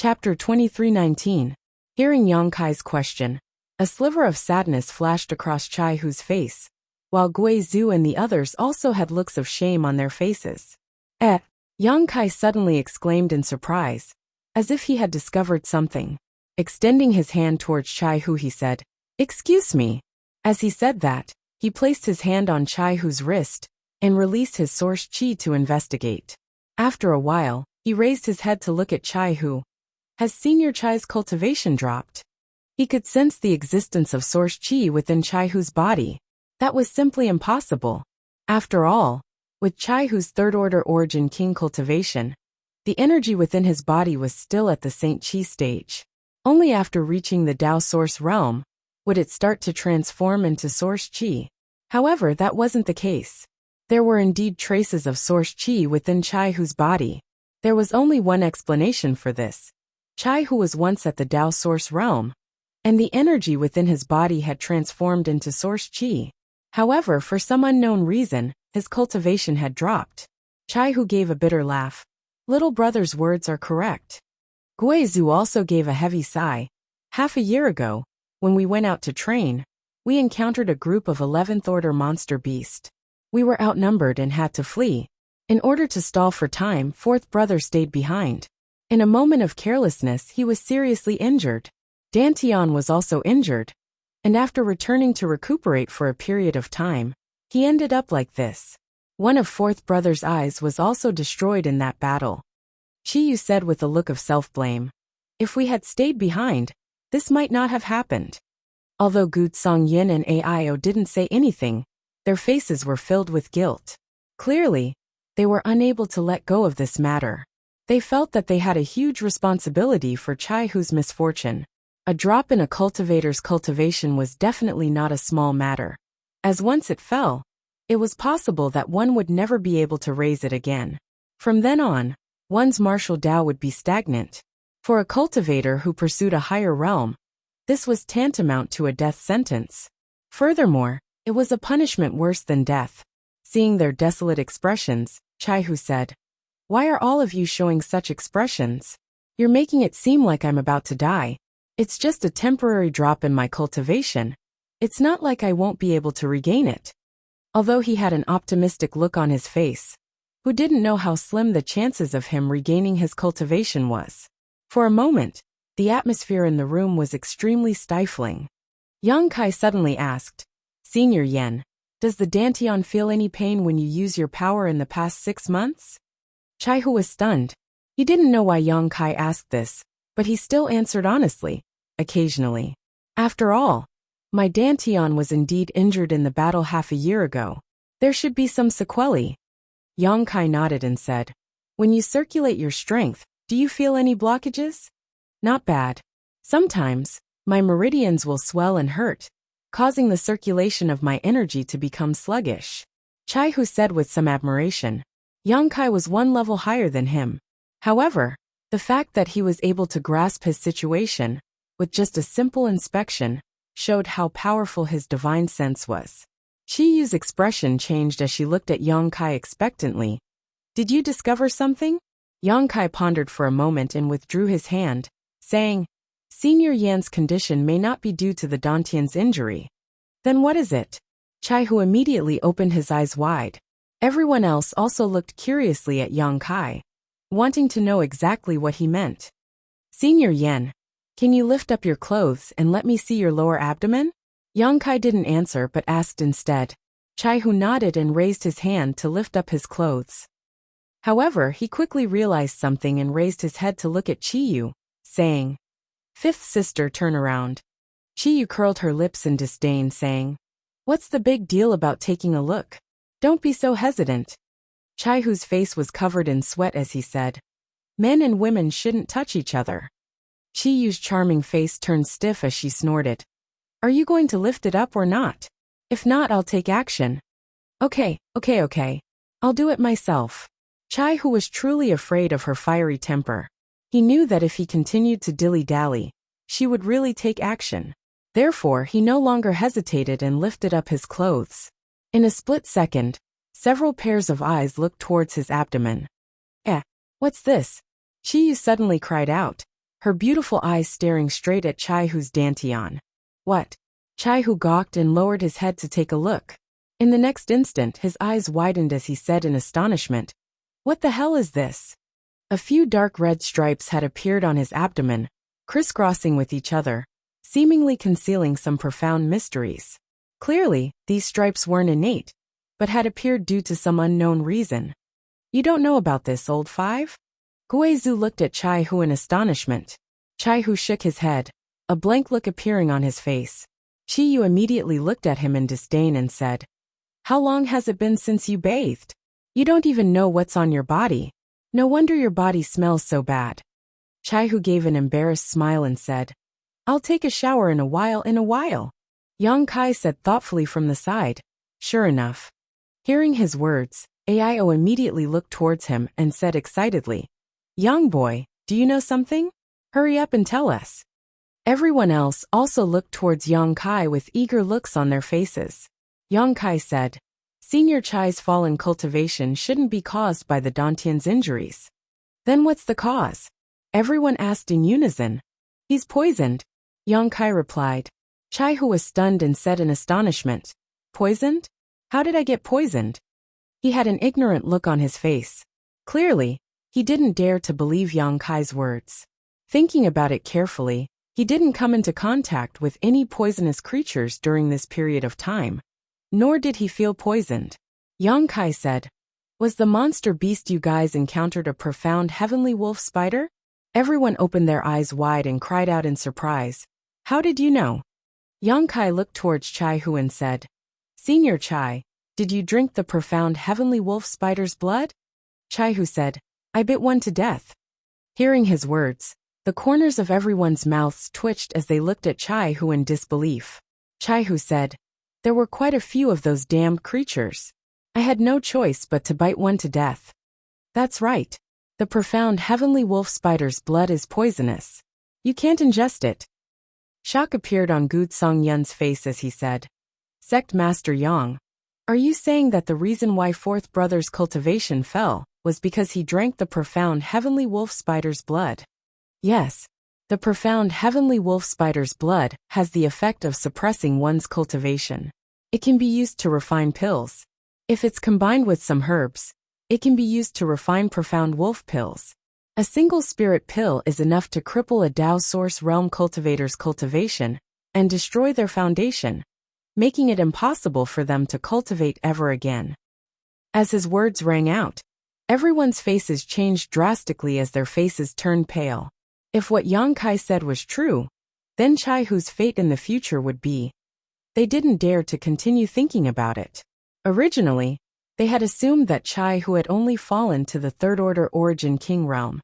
Chapter 23:19. Hearing Yang Kai's question, a sliver of sadness flashed across Chai Hu's face, while Gui Zhu and the others also had looks of shame on their faces. Yang Kai suddenly exclaimed in surprise, as if he had discovered something. Extending his hand towards Chai Hu, he said, "Excuse me." As he said that, he placed his hand on Chai Hu's wrist and released his source chi to investigate. After a while, he raised his head to look at Chai Hu. Has Senior Chai's cultivation dropped? He could sense the existence of source chi within Chai Hu's body. That was simply impossible. After all, with Chai Hu's third-order origin king cultivation, the energy within his body was still at the Saint Chi stage. Only after reaching the Tao source realm would it start to transform into source chi. However, that wasn't the case. There were indeed traces of source chi within Chai Hu's body. There was only one explanation for this. Chai Hu was once at the Tao source realm, and the energy within his body had transformed into source chi. However, for some unknown reason, his cultivation had dropped. Chai Hu gave a bitter laugh. Little brother's words are correct. Gui Zhu also gave a heavy sigh. Half a year ago, when we went out to train, we encountered a group of 11th order monster beast. We were outnumbered and had to flee. In order to stall for time, fourth brother stayed behind. In a moment of carelessness, he was seriously injured. Dantian was also injured, and after returning to recuperate for a period of time, he ended up like this. One of fourth brother's eyes was also destroyed in that battle. Chi Yu said with a look of self-blame. If we had stayed behind, this might not have happened. Although Gu Song Yin and Aio didn't say anything, their faces were filled with guilt. Clearly, they were unable to let go of this matter. They felt that they had a huge responsibility for Chai Hu's misfortune. A drop in a cultivator's cultivation was definitely not a small matter. As once it fell, it was possible that one would never be able to raise it again. From then on, one's martial Tao would be stagnant. For a cultivator who pursued a higher realm, this was tantamount to a death sentence. Furthermore, it was a punishment worse than death. Seeing their desolate expressions, Chai Hu said, "Why are all of you showing such expressions? You're making it seem like I'm about to die. It's just a temporary drop in my cultivation. It's not like I won't be able to regain it." Although he had an optimistic look on his face, who didn't know how slim the chances of him regaining his cultivation was. For a moment, the atmosphere in the room was extremely stifling. Yang Kai suddenly asked, "Senior Yen, does the Dantian feel any pain when you use your power in the past 6 months?" Chai Hu was stunned. He didn't know why Yang Kai asked this, but he still answered honestly, "Occasionally. After all, my Dantian was indeed injured in the battle half a year ago. There should be some sequelae." Yang Kai nodded and said, "When you circulate your strength, do you feel any blockages?" "Not bad. Sometimes, my meridians will swell and hurt, causing the circulation of my energy to become sluggish." Chai Hu said with some admiration. Yang Kai was one level higher than him. However, the fact that he was able to grasp his situation, with just a simple inspection, showed how powerful his divine sense was. Chi Yu's expression changed as she looked at Yang Kai expectantly. "Did you discover something?" Yang Kai pondered for a moment and withdrew his hand, saying, "Senior Yan's condition may not be due to the Dantian's injury." "Then what is it?" Chai Hu immediately opened his eyes wide. Everyone else also looked curiously at Yang Kai, wanting to know exactly what he meant. "Senior Yan, can you lift up your clothes and let me see your lower abdomen?" Yang Kai didn't answer but asked instead. Chai Hu nodded and raised his hand to lift up his clothes. However, he quickly realized something and raised his head to look at Chi Yu, saying, "Fifth sister, turn around." Chi Yu curled her lips in disdain, saying, "What's the big deal about taking a look? Don't be so hesitant." Chai Hu's face was covered in sweat as he said, "Men and women shouldn't touch each other." Chi Yu's charming face turned stiff as she snorted. "Are you going to lift it up or not? If not, I'll take action." Okay. I'll do it myself." Chai Hu was truly afraid of her fiery temper. He knew that if he continued to dilly-dally, she would really take action. Therefore, he no longer hesitated and lifted up his clothes. In a split second, several pairs of eyes looked towards his abdomen. What's this?" Chi Yu suddenly cried out. her beautiful eyes staring straight at Chai-Hu's dantian. What? Chai-Hu gawked and lowered his head to take a look. In the next instant, his eyes widened as he said in astonishment, "What the hell is this?" A few dark red stripes had appeared on his abdomen, crisscrossing with each other, seemingly concealing some profound mysteries. Clearly, these stripes weren't innate, but had appeared due to some unknown reason. "You don't know about this, old five?" Guizhu looked at Chai-Hu in astonishment. Chai-Hu shook his head, a blank look appearing on his face. Chi-Yu immediately looked at him in disdain and said, "How long has it been since you bathed? You don't even know what's on your body. No wonder your body smells so bad." Chai-Hu gave an embarrassed smile and said, "I'll take a shower in a while. Yang Kai said thoughtfully from the side, "Sure enough." Hearing his words, Ao immediately looked towards him and said excitedly, "Young boy, do you know something? Hurry up and tell us." Everyone else also looked towards Yang Kai with eager looks on their faces. Yang Kai said, "Senior Chai's fall in cultivation shouldn't be caused by the Dantian's injuries." "Then what's the cause?" everyone asked in unison. "He's poisoned," Yang Kai replied. Chai-Hu was stunned and said in astonishment, "Poisoned? How did I get poisoned?" He had an ignorant look on his face. Clearly, he didn't dare to believe Yang Kai's words. Thinking about it carefully, he didn't come into contact with any poisonous creatures during this period of time, nor did he feel poisoned. Yang Kai said, "Was the monster beast you guys encountered a profound heavenly wolf spider?" Everyone opened their eyes wide and cried out in surprise, "How did you know?" Yang Kai looked towards Chai-Hu and said, "Senior Chai, did you drink the profound heavenly wolf spider's blood?" Chai-Hu said, "I bit one to death." Hearing his words, the corners of everyone's mouths twitched as they looked at Chai-Hu in disbelief. Chai-Hu said, "There were quite a few of those damned creatures. I had no choice but to bite one to death." "That's right. The profound heavenly wolf spider's blood is poisonous. You can't ingest it." Shock appeared on Gu Songyun's face as he said, "Sect Master Yang, are you saying that the reason why Fourth Brother's cultivation fell was because he drank the profound heavenly wolf spider's blood?" "Yes. The profound heavenly wolf spider's blood has the effect of suppressing one's cultivation. It can be used to refine pills. If it's combined with some herbs, it can be used to refine profound wolf pills. A single spirit pill is enough to cripple a Dao Source Realm cultivator's cultivation and destroy their foundation, making it impossible for them to cultivate ever again." As his words rang out, everyone's faces changed drastically as their faces turned pale. If what Yang Kai said was true, then Chai-Hu's fate in the future would be. They didn't dare to continue thinking about it. Originally, they had assumed that Chai-Hu had only fallen to the Third Order Origin King realm,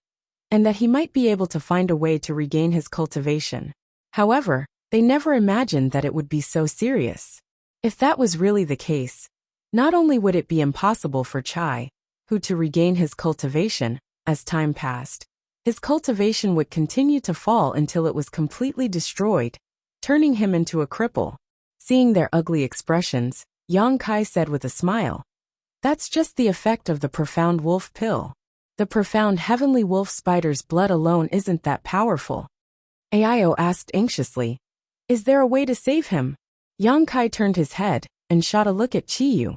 and that he might be able to find a way to regain his cultivation. However, they never imagined that it would be so serious. If that was really the case, not only would it be impossible for Chai-Hu to regain his cultivation, as time passed, his cultivation would continue to fall until it was completely destroyed, turning him into a cripple. Seeing their ugly expressions, Yang Kai said with a smile, "That's just the effect of the profound wolf pill. The profound heavenly wolf spider's blood alone isn't that powerful." Ao asked anxiously, "Is there a way to save him?" Yang Kai turned his head and shot a look at Chi-Yu.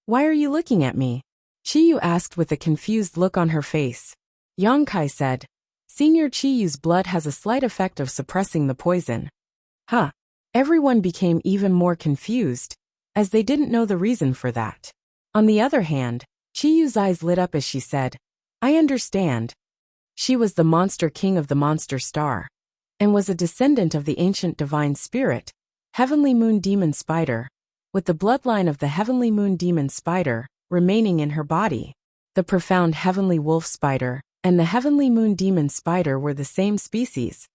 "Why are you looking at me?" Chi-Yu asked with a confused look on her face. Yang Kai said, "Senior Chi-Yu's blood has a slight effect of suppressing the poison." Huh. Everyone became even more confused, as they didn't know the reason for that. On the other hand, Chi-Yu's eyes lit up as she said, "I understand." She was the monster king of the monster star, and was a descendant of the ancient divine spirit, Heavenly Moon Demon Spider, with the bloodline of the Heavenly Moon Demon Spider remaining in her body. The profound Heavenly Wolf Spider and the Heavenly Moon Demon Spider were the same species,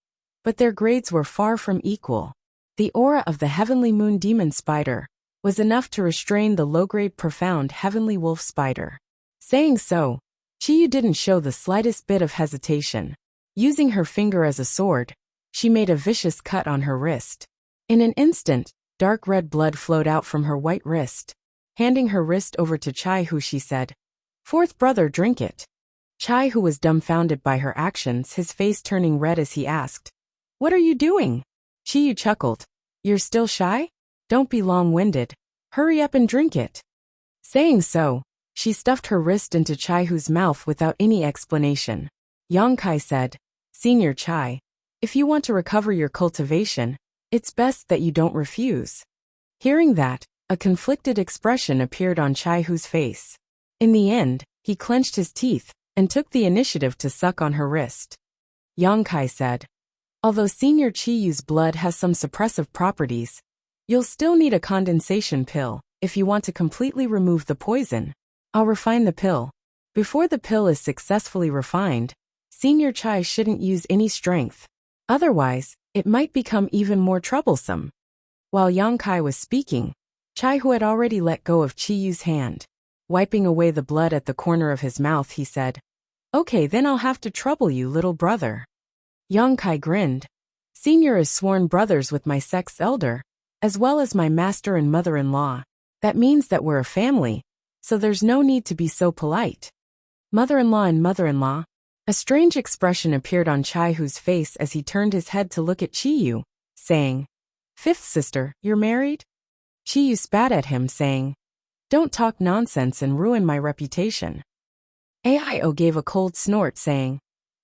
but their grades were far from equal. The aura of the Heavenly Moon Demon Spider was enough to restrain the low-grade profound Heavenly Wolf Spider. Saying so, Chi-Yu didn't show the slightest bit of hesitation. Using her finger as a sword, she made a vicious cut on her wrist. In an instant, dark red blood flowed out from her white wrist. Handing her wrist over to Chai-Hu, she said, "Fourth brother, drink it." Chai, who was dumbfounded by her actions, his face turning red as he asked, "What are you doing?" Chi Yu chuckled. "You're still shy? Don't be long-winded. Hurry up and drink it." Saying so, she stuffed her wrist into Chai Hu's mouth without any explanation. Yang Kai said, "Senior Chai, if you want to recover your cultivation, it's best that you don't refuse." Hearing that, a conflicted expression appeared on Chai Hu's face. In the end, he clenched his teeth and took the initiative to suck on her wrist. Yang Kai said, "Although Senior Chi Yu's blood has some suppressive properties, you'll still need a condensation pill if you want to completely remove the poison. I'll refine the pill. Before the pill is successfully refined, Senior Chai shouldn't use any strength. Otherwise, it might become even more troublesome." While Yang Kai was speaking, Chai Hu had already let go of Chi Yu's hand. Wiping away the blood at the corner of his mouth, he said, "Okay, then I'll have to trouble you, little brother." Yang Kai grinned. "Senior is sworn brothers with my sex elder, as well as my master and mother-in-law. That means that we're a family, so there's no need to be so polite." Mother-in-law and mother-in-law. A strange expression appeared on Chai Hu's face as he turned his head to look at Chi Yu, saying, "Fifth sister, you're married?" Chi Yu spat at him, saying, "Don't talk nonsense and ruin my reputation." Aio gave a cold snort, saying,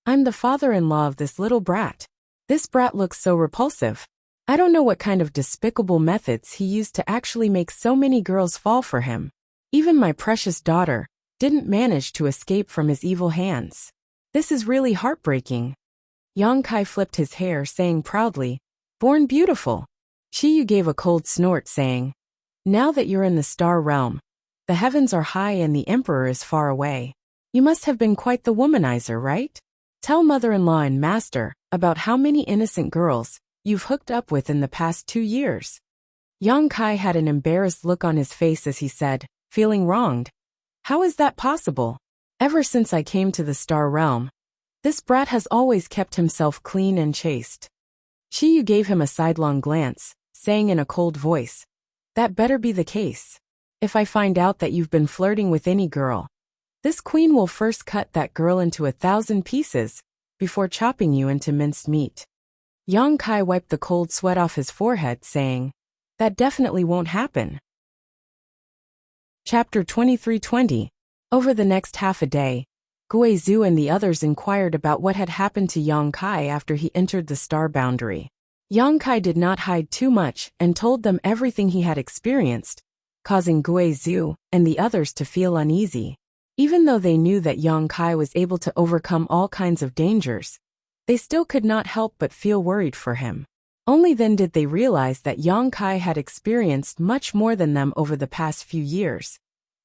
"I'm the father-in-law of this little brat. This brat looks so repulsive. I don't know what kind of despicable methods he used to actually make so many girls fall for him. Even my precious daughter didn't manage to escape from his evil hands. This is really heartbreaking." Yang Kai flipped his hair, saying proudly, "Born beautiful." Chi Yu gave a cold snort, saying, "Now that you're in the star realm, the heavens are high and the emperor is far away. You must have been quite the womanizer, right? Tell mother-in-law and master about how many innocent girls you've hooked up with in the past 2 years." Yang Kai had an embarrassed look on his face as he said, feeling wronged, "How is that possible? Ever since I came to the star realm, this brat has always kept himself clean and chaste." Chi Yu gave him a sidelong glance, saying in a cold voice, "That better be the case. If I find out that you've been flirting with any girl, this queen will first cut that girl into 1,000 pieces before chopping you into minced meat." Yang Kai wiped the cold sweat off his forehead, saying, "That definitely won't happen." Chapter 23:20. Over the next half a day, Gui Zhu and the others inquired about what had happened to Yang Kai after he entered the star boundary. Yang Kai did not hide too much and told them everything he had experienced, causing Gui Zhu and the others to feel uneasy. Even though they knew that Yang Kai was able to overcome all kinds of dangers, they still could not help but feel worried for him. Only then did they realize that Yang Kai had experienced much more than them over the past few years,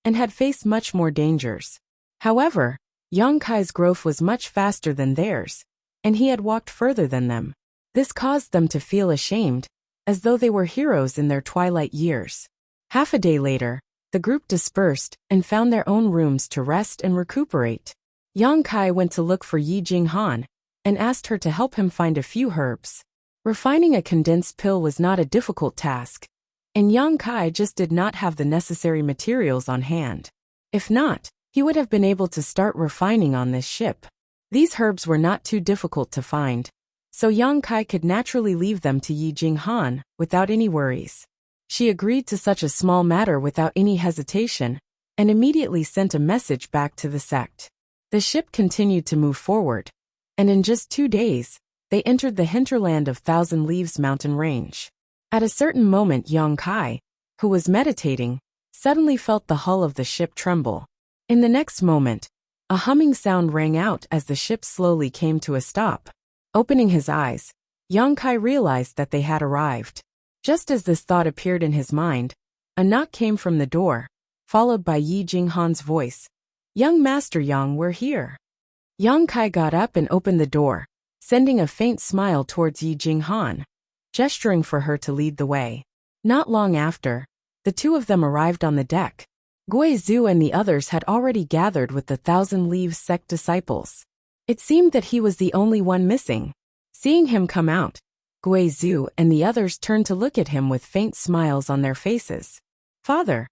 and had faced much more dangers. However, Yang Kai's growth was much faster than theirs, and he had walked further than them. This caused them to feel ashamed, as though they were heroes in their twilight years. Half a day later, the group dispersed and found their own rooms to rest and recuperate. Yang Kai went to look for Yi Jinghan and asked her to help him find a few herbs. Refining a condensed pill was not a difficult task, and Yang Kai just did not have the necessary materials on hand. If not, he would have been able to start refining on this ship. These herbs were not too difficult to find, so Yang Kai could naturally leave them to Yi Jinghan without any worries. She agreed to such a small matter without any hesitation, and immediately sent a message back to the sect. The ship continued to move forward, and in just 2 days, they entered the hinterland of Thousand Leaves mountain range. At a certain moment, Yang Kai, who was meditating, suddenly felt the hull of the ship tremble. In the next moment, a humming sound rang out as the ship slowly came to a stop. Opening his eyes, Yang Kai realized that they had arrived. Just as this thought appeared in his mind, a knock came from the door, followed by Yi Jinghan's voice. "Young Master Yang, we're here." Yang Kai got up and opened the door, sending a faint smile towards Yi Jinghan, gesturing for her to lead the way. Not long after, the two of them arrived on the deck. Gui Zhu and the others had already gathered with the Thousand Leaves sect disciples. It seemed that he was the only one missing. Seeing him come out, Gui Zhu and the others turned to look at him with faint smiles on their faces. "Father!"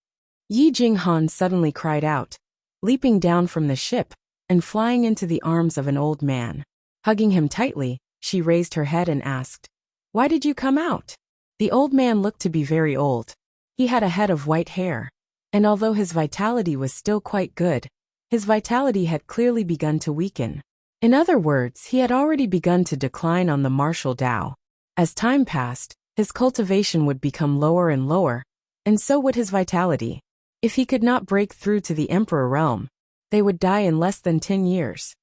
Yi Jinghan suddenly cried out. Leaping down from the ship, and flying into the arms of an old man. Hugging him tightly, she raised her head and asked, "Why did you come out?" The old man looked to be very old. He had a head of white hair, and although his vitality was still quite good, his vitality had clearly begun to weaken. In other words, he had already begun to decline on the martial Tao. As time passed, his cultivation would become lower and lower, and so would his vitality. If he could not break through to the Emperor realm, they would die in less than 10 years.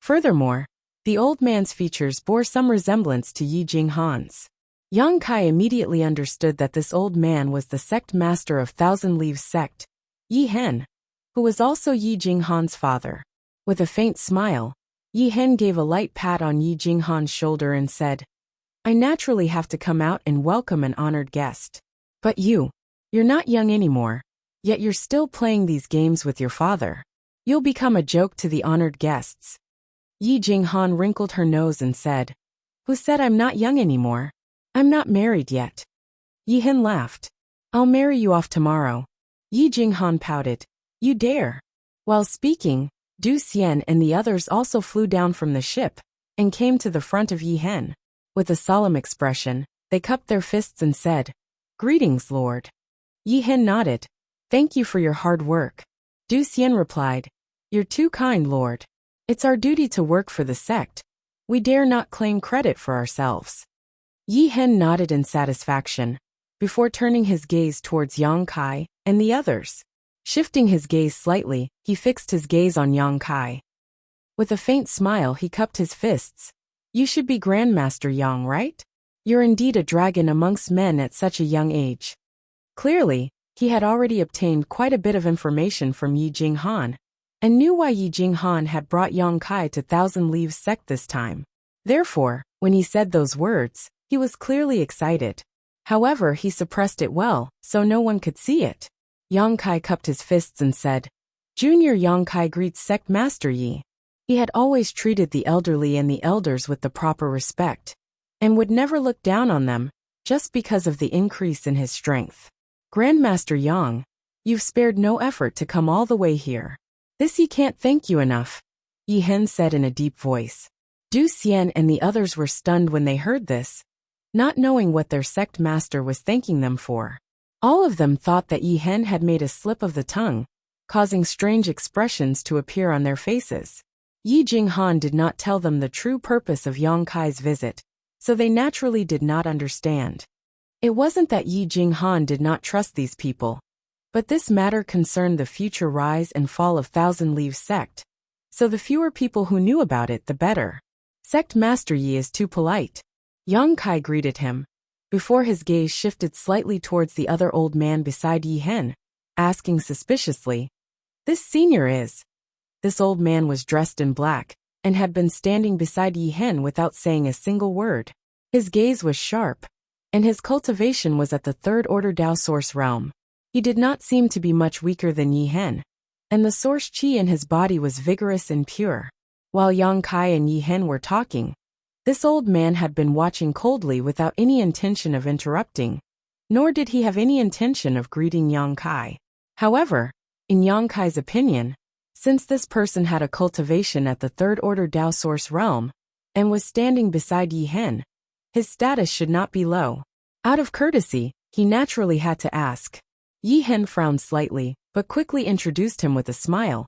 Furthermore, the old man's features bore some resemblance to Yi Jinghan's. Yang Kai immediately understood that this old man was the sect master of Thousand Leaves sect, Yi Hen, who was also Yi Jinghan's father. With a faint smile, Yi Hen gave a light pat on Yi Jinghan's shoulder and said, "I naturally have to come out and welcome an honored guest. But you're not young anymore, yet you're still playing these games with your father. You'll become a joke to the honored guests." Yi Jinghan wrinkled her nose and said, "Who said I'm not young anymore? I'm not married yet." Yi Hen laughed. "I'll marry you off tomorrow." Yi Jinghan pouted. "You dare?" While speaking, Du Xian and the others also flew down from the ship and came to the front of Yi Hen. With a solemn expression, they cupped their fists and said, "Greetings, Lord." Yi Hen nodded. "Thank you for your hard work." Du Xian replied, "You're too kind, Lord. It's our duty to work for the sect. We dare not claim credit for ourselves." Yi Hen nodded in satisfaction, before turning his gaze towards Yang Kai and the others. Shifting his gaze slightly, he fixed his gaze on Yang Kai. With a faint smile, he cupped his fists. "You should be Grandmaster Yang, right? You're indeed a dragon amongst men at such a young age." Clearly, he had already obtained quite a bit of information from Yi Jinghan, and knew why Yi Jinghan had brought Yang Kai to Thousand Leaves sect this time. Therefore, when he said those words, he was clearly excited. However, he suppressed it well, so no one could see it. Yang Kai cupped his fists and said, "Junior Yang Kai greets Sect Master Yi." He had always treated the elderly and the elders with the proper respect, and would never look down on them, just because of the increase in his strength. "Grandmaster Yang, you've spared no effort to come all the way here. This he can't thank you enough," Yi Hen said in a deep voice. Du Xian and the others were stunned when they heard this, not knowing what their sect master was thanking them for. All of them thought that Yi Hen had made a slip of the tongue, causing strange expressions to appear on their faces. Yi Jinghan did not tell them the true purpose of Yang Kai's visit, so they naturally did not understand. It wasn't that Yi Jinghan did not trust these people, but this matter concerned the future rise and fall of Thousand Leaves sect, so the fewer people who knew about it, the better. "Sect Master Yi is too polite." Yang Kai greeted him, before his gaze shifted slightly towards the other old man beside Yi Hen, asking suspiciously, "This senior is?" This old man was dressed in black, and had been standing beside Yi Hen without saying a single word. His gaze was sharp, and his cultivation was at the third order Tao source realm. He did not seem to be much weaker than Yi Hen, and the source qi in his body was vigorous and pure. While Yang Kai and Yi Hen were talking, this old man had been watching coldly without any intention of interrupting, nor did he have any intention of greeting Yang Kai. However, in Yang Kai's opinion, since this person had a cultivation at the third order Tao source realm, and was standing beside Yi Hen, his status should not be low. Out of courtesy, he naturally had to ask. Yi Hen frowned slightly, but quickly introduced him with a smile.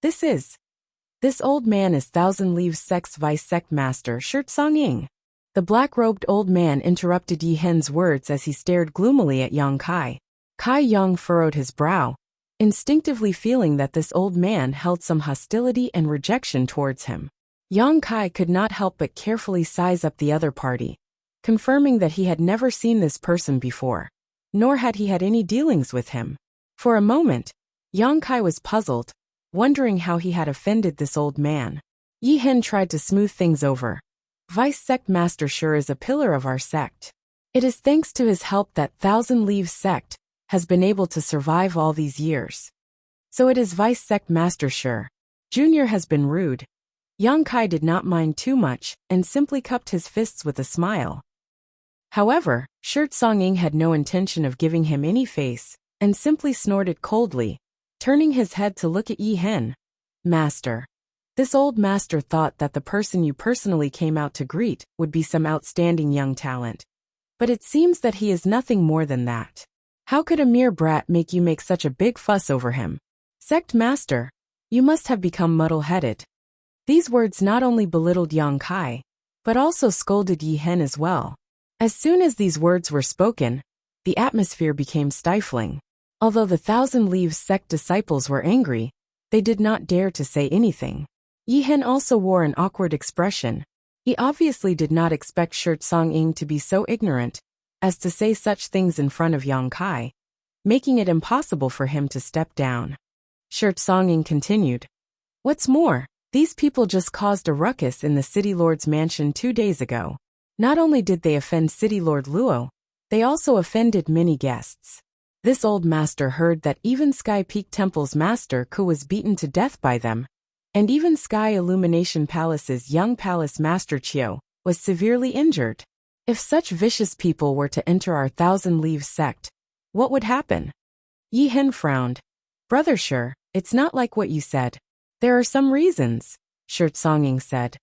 This old man is Thousand Leaves sect's vice sect master, Shirt Song-ying." The black-robed old man interrupted Yi Hen's words as he stared gloomily at Yang Kai. Kai Yang furrowed his brow, instinctively feeling that this old man held some hostility and rejection towards him. Yang Kai could not help but carefully size up the other party, confirming that he had never seen this person before, nor had he had any dealings with him. For a moment, Yang Kai was puzzled, wondering how he had offended this old man. Yi Hen tried to smooth things over. "Vice Sect Master sure is a pillar of our sect. It is thanks to his help that Thousand Leaves sect has been able to survive all these years. So it is Vice Sect Master sure. Junior has been rude." Yang Kai did not mind too much and simply cupped his fists with a smile. However, Shirt Song-ying had no intention of giving him any face, and simply snorted coldly, turning his head to look at Yi Hen. "Master." This old master thought that the person you personally came out to greet would be some outstanding young talent. But it seems that he is nothing more than that. How could a mere brat make you make such a big fuss over him? Sect master, you must have become muddle-headed. These words not only belittled Yang Kai, but also scolded Yi Hen as well. As soon as these words were spoken, the atmosphere became stifling. Although the Thousand Leaves sect disciples were angry, they did not dare to say anything. Yi Hen also wore an awkward expression. He obviously did not expect Shirt Song-ing to be so ignorant as to say such things in front of Yang Kai, making it impossible for him to step down. Shirt Song-ing continued. What's more, these people just caused a ruckus in the City Lord's mansion 2 days ago. Not only did they offend City Lord Luo, they also offended many guests. This old master heard that even Sky Peak Temple's master Ku was beaten to death by them, and even Sky Illumination Palace's young palace master Chiu was severely injured. If such vicious people were to enter our Thousand Leaves sect, what would happen? Yi Hen frowned. Brother Shi, it's not like what you said. There are some reasons, Shirt Song-ing said.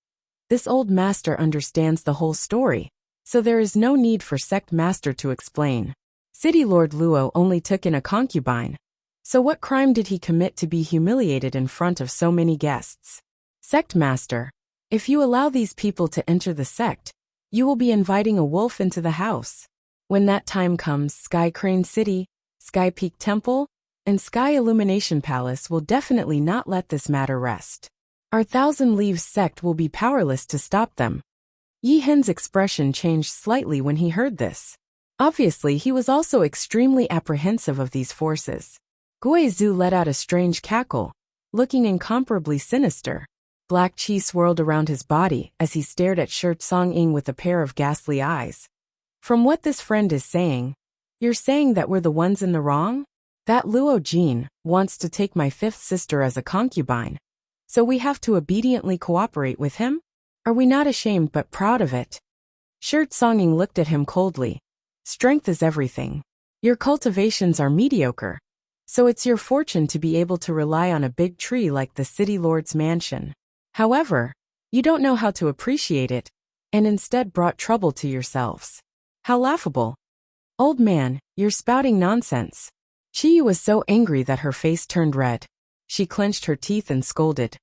This old master understands the whole story, so there is no need for sect master to explain. City Lord Luo only took in a concubine. So what crime did he commit to be humiliated in front of so many guests? Sect master, if you allow these people to enter the sect, you will be inviting a wolf into the house. When that time comes, Sky Crane City, Sky Peak Temple, and Sky Illumination Palace will definitely not let this matter rest. Our Thousand Leaves sect will be powerless to stop them. Yi Hen's expression changed slightly when he heard this. Obviously, he was also extremely apprehensive of these forces. Gui Zhu let out a strange cackle, looking incomparably sinister. Black chi swirled around his body as he stared at Shirt Song-ing with a pair of ghastly eyes. From what this friend is saying, you're saying that we're the ones in the wrong? That Luo Jin wants to take my fifth sister as a concubine, so we have to obediently cooperate with him? Are we not ashamed but proud of it? Shirt Song-ing looked at him coldly. Strength is everything. Your cultivations are mediocre, so it's your fortune to be able to rely on a big tree like the City Lord's mansion. However, you don't know how to appreciate it, and instead brought trouble to yourselves. How laughable. Old man, you're spouting nonsense. Chi was so angry that her face turned red. She clenched her teeth and scolded.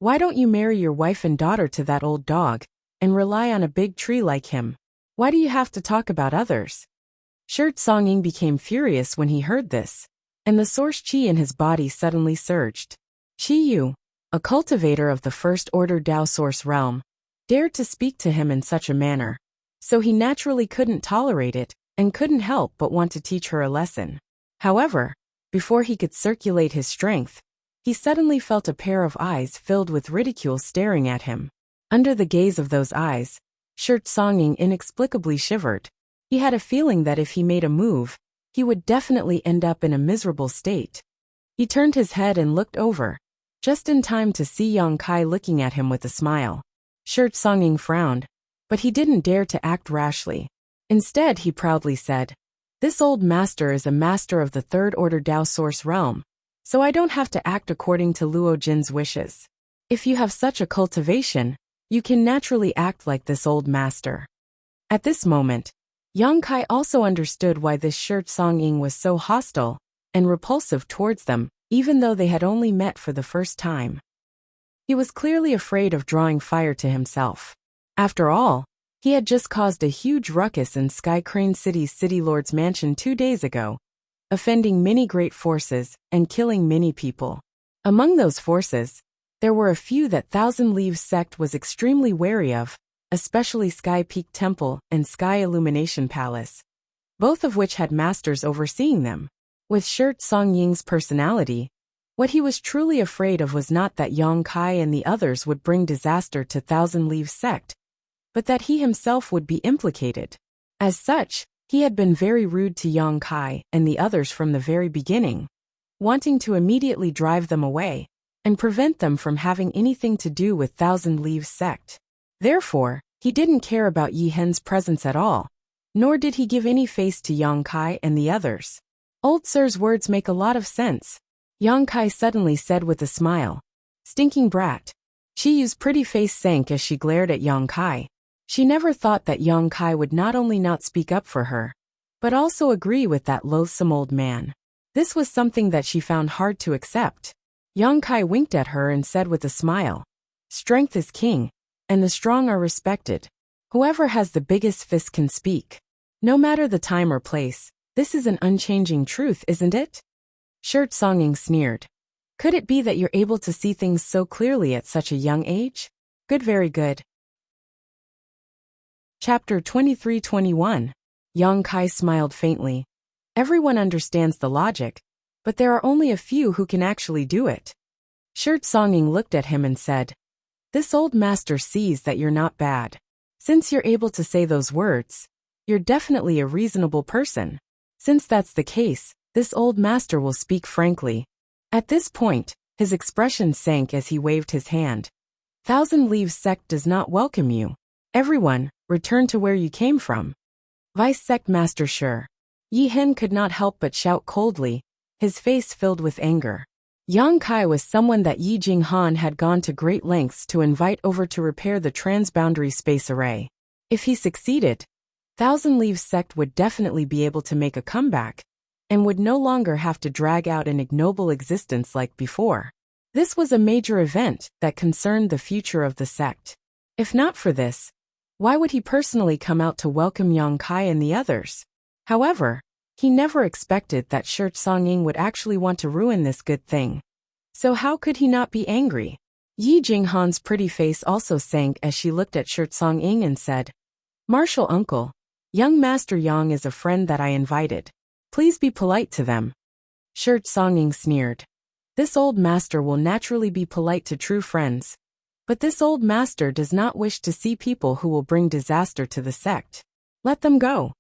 Why don't you marry your wife and daughter to that old dog, and rely on a big tree like him? Why do you have to talk about others? Shirt Song-ing became furious when he heard this, and the source chi in his body suddenly surged. Chi Yu, a cultivator of the First Order Dao Source realm, dared to speak to him in such a manner, so he naturally couldn't tolerate it, and couldn't help but want to teach her a lesson. However, before he could circulate his strength, he suddenly felt a pair of eyes filled with ridicule staring at him. Under the gaze of those eyes, Shirt Song-ing inexplicably shivered. He had a feeling that if he made a move, he would definitely end up in a miserable state. He turned his head and looked over, just in time to see Yang Kai looking at him with a smile. Shirt Song-ing frowned, but he didn't dare to act rashly. Instead, he proudly said, This old master is a master of the Third Order Dao Source realm, so I don't have to act according to Luo Jin's wishes. If you have such a cultivation, you can naturally act like this old master. At this moment, Yang Kai also understood why this Shirt Song-ing was so hostile and repulsive towards them, even though they had only met for the first time. He was clearly afraid of drawing fire to himself. After all, he had just caused a huge ruckus in Sky Crane City's City Lord's mansion 2 days ago, offending many great forces and killing many people. Among those forces, there were a few that Thousand Leaves sect was extremely wary of, especially Sky Peak Temple and Sky Illumination Palace, both of which had masters overseeing them. With Shirt Song-ing's personality, what he was truly afraid of was not that Yang Kai and the others would bring disaster to Thousand Leaves sect, but that he himself would be implicated. As such, he had been very rude to Yang Kai and the others from the very beginning, wanting to immediately drive them away and prevent them from having anything to do with Thousand Leaves sect. Therefore, he didn't care about Yi Hen's presence at all, nor did he give any face to Yang Kai and the others. Old Sir's words make a lot of sense, Yang Kai suddenly said with a smile. Stinking brat. Yu's pretty face sank as she glared at Yang Kai. She never thought that Yang Kai would not only not speak up for her, but also agree with that loathsome old man. This was something that she found hard to accept. Yang Kai winked at her and said with a smile, "Strength is king, and the strong are respected. Whoever has the biggest fist can speak. No matter the time or place, this is an unchanging truth, isn't it?" Shirt Songing sneered. "Could it be that you're able to see things so clearly at such a young age? Good, very good." Chapter 23-21. Yang Kai smiled faintly. Everyone understands the logic, but there are only a few who can actually do it. Shirt Songing looked at him and said, "This old master sees that you're not bad. Since you're able to say those words, you're definitely a reasonable person. Since that's the case, this old master will speak frankly." At this point, his expression sank as he waved his hand. "Thousand Leaves sect does not welcome you. Everyone, return to where you came from." Vice Sect Master Shi. Yi Hen could not help but shout coldly, his face filled with anger. Yang Kai was someone that Yi Jinghan had gone to great lengths to invite over to repair the transboundary space array. If he succeeded, Thousand Leaves sect would definitely be able to make a comeback, and would no longer have to drag out an ignoble existence like before. This was a major event that concerned the future of the sect. If not for this, why would he personally come out to welcome Yang Kai and the others? However, he never expected that Shirt Songing would actually want to ruin this good thing. So how could he not be angry? Yi Jinghan's pretty face also sank as she looked at Shirt Songing and said, "Martial uncle, young Master Yang is a friend that I invited. Please be polite to them." Shirt Songing sneered. "This old master will naturally be polite to true friends. But this old master does not wish to see people who will bring disaster to the sect. Let them go."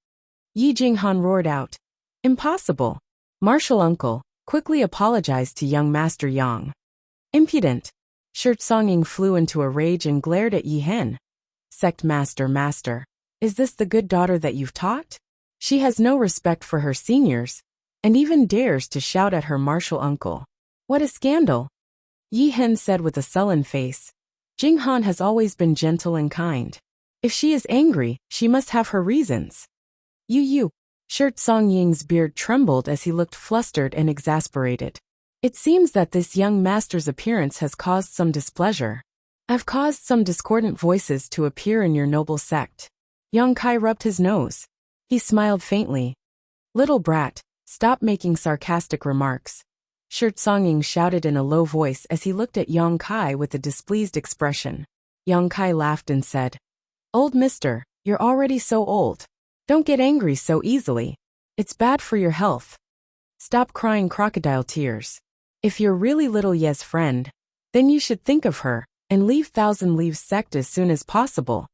Yi Jinghan roared out, "Impossible. Martial uncle, quickly apologized to young Master Yang." "Impudent." Shirt Songing flew into a rage and glared at Yi Hen. "Sect master, is this the good daughter that you've taught? She has no respect for her seniors, and even dares to shout at her martial uncle. What a scandal." Yi Hen said with a sullen face, "Jinghan has always been gentle and kind. If she is angry, she must have her reasons." You. Shirt Songying's beard trembled as he looked flustered and exasperated. "It seems that this young master's appearance has caused some displeasure. I've caused some discordant voices to appear in your noble sect." Yang Kai rubbed his nose. He smiled faintly. "Little brat, stop making sarcastic remarks." Shirt Songing shouted in a low voice as he looked at Yang Kai with a displeased expression. Yang Kai laughed and said, "Old mister, you're already so old. Don't get angry so easily. It's bad for your health. Stop crying crocodile tears. If you're really little Ye's friend, then you should think of her, and leave Thousand Leaves sect as soon as possible."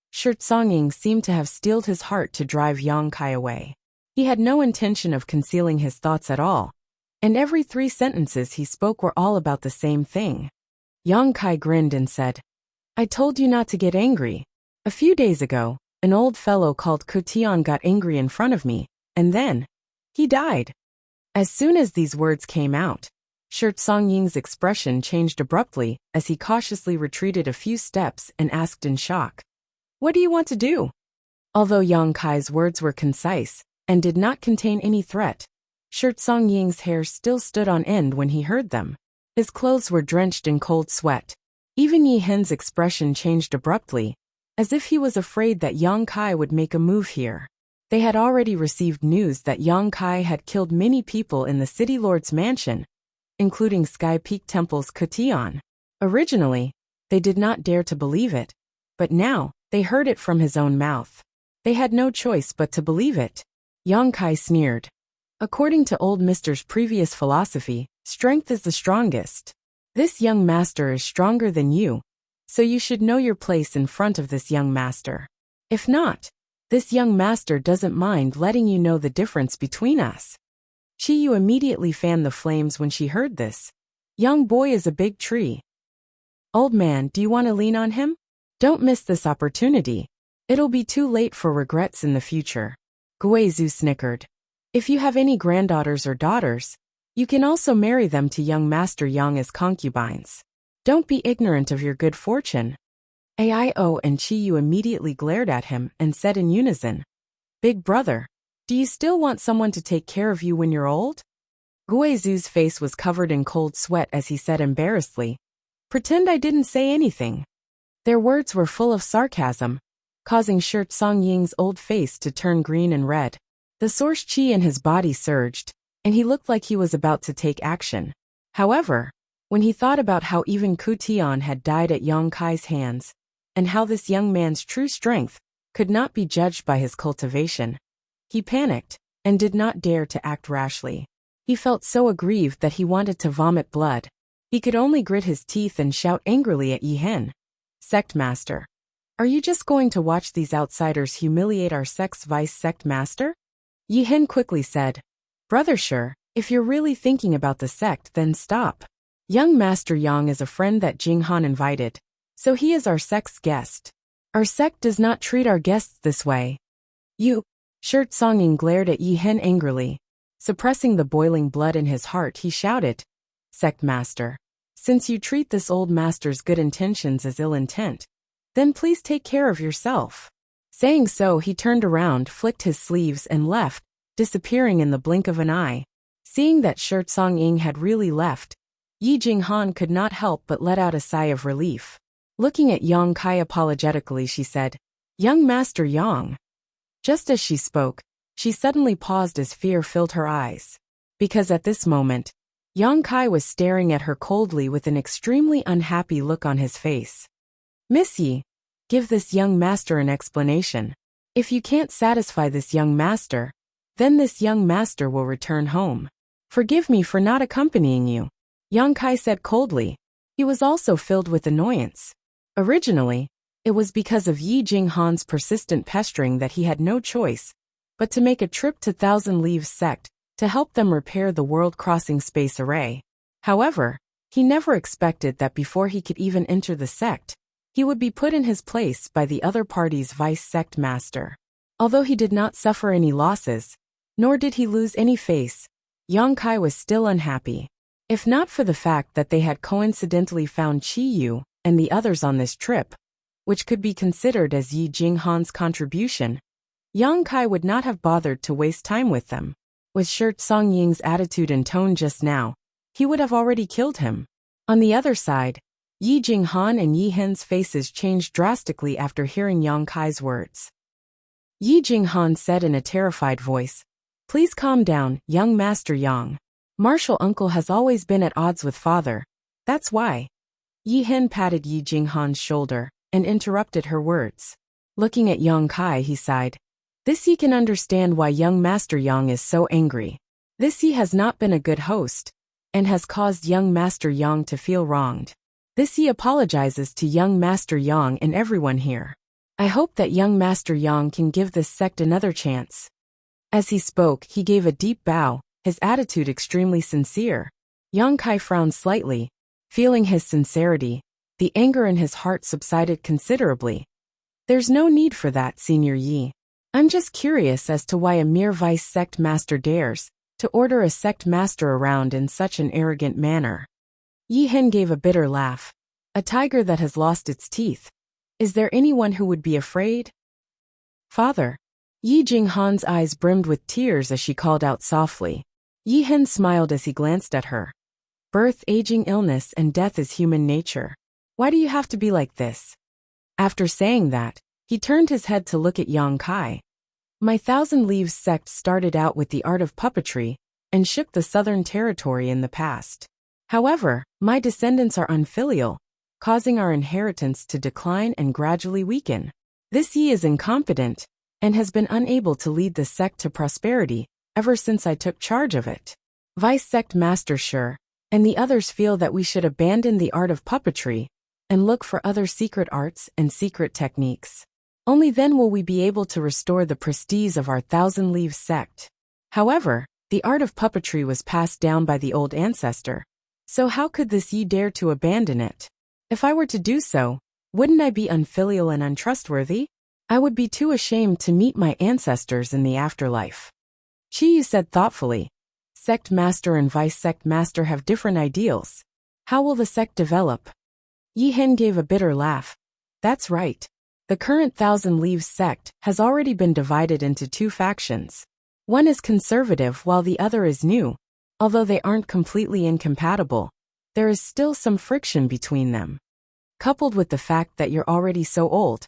Shirt Songing seemed to have steeled his heart to drive Yang Kai away. He had no intention of concealing his thoughts at all, and every 3 sentences he spoke were all about the same thing. Yang Kai grinned and said, "I told you not to get angry. A few days ago, an old fellow called Kutian got angry in front of me, and then he died." As soon as these words came out, Shirt Songying's expression changed abruptly as he cautiously retreated a few steps and asked in shock, "What do you want to do?" Although Yang Kai's words were concise and did not contain any threat, Shirt Songying's hair still stood on end when he heard them. His clothes were drenched in cold sweat. Even Yi Hen's expression changed abruptly, as if he was afraid that Yang Kai would make a move here. They had already received news that Yang Kai had killed many people in the City Lord's mansion, including Sky Peak Temple's Kutian. Originally, they did not dare to believe it, but now, they heard it from his own mouth. They had no choice but to believe it. Yang Kai sneered. "According to old mister's previous philosophy, strength is the strongest. This young master is stronger than you, so you should know your place in front of this young master. If not, this young master doesn't mind letting you know the difference between us." Chi Yu immediately fanned the flames when she heard this. "Young boy is a big tree. Old man, do you want to lean on him? Don't miss this opportunity. It'll be too late for regrets in the future." Guizhu snickered. "If you have any granddaughters or daughters, you can also marry them to young Master Yang as concubines. Don't be ignorant of your good fortune. Aio and Chiyu immediately glared at him and said in unison, Big brother, do you still want someone to take care of you when you're old? Guizu's face was covered in cold sweat as he said embarrassedly, Pretend I didn't say anything. Their words were full of sarcasm, causing Shirt Song Ying's old face to turn green and red. The source chi in his body surged, and he looked like he was about to take action. However, when he thought about how even Ku Tian had died at Yang Kai's hands, and how this young man's true strength could not be judged by his cultivation, he panicked and did not dare to act rashly. He felt so aggrieved that he wanted to vomit blood. He could only grit his teeth and shout angrily at Yi Hen. Sect Master. Are you just going to watch these outsiders humiliate our sect's vice sect master? Yi Hen quickly said, Brother Sure, if you're really thinking about the sect then stop. Young Master Yang is a friend that Jing Han invited, so he is our sect's guest. Our sect does not treat our guests this way. You, Shirt Songying glared at Yi Hen angrily. Suppressing the boiling blood in his heart he shouted, Sect Master, since you treat this old master's good intentions as ill intent, then please take care of yourself. Saying so he turned around, flicked his sleeves and left, disappearing in the blink of an eye. Seeing that Shirt Songying had really left, Yi Jinghan could not help but let out a sigh of relief. Looking at Yang Kai apologetically she said, Young Master Yang. Just as she spoke, she suddenly paused as fear filled her eyes. Because at this moment, Yang Kai was staring at her coldly with an extremely unhappy look on his face. Miss Yi, give this young master an explanation. If you can't satisfy this young master, then this young master will return home. Forgive me for not accompanying you, Yang Kai said coldly. He was also filled with annoyance. Originally, it was because of Yi Jinghan's persistent pestering that he had no choice but to make a trip to Thousand Leaves sect to help them repair the world-crossing space array. However, he never expected that before he could even enter the sect, he would be put in his place by the other party's vice sect master. Although he did not suffer any losses, nor did he lose any face, Yang Kai was still unhappy. If not for the fact that they had coincidentally found Chi Yu and the others on this trip, which could be considered as Yi Jinghan's contribution, Yang Kai would not have bothered to waste time with them. With Shirt Songying's attitude and tone just now, he would have already killed him. On the other side, Yi Jinghan and Yi Hen's faces changed drastically after hearing Yang Kai's words. Yi Jinghan said in a terrified voice, Please calm down, young Master Yang. Martial uncle has always been at odds with father. That's why. Yi Hen patted Yi Jinghan's shoulder and interrupted her words. Looking at Yang Kai he sighed. This he can understand why young Master Yang is so angry. This he has not been a good host, and has caused young Master Yang to feel wronged. This he apologizes to young Master Yang and everyone here. I hope that young Master Yang can give this sect another chance. As he spoke, he gave a deep bow, his attitude extremely sincere. Yang Kai frowned slightly. Feeling his sincerity, the anger in his heart subsided considerably. There's no need for that, Senior Yi. I'm just curious as to why a mere vice sect master dares to order a sect master around in such an arrogant manner. Yi Hen gave a bitter laugh. A tiger that has lost its teeth. Is there anyone who would be afraid? Father. Yi Jinghan's eyes brimmed with tears as she called out softly. Yi Hen smiled as he glanced at her. Birth, aging, illness, and death is human nature. Why do you have to be like this? After saying that, he turned his head to look at Yang Kai. My Thousand Leaves sect started out with the art of puppetry and shook the southern territory in the past. However, my descendants are unfilial, causing our inheritance to decline and gradually weaken. This Yi is incompetent and has been unable to lead the sect to prosperity ever since I took charge of it. Vice Sect Master Sure and the others feel that we should abandon the art of puppetry and look for other secret arts and secret techniques. Only then will we be able to restore the prestige of our Thousand Leaves sect. However, the art of puppetry was passed down by the old ancestor, so how could this Yi dare to abandon it? If I were to do so, wouldn't I be unfilial and untrustworthy? I would be too ashamed to meet my ancestors in the afterlife. Chiyu said thoughtfully. Sect master and vice sect master have different ideals. How will the sect develop? Yi Hen gave a bitter laugh. That's right. The current Thousand Leaves sect has already been divided into two factions. One is conservative while the other is new. Although they aren't completely incompatible, there is still some friction between them. Coupled with the fact that you're already so old.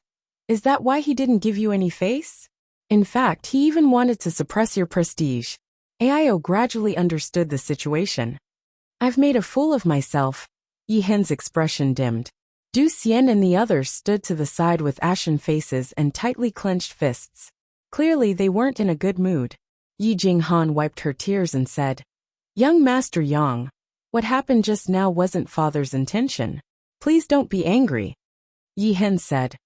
Is that why he didn't give you any face? In fact, he even wanted to suppress your prestige. Ao gradually understood the situation. I've made a fool of myself. Yi Hen's expression dimmed. Du Xian and the others stood to the side with ashen faces and tightly clenched fists. Clearly they weren't in a good mood. Yi Jinghan wiped her tears and said, Young Master Yang, what happened just now wasn't father's intention. Please don't be angry. Yi Hen said.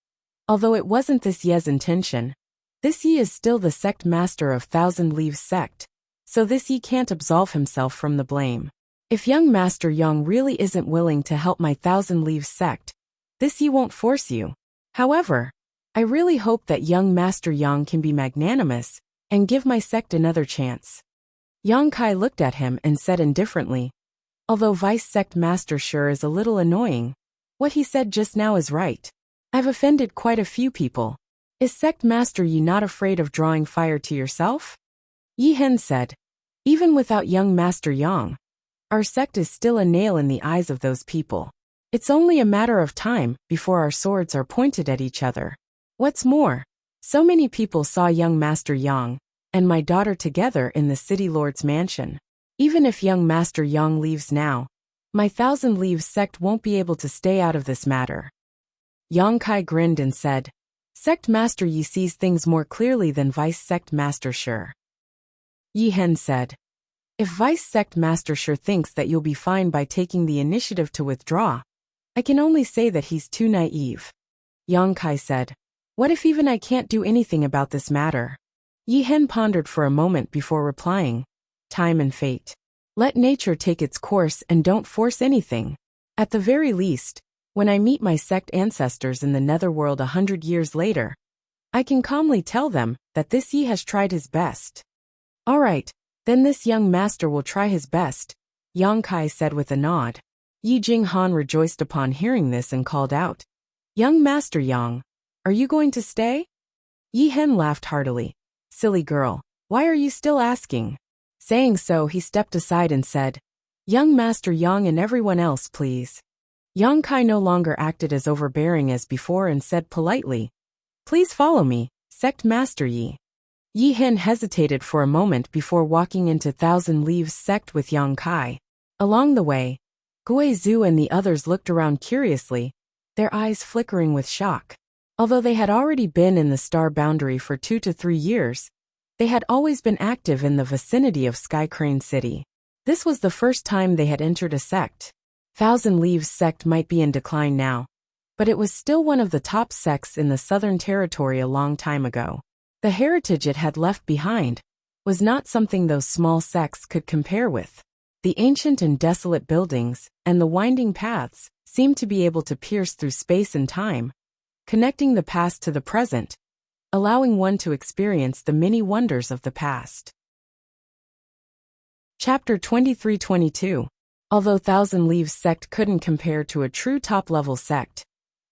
Although it wasn't this Ye's intention, this Yi is still the sect master of Thousand Leaves sect, so this Yi can't absolve himself from the blame. If young Master Yang really isn't willing to help my Thousand Leaves sect, this Yi won't force you. However, I really hope that young Master Yang can be magnanimous and give my sect another chance. Yang Kai looked at him and said indifferently, although Vice Sect Master sure is a little annoying, what he said just now is right. I've offended quite a few people. Is Sect Master Yi not afraid of drawing fire to yourself? Yi Hen said, even without young Master Yang, our sect is still a nail in the eyes of those people. It's only a matter of time before our swords are pointed at each other. What's more, so many people saw young Master Yang and my daughter together in the city lord's mansion. Even if young Master Yang leaves now, my Thousand Leaves sect won't be able to stay out of this matter. Yang Kai grinned and said, Sect Master Yi sees things more clearly than Vice Sect Master Sure. Yi Hen said, if Vice Sect Master Sure thinks that you'll be fine by taking the initiative to withdraw, I can only say that he's too naive. Yang Kai said, what if even I can't do anything about this matter? Yi Hen pondered for a moment before replying, time and fate. Let nature take its course and don't force anything. At the very least, when I meet my sect ancestors in the netherworld 100 years later, I can calmly tell them that this Yi has tried his best. All right, then this young master will try his best, Yang Kai said with a nod. Yi Jinghan rejoiced upon hearing this and called out, Young Master Yang, are you going to stay? Yi Hen laughed heartily. Silly girl, why are you still asking? Saying so, he stepped aside and said, Young Master Yang and everyone else please. Yang Kai no longer acted as overbearing as before and said politely, please follow me, Sect Master Yi. Yi Hen hesitated for a moment before walking into Thousand Leaves sect with Yang Kai. Along the way, Gui Zhu and the others looked around curiously, their eyes flickering with shock. Although they had already been in the star boundary for 2 to 3 years, they had always been active in the vicinity of Sky Crane City. This was the first time they had entered a sect. Thousand Leaves sect might be in decline now, but it was still one of the top sects in the Southern Territory a long time ago. The heritage it had left behind was not something those small sects could compare with. The ancient and desolate buildings and the winding paths seemed to be able to pierce through space and time, connecting the past to the present, allowing one to experience the many wonders of the past. Chapter 23-22. Although Thousand Leaves sect couldn't compare to a true top-level sect,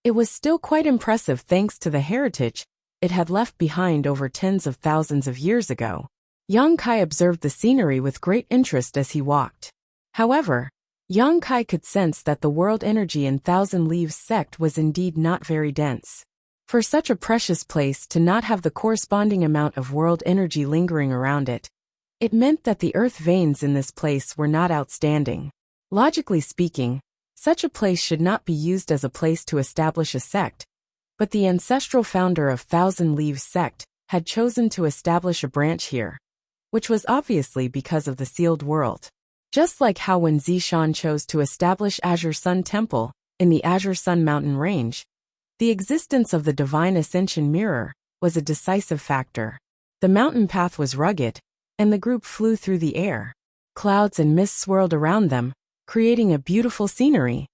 it was still quite impressive thanks to the heritage it had left behind over tens of thousands of years ago. Yang Kai observed the scenery with great interest as he walked. However, Yang Kai could sense that the world energy in Thousand Leaves sect was indeed not very dense. For such a precious place to not have the corresponding amount of world energy lingering around it, it meant that the earth veins in this place were not outstanding. Logically speaking, such a place should not be used as a place to establish a sect, but the ancestral founder of Thousand Leaves sect had chosen to establish a branch here, which was obviously because of the sealed world. Just like how when Zishan chose to establish Azure Sun Temple in the Azure Sun Mountain Range, the existence of the Divine Ascension Mirror was a decisive factor. The mountain path was rugged, and the group flew through the air. Clouds and mist swirled around them, creating a beautiful scenery.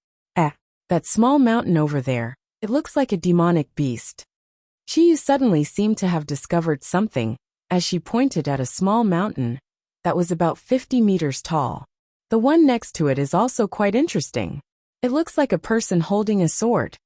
That small mountain over there, it looks like a demonic beast. Chiyu suddenly seemed to have discovered something, as she pointed at a small mountain that was about 50 meters tall. The one next to it is also quite interesting. It looks like a person holding a sword.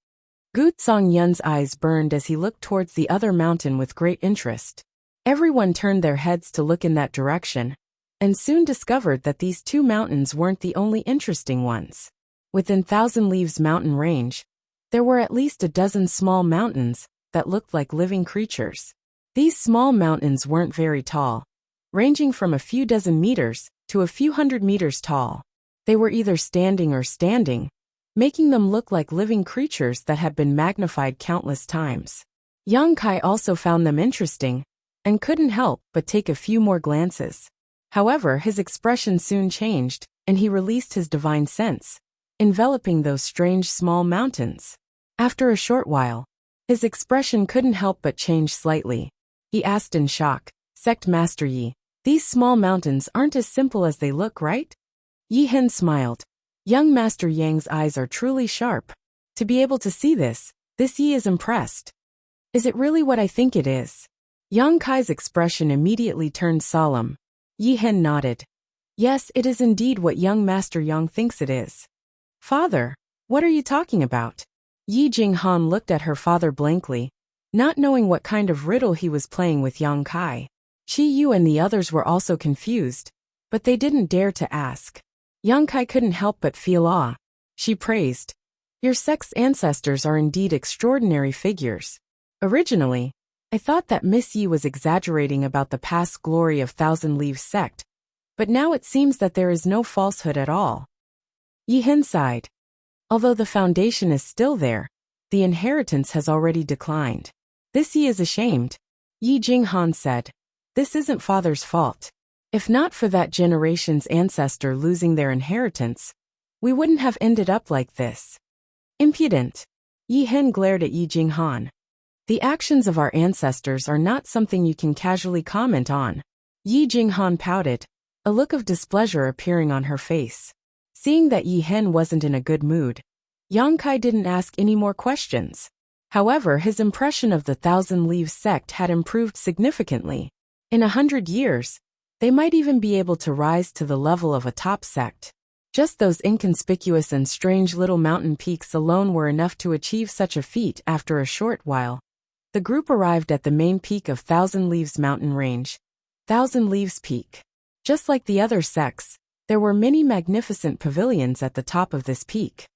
Gu Songyun's eyes burned as he looked towards the other mountain with great interest. Everyone turned their heads to look in that direction, and soon discovered that these two mountains weren't the only interesting ones. Within Thousand Leaves mountain range, there were at least a dozen small mountains that looked like living creatures. These small mountains weren't very tall, ranging from a few dozen meters to a few hundred meters tall. They were either standing or standing, making them look like living creatures that had been magnified countless times. Yang Kai also found them interesting, and couldn't help but take a few more glances. However, his expression soon changed, and he released his divine sense, enveloping those strange small mountains. After a short while, his expression couldn't help but change slightly. He asked in shock, "Sect Master Yi, these small mountains aren't as simple as they look, right?" Yi Hen smiled. Young Master Yang's eyes are truly sharp. To be able to see this Yi is impressed. Is it really what I think it is? Yang Kai's expression immediately turned solemn. Yi Hen nodded. Yes, it is indeed what young Master Yang thinks it is. Father, what are you talking about? Yi Jinghan looked at her father blankly, not knowing what kind of riddle he was playing with Yang Kai. Qi Yu and the others were also confused, but they didn't dare to ask. Yang Kai couldn't help but feel awe. She praised. Your sect's ancestors are indeed extraordinary figures. Originally, I thought that Miss Yi was exaggerating about the past glory of Thousand Leaves sect, but now it seems that there is no falsehood at all. Yi Hen sighed. Although the foundation is still there, the inheritance has already declined. This Yi is ashamed. Yi Jinghan said. This isn't father's fault. If not for that generation's ancestor losing their inheritance, we wouldn't have ended up like this. Impudent. Yi Hen glared at Yi Jinghan. The actions of our ancestors are not something you can casually comment on. Yi Jinghan pouted, a look of displeasure appearing on her face. Seeing that Yi Hen wasn't in a good mood, Yang Kai didn't ask any more questions. However, his impression of the Thousand Leaves sect had improved significantly. In 100 years, they might even be able to rise to the level of a top sect. Just those inconspicuous and strange little mountain peaks alone were enough to achieve such a feat. After a short while, the group arrived at the main peak of Thousand Leaves mountain range, Thousand Leaves Peak. Just like the other sects, there were many magnificent pavilions at the top of this peak.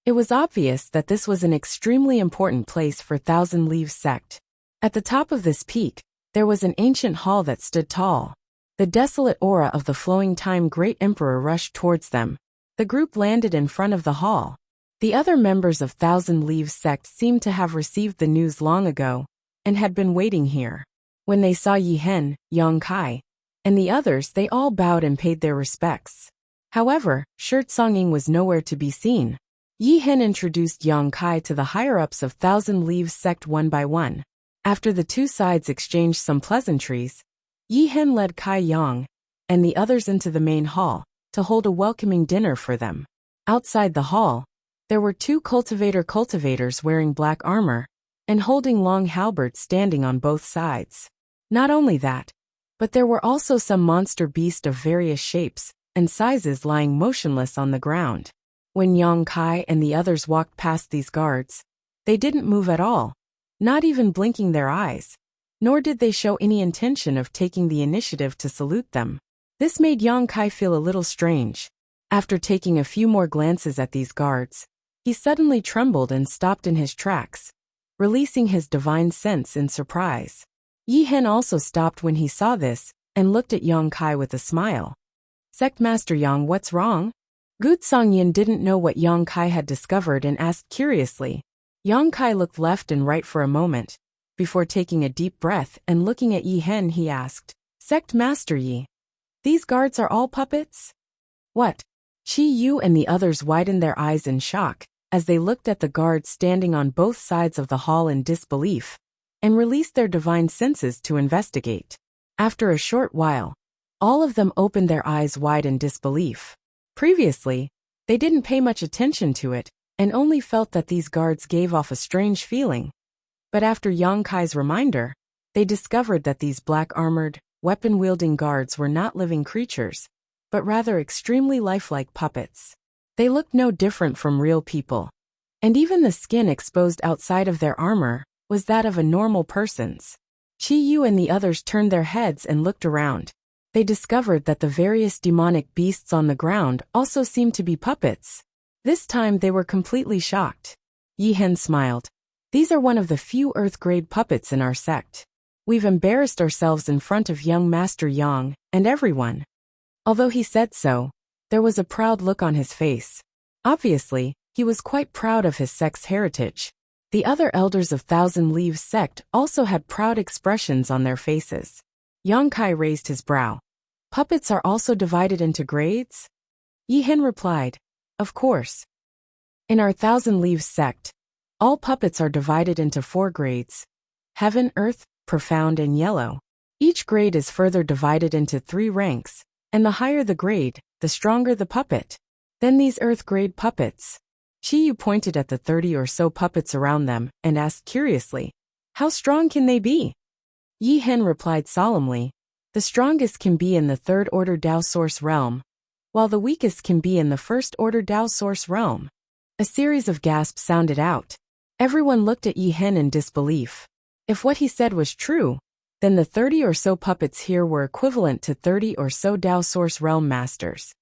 It was obvious that this was an extremely important place for Thousand Leaves sect. At the top of this peak, there was an ancient hall that stood tall. The desolate aura of the flowing time great emperor rushed towards them. The group landed in front of the hall. The other members of Thousand Leaves sect seemed to have received the news long ago, and had been waiting here. When they saw Yi Hen, Yang Kai, and the others, they all bowed and paid their respects. However, Shi Songying was nowhere to be seen. Yi Hen introduced Yang Kai to the higher-ups of Thousand Leaves sect one by one. After the two sides exchanged some pleasantries, Yi Hen led Kai Yang and the others into the main hall to hold a welcoming dinner for them. Outside the hall, there were two cultivators wearing black armor and holding long halberds standing on both sides. Not only that, but there were also some monster beasts of various shapes and sizes lying motionless on the ground. When Yang Kai and the others walked past these guards, they didn't move at all, not even blinking their eyes. Nor did they show any intention of taking the initiative to salute them. This made Yang Kai feel a little strange. After taking a few more glances at these guards, he suddenly trembled and stopped in his tracks, releasing his divine sense in surprise. Yi Hen also stopped when he saw this, and looked at Yang Kai with a smile. Sect Master Yang, what's wrong? Gu Songyin didn't know what Yang Kai had discovered and asked curiously. Yang Kai looked left and right for a moment. Before taking a deep breath and looking at Yi Hen, he asked, Sect Master Yi, these guards are all puppets? What? Qi Yu and the others widened their eyes in shock as they looked at the guards standing on both sides of the hall in disbelief, and released their divine senses to investigate. After a short while, all of them opened their eyes wide in disbelief. Previously, they didn't pay much attention to it, and only felt that these guards gave off a strange feeling. But after Yang Kai's reminder, they discovered that these black-armored, weapon-wielding guards were not living creatures, but rather extremely lifelike puppets. They looked no different from real people. And even the skin exposed outside of their armor was that of a normal person's. Chi Yu and the others turned their heads and looked around. They discovered that the various demonic beasts on the ground also seemed to be puppets. This time they were completely shocked. Yi Hen smiled. These are one of the few Earth-grade puppets in our sect. We've embarrassed ourselves in front of young Master Yang and everyone. Although he said so, there was a proud look on his face. Obviously, he was quite proud of his sect's heritage. The other elders of Thousand Leaves sect also had proud expressions on their faces. Yang Kai raised his brow. Puppets are also divided into grades? Yi Hen replied, of course. In our Thousand Leaves sect, all puppets are divided into 4 grades: Heaven, Earth, Profound, and Yellow. Each grade is further divided into 3 ranks, and the higher the grade, the stronger the puppet. Then these Earth grade puppets. Chi Yu pointed at the 30 or so puppets around them and asked curiously, how strong can they be? Yi Hen replied solemnly, the strongest can be in the 3rd order Dao Source realm, while the weakest can be in the 1st order Dao Source realm. A series of gasps sounded out. Everyone looked at Yi Hen in disbelief. If what he said was true, then the 30 or so puppets here were equivalent to 30 or so Dao Source realm masters.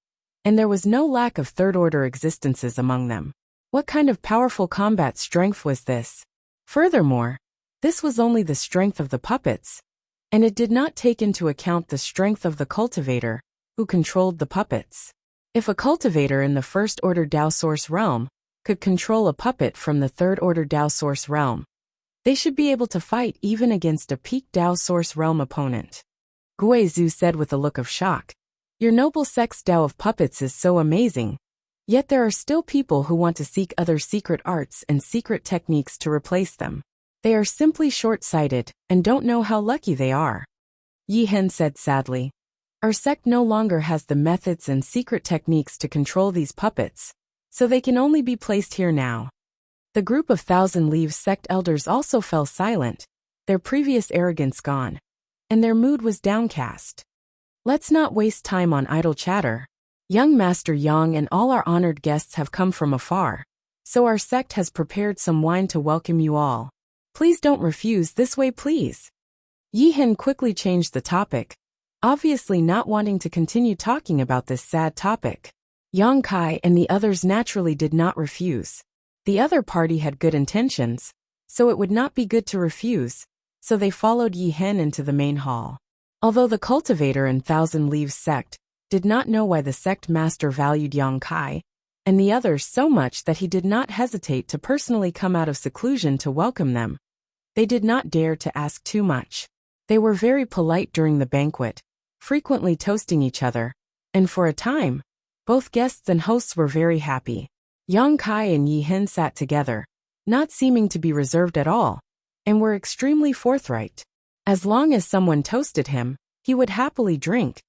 And there was no lack of 3rd order existences among them. What kind of powerful combat strength was this? Furthermore, this was only the strength of the puppets, and it did not take into account the strength of the cultivator, who controlled the puppets. If a cultivator in the 1st order Dao Source realm could control a puppet from the 3rd order Dao Source realm, they should be able to fight even against a peak Dao Source realm opponent. Gui Zhu said with a look of shock. Your noble sect's Dao of puppets is so amazing. Yet there are still people who want to seek other secret arts and secret techniques to replace them. They are simply short-sighted and don't know how lucky they are. Yi Hen said sadly. Our sect no longer has the methods and secret techniques to control these puppets, so they can only be placed here now. The group of Thousand Leaves sect elders also fell silent, their previous arrogance gone, and their mood was downcast. Let's not waste time on idle chatter. Young Master Yang and all our honored guests have come from afar, so our sect has prepared some wine to welcome you all. Please don't refuse this way, please. Yi Hen quickly changed the topic, obviously not wanting to continue talking about this sad topic. Yang Kai and the others naturally did not refuse. The other party had good intentions, so it would not be good to refuse, so they followed Yi Hen into the main hall. Although the cultivator in Thousand Leaves sect did not know why the sect master valued Yang Kai and the others so much that he did not hesitate to personally come out of seclusion to welcome them, they did not dare to ask too much. They were very polite during the banquet, frequently toasting each other, and for a time, both guests and hosts were very happy. Yang Kai and Yi Hen sat together, not seeming to be reserved at all, and were extremely forthright. As long as someone toasted him, he would happily drink,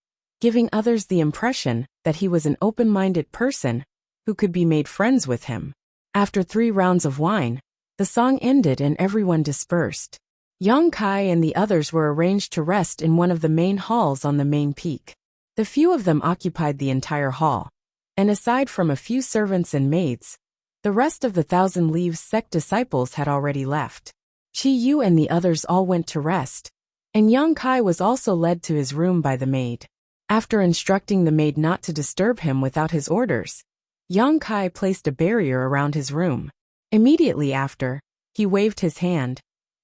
giving others the impression that he was an open-minded person who could be made friends with him. After 3 rounds of wine, the song ended and everyone dispersed. Yang Kai and the others were arranged to rest in one of the main halls on the main peak. The few of them occupied the entire hall, and aside from a few servants and maids, the rest of the Thousand Leaves sect disciples had already left. Chi Yu and the others all went to rest, and Yang Kai was also led to his room by the maid. After instructing the maid not to disturb him without his orders, Yang Kai placed a barrier around his room. Immediately after, he waved his hand,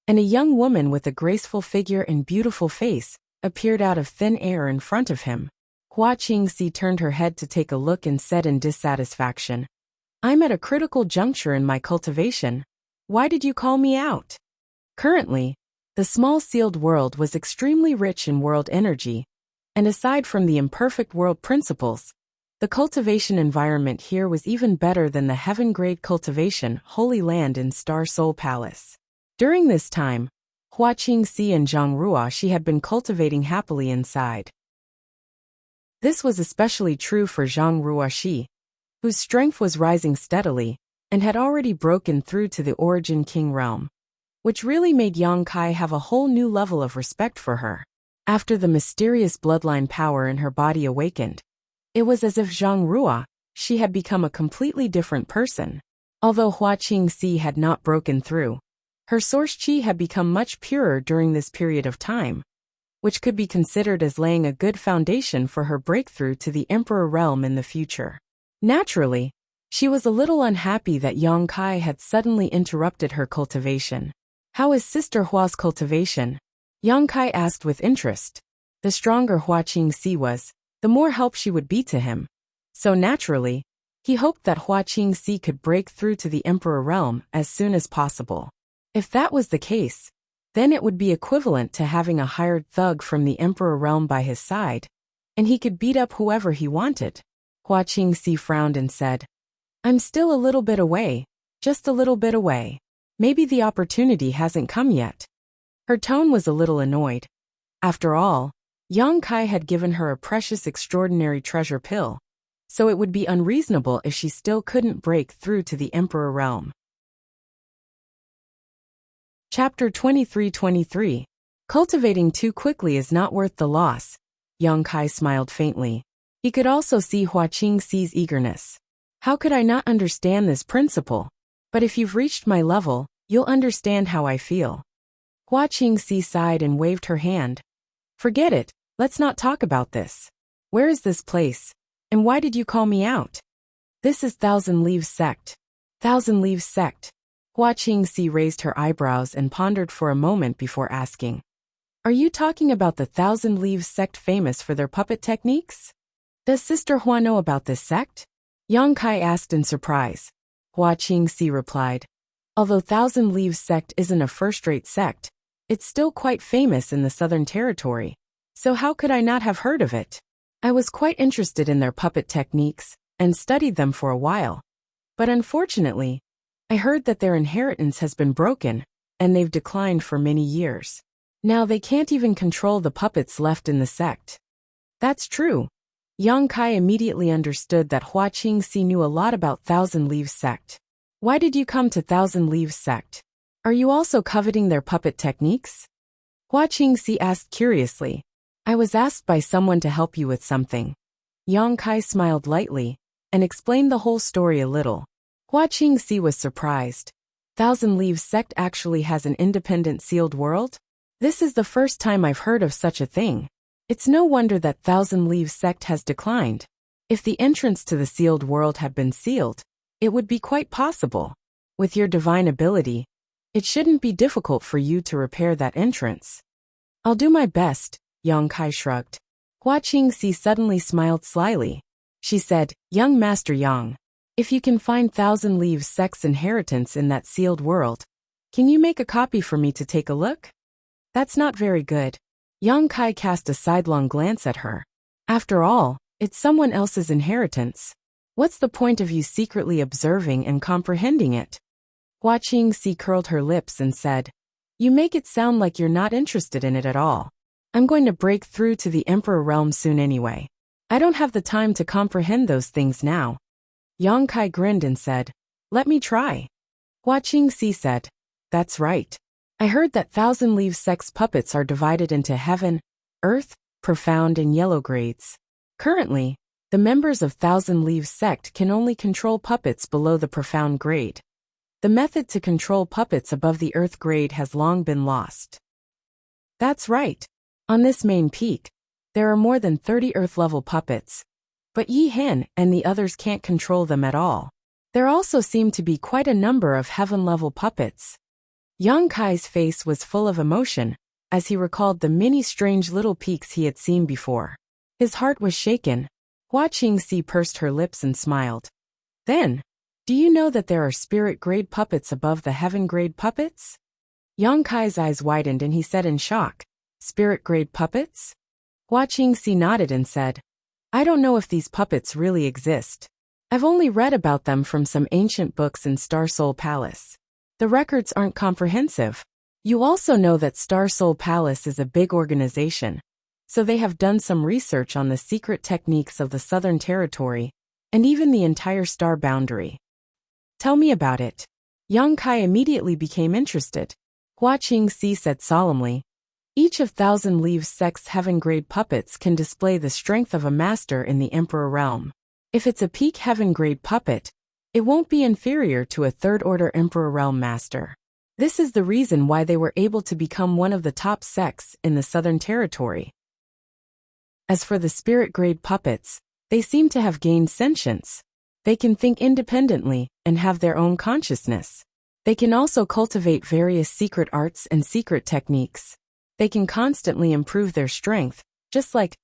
and a young woman with a graceful figure and beautiful face appeared out of thin air in front of him. Hua Qingxi turned her head to take a look and said in dissatisfaction, I'm at a critical juncture in my cultivation. Why did you call me out? Currently, the small sealed world was extremely rich in world energy, and aside from the imperfect world principles, the cultivation environment here was even better than the heaven-grade cultivation Holy Land in Star Soul Palace. During this time, Hua Qingxi and Zhang Ruoxi had been cultivating happily inside. This was especially true for Zhang Ruoxi, whose strength was rising steadily and had already broken through to the Origin King realm, which really made Yang Kai have a whole new level of respect for her. After the mysterious bloodline power in her body awakened, it was as if Zhang Ruoxi she had become a completely different person. Although Hua Qingxi had not broken through, her source qi had become much purer during this period of time, which could be considered as laying a good foundation for her breakthrough to the Emperor realm in the future. Naturally, she was a little unhappy that Yang Kai had suddenly interrupted her cultivation. "How is Sister Hua's cultivation?" Yang Kai asked with interest. The stronger Hua Qingxi was, the more help she would be to him. So naturally, he hoped that Hua Qingxi could break through to the Emperor realm as soon as possible. If that was the case, then it would be equivalent to having a hired thug from the Emperor realm by his side, and he could beat up whoever he wanted. Hua Qingxi frowned and said, "I'm still a little bit away, just a little bit away. Maybe the opportunity hasn't come yet." Her tone was a little annoyed. After all, Yang Kai had given her a precious extraordinary treasure pill, so it would be unreasonable if she still couldn't break through to the Emperor realm. Chapter 23-23. Cultivating too quickly is not worth the loss. Yang Kai smiled faintly. He could also see Hua Qingxi's eagerness. "How could I not understand this principle? But if you've reached my level, you'll understand how I feel." Hua Qingxi sighed and waved her hand. "Forget it, let's not talk about this. Where is this place? And why did you call me out?" "This is Thousand Leaves Sect." "Thousand Leaves Sect." Hua Qingxi raised her eyebrows and pondered for a moment before asking, "Are you talking about the Thousand Leaves Sect famous for their puppet techniques? Does Sister Hua know about this sect?" Yang Kai asked in surprise. Hua Qingxi replied, "Although Thousand Leaves Sect isn't a first-rate sect, it's still quite famous in the Southern Territory, so how could I not have heard of it? I was quite interested in their puppet techniques and studied them for a while. But unfortunately, I heard that their inheritance has been broken, and they've declined for many years. Now they can't even control the puppets left in the sect." "That's true." Yang Kai immediately understood that Hua Qingxi knew a lot about Thousand Leaves Sect. "Why did you come to Thousand Leaves Sect? Are you also coveting their puppet techniques?" Hua Qingxi asked curiously. "I was asked by someone to help you with something." Yang Kai smiled lightly and explained the whole story a little. Hua Qingxi was surprised. Thousand Leaves Sect actually has an independent sealed world? This is the first time I've heard of such a thing. It's no wonder that Thousand Leaves Sect has declined. If the entrance to the sealed world had been sealed, it would be quite possible. With your divine ability, it shouldn't be difficult for you to repair that entrance. "I'll do my best," Yang Kai shrugged. Hua Qingxi suddenly smiled slyly. She said, "Young Master Yang, if you can find Thousand Leaves Sect's inheritance in that sealed world, can you make a copy for me to take a look?" "That's not very good." Yang Kai cast a sidelong glance at her. "After all, it's someone else's inheritance. What's the point of you secretly observing and comprehending it?" Hua Qingxi curled her lips and said, "You make it sound like you're not interested in it at all. I'm going to break through to the Emperor realm soon anyway. I don't have the time to comprehend those things now." Yang Kai grinned and said, "Let me try." Hua Qingxi said, "That's right. I heard that Thousand Leaves Sect's puppets are divided into Heaven, Earth, Profound and Yellow grades. Currently, the members of Thousand Leaves Sect can only control puppets below the Profound grade. The method to control puppets above the Earth grade has long been lost." "That's right. On this main peak, there are more than 30 Earth-level puppets, but Yi Hen and the others can't control them at all. There also seem to be quite a number of Heaven-level puppets." Yang Kai's face was full of emotion as he recalled the many strange little peaks he had seen before. His heart was shaken. Hua Qingxi pursed her lips and smiled. "Then, do you know that there are spirit-grade puppets above the heaven-grade puppets?" Yang Kai's eyes widened and he said in shock, "Spirit-grade puppets?" Hua Qingxi nodded and said, "I don't know if these puppets really exist. I've only read about them from some ancient books in Star Soul Palace. The records aren't comprehensive. You also know that Star Soul Palace is a big organization, so they have done some research on the secret techniques of the Southern Territory, and even the entire star boundary." "Tell me about it." Yang Kai immediately became interested. Hua Qingxi said solemnly, "Each of Thousand Leaves Sect's heaven-grade puppets can display the strength of a master in the Emperor realm. If it's a peak heaven-grade puppet, it won't be inferior to a third-order Emperor Realm Master. This is the reason why they were able to become one of the top sects in the Southern Territory. As for the spirit-grade puppets, they seem to have gained sentience. They can think independently and have their own consciousness. They can also cultivate various secret arts and secret techniques. They can constantly improve their strength, just like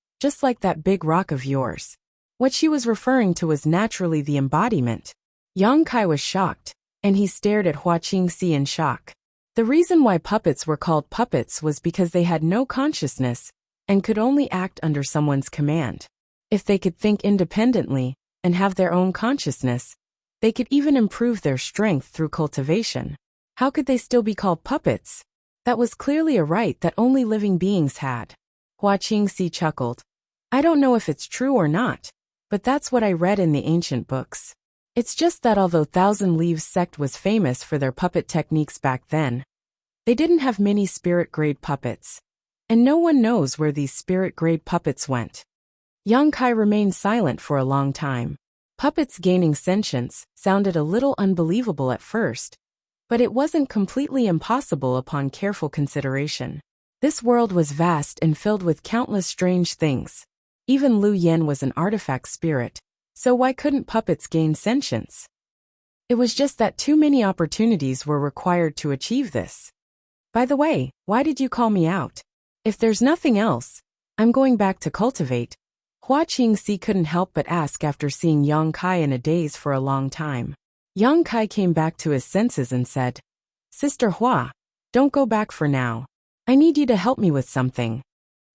that big rock of yours. What she was referring to was naturally the embodiment. Yang Kai was shocked, and he stared at Hua Qingxi in shock. The reason why puppets were called puppets was because they had no consciousness and could only act under someone's command. If they could think independently and have their own consciousness, they could even improve their strength through cultivation. How could they still be called puppets? That was clearly a right that only living beings had. Hua Qingxi chuckled. I don't know if it's true or not, but that's what I read in the ancient books. It's just that although Thousand Leaves sect was famous for their puppet techniques back then, they didn't have many spirit-grade puppets, and no one knows where these spirit-grade puppets went. Yang Kai remained silent for a long time. Puppets gaining sentience sounded a little unbelievable at first, but it wasn't completely impossible upon careful consideration. This world was vast and filled with countless strange things. Even Lu Yen was an artifact spirit, so why couldn't puppets gain sentience? It was just that too many opportunities were required to achieve this. By the way, why did you call me out? If there's nothing else, I'm going back to cultivate. Hua Qingxi couldn't help but ask after seeing Yang Kai in a daze for a long time. Yang Kai came back to his senses and said, Sister Hua, don't go back for now. I need you to help me with something.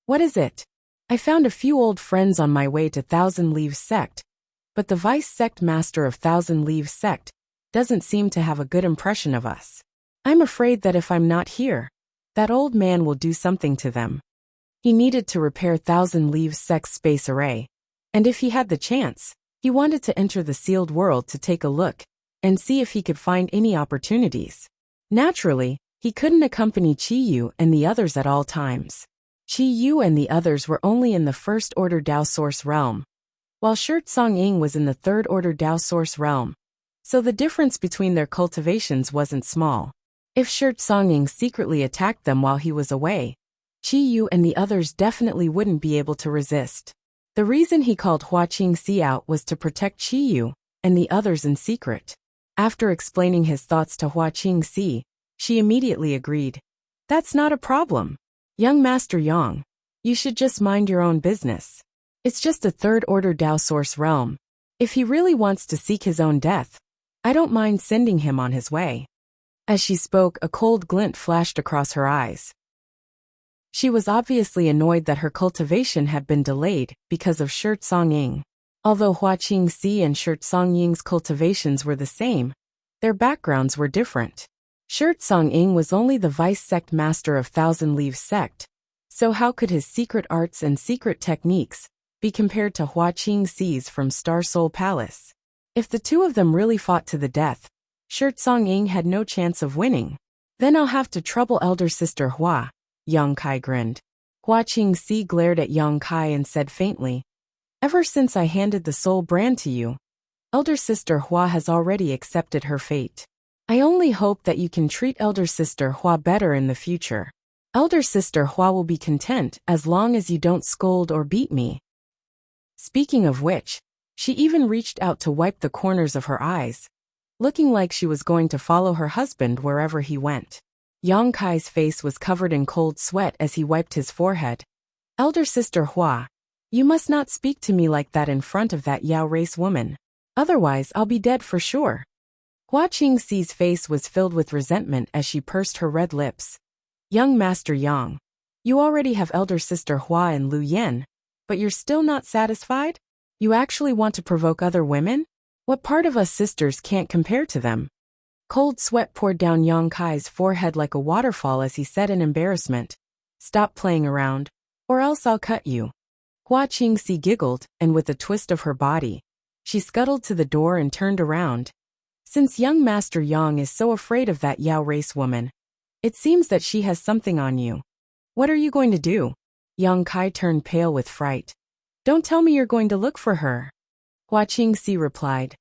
What is it? I found a few old friends on my way to Thousand Leaves sect, but the vice sect master of Thousand Leaves sect doesn't seem to have a good impression of us. I'm afraid that if I'm not here, that old man will do something to them. He needed to repair Thousand Leaves sect's space array, and if he had the chance, he wanted to enter the sealed world to take a look and see if he could find any opportunities. Naturally, he couldn't accompany Qi Yu and the others at all times. Qi Yu and the others were only in the First Order Dao Source realm, while Song Ying was in the Third Order Dao Source realm, so the difference between their cultivations wasn't small. If Song Ying secretly attacked them while he was away, Qi Yu and the others definitely wouldn't be able to resist. The reason he called Hua Qingxi out was to protect Qi Yu and the others in secret. After explaining his thoughts to Hua Qingxi, she immediately agreed. That's not a problem. Young Master Yang, you should just mind your own business. It's just a Third Order Dao Source realm. If he really wants to seek his own death, I don't mind sending him on his way. As she spoke, a cold glint flashed across her eyes. She was obviously annoyed that her cultivation had been delayed because of Song Ying. Although Hua Qingxi and Song Ying's cultivations were the same, their backgrounds were different. Song Ying was only the vice sect master of Thousand Leaves sect, so how could his secret arts and secret techniques be compared to Hua Qingxi's from Star Soul Palace? If the two of them really fought to the death, Song Ying had no chance of winning. Then I'll have to trouble elder sister Hua. Yang Kai grinned. Hua Qingxi glared at Yang Kai and said faintly, Ever since I handed the soul brand to you, elder sister Hua has already accepted her fate. I only hope that you can treat elder sister Hua better in the future. Elder sister Hua will be content as long as you don't scold or beat me. Speaking of which, she even reached out to wipe the corners of her eyes, looking like she was going to follow her husband wherever he went. Yang Kai's face was covered in cold sweat as he wiped his forehead. Elder sister Hua, you must not speak to me like that in front of that Yao race woman. Otherwise I'll be dead for sure. Hua Qingxi's face was filled with resentment as she pursed her red lips. Young Master Yang, you already have elder sister Hua and Lu Yen, but you're still not satisfied? You actually want to provoke other women? What part of us sisters can't compare to them? Cold sweat poured down Yang Kai's forehead like a waterfall as he said in embarrassment, Stop playing around, or else I'll cut you. Hua Qingxi giggled, and with a twist of her body, she scuttled to the door and turned around. Since young Master Yang is so afraid of that Yao race woman, it seems that she has something on you. What are you going to do? Yang Kai turned pale with fright. Don't tell me you're going to look for her. Hua Qingxi replied.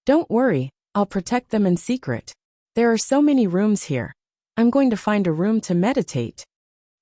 Don't worry, I'll protect them in secret. There are so many rooms here. I'm going to find a room to meditate.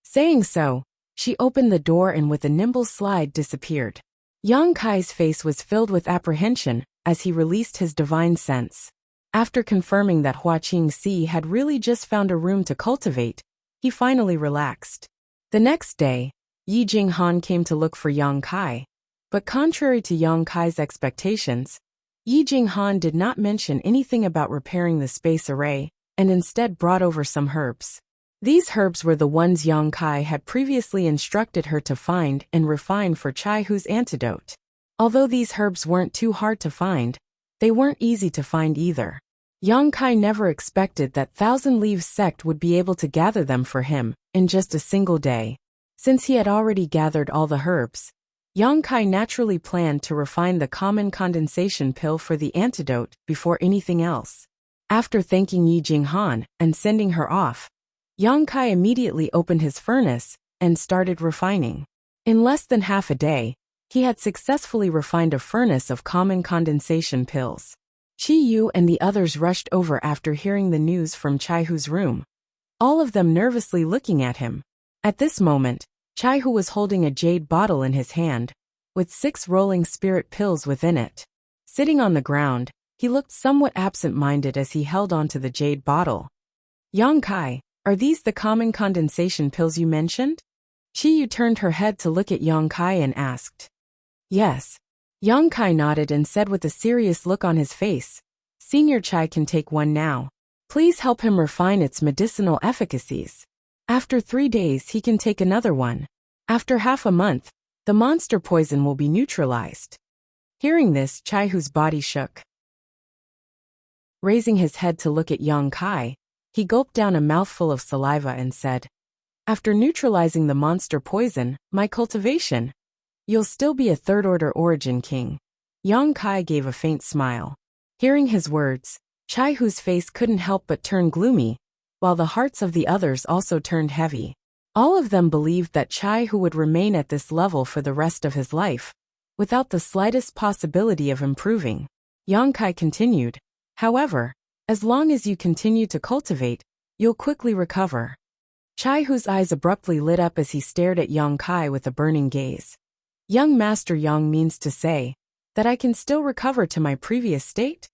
Saying so, she opened the door and with a nimble slide disappeared. Yang Kai's face was filled with apprehension as he released his divine sense. After confirming that Hua Qingxi had really just found a room to cultivate, he finally relaxed. The next day, Yi Jinghan came to look for Yang Kai. But contrary to Yang Kai's expectations, Yi Jinghan did not mention anything about repairing the space array, and instead brought over some herbs. These herbs were the ones Yang Kai had previously instructed her to find and refine for Chai Hu's antidote. Although these herbs weren't too hard to find, they weren't easy to find either. Yang Kai never expected that Thousand Leaves sect would be able to gather them for him in just a single day. Since he had already gathered all the herbs, Yang Kai naturally planned to refine the common condensation pill for the antidote before anything else. After thanking Yi Jinghan and sending her off, Yang Kai immediately opened his furnace and started refining. In less than half a day, he had successfully refined a furnace of common condensation pills. Qi Yu and the others rushed over after hearing the news from Chai Hu's room, all of them nervously looking at him. At this moment, Chai Hu was holding a jade bottle in his hand, with 6 rolling spirit pills within it. Sitting on the ground, he looked somewhat absent-minded as he held onto the jade bottle. Yang Kai, are these the common condensation pills you mentioned? Qi Yu turned her head to look at Yang Kai and asked. Yes. Yang Kai nodded and said with a serious look on his face, Senior Chai can take one now. Please help him refine its medicinal efficacies. After 3 days he can take another one. After half a month, the monster poison will be neutralized. Hearing this, Chai Hu's body shook. Raising his head to look at Yang Kai, he gulped down a mouthful of saliva and said, After neutralizing the monster poison, my cultivation, you'll still be a third-order origin king. Yang Kai gave a faint smile. Hearing his words, Chai Hu's face couldn't help but turn gloomy, while the hearts of the others also turned heavy. All of them believed that Chai Hu would remain at this level for the rest of his life, without the slightest possibility of improving. Yang Kai continued, However, as long as you continue to cultivate, you'll quickly recover. Chai Hu's eyes abruptly lit up as he stared at Yang Kai with a burning gaze. Young Master Yang means to say that I can still recover to my previous state?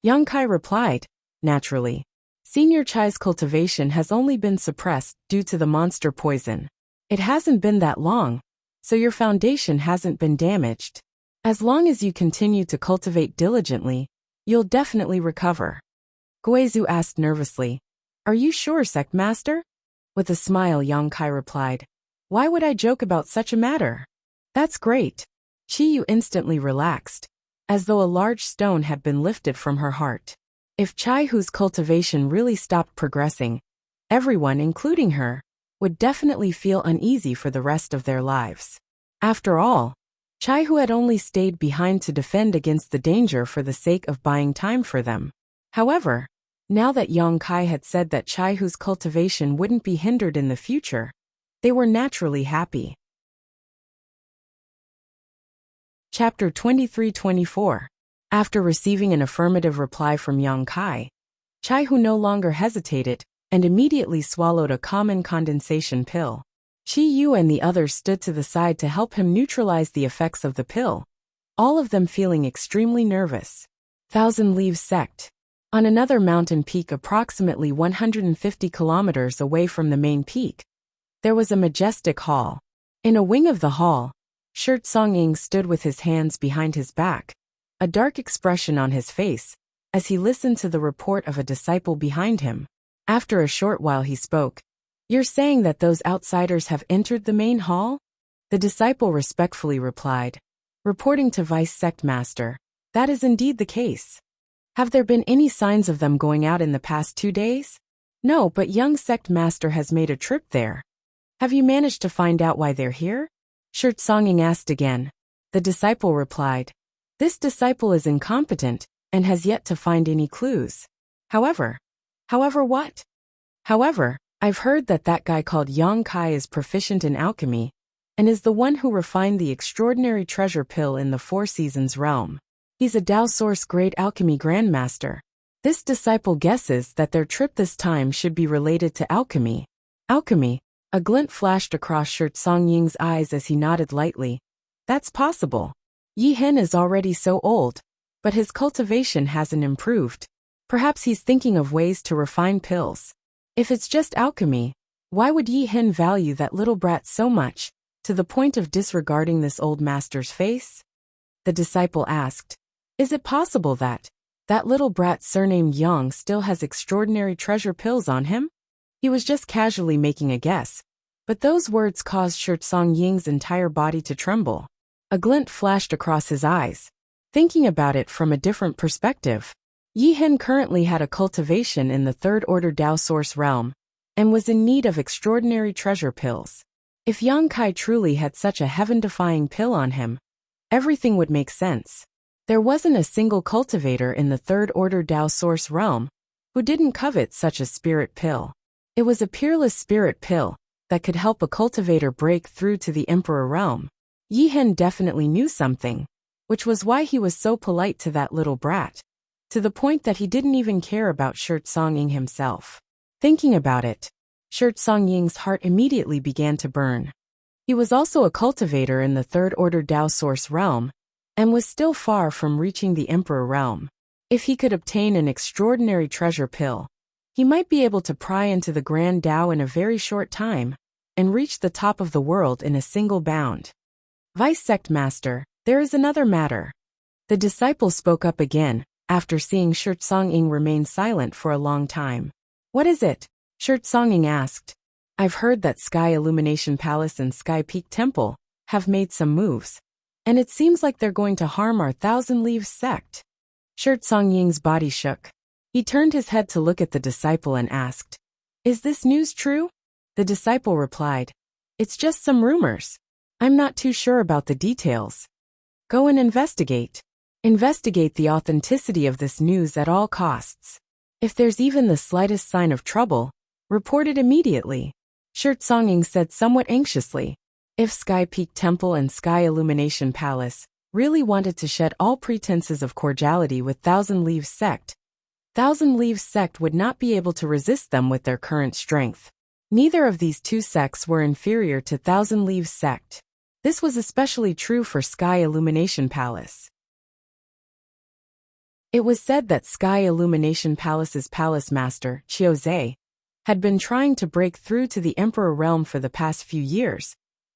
Yang Kai replied, Naturally. Senior Chai's cultivation has only been suppressed due to the monster poison. It hasn't been that long, so your foundation hasn't been damaged. As long as you continue to cultivate diligently, you'll definitely recover. Guizhu asked nervously, Are you sure, Sect Master? With a smile, Yang Kai replied, Why would I joke about such a matter? That's great. Qi Yu instantly relaxed, as though a large stone had been lifted from her heart. If Chai Hu's cultivation really stopped progressing, everyone, including her, would definitely feel uneasy for the rest of their lives. After all, Chai Hu had only stayed behind to defend against the danger for the sake of buying time for them. However, now that Yang Kai had said that Chai Hu's cultivation wouldn't be hindered in the future, they were naturally happy. Chapter 23-24. After receiving an affirmative reply from Yang Kai, Chai Hu no longer hesitated and immediately swallowed a common condensation pill. Qi Yu and the others stood to the side to help him neutralize the effects of the pill, all of them feeling extremely nervous. Thousand Leaves Sect. On another mountain peak approximately 150 kilometers away from the main peak, there was a majestic hall. In a wing of the hall, Shirt Songying stood with his hands behind his back, a dark expression on his face, as he listened to the report of a disciple behind him. After a short while he spoke. You're saying that those outsiders have entered the main hall? The disciple respectfully replied, reporting to Vice Sect Master, that is indeed the case. Have there been any signs of them going out in the past 2 days? No, but young Sect Master has made a trip there. Have you managed to find out why they're here? Shirt Songying asked again. The disciple replied, This disciple is incompetent and has yet to find any clues. However, what? However, I've heard that guy called Yang Kai is proficient in alchemy and is the one who refined the extraordinary treasure pill in the Four Seasons realm. He's a Dao Source Grade Alchemy Grandmaster. This disciple guesses that their trip this time should be related to alchemy. Alchemy? A glint flashed across Shirt Songying's eyes as he nodded lightly. That's possible. Yi Hen is already so old, but his cultivation hasn't improved. Perhaps he's thinking of ways to refine pills. If it's just alchemy, why would Yi Hen value that little brat so much, to the point of disregarding this old master's face? The disciple asked, is it possible that little brat surnamed Yang still has extraordinary treasure pills on him? He was just casually making a guess, but those words caused Shirt Songying's entire body to tremble. A glint flashed across his eyes. Thinking about it from a different perspective, Yi Hen currently had a cultivation in the third order Dao Source realm, and was in need of extraordinary treasure pills. If Yang Kai truly had such a heaven-defying pill on him, everything would make sense. There wasn't a single cultivator in the third order Dao Source realm who didn't covet such a spirit pill. It was a peerless spirit pill that could help a cultivator break through to the Emperor realm. Yi Hen definitely knew something, which was why he was so polite to that little brat, to the point that he didn't even care about Shirt Songying himself. Thinking about it, Shirt Songying's heart immediately began to burn. He was also a cultivator in the third order Dao Source realm, and was still far from reaching the Emperor realm. If he could obtain an extraordinary treasure pill, he might be able to pry into the Grand Dao in a very short time, and reach the top of the world in a single bound. Vice Sect Master, there is another matter. The disciple spoke up again, after seeing Shirt Songying remain silent for a long time. What is it? Shirt Songying asked. I've heard that Sky Illumination Palace and Sky Peak Temple have made some moves, and it seems like they're going to harm our Thousand Leaves sect. Shirt Songying's body shook. He turned his head to look at the disciple and asked, is this news true? The disciple replied, it's just some rumors. I'm not too sure about the details. Go and investigate. Investigate the authenticity of this news at all costs. If there's even the slightest sign of trouble, report it immediately. Shirt Songying said somewhat anxiously. If Sky Peak Temple and Sky Illumination Palace really wanted to shed all pretenses of cordiality with Thousand Leaves sect, Thousand Leaves sect would not be able to resist them with their current strength. Neither of these two sects were inferior to Thousand Leaves sect. This was especially true for Sky Illumination Palace. It was said that Sky Illumination Palace's palace master, Chiozei, had been trying to break through to the Emperor realm for the past few years,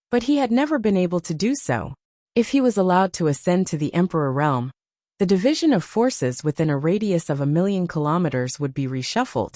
but he had never been able to do so. If he was allowed to ascend to the Emperor realm, the division of forces within a radius of 1,000,000 kilometers would be reshuffled,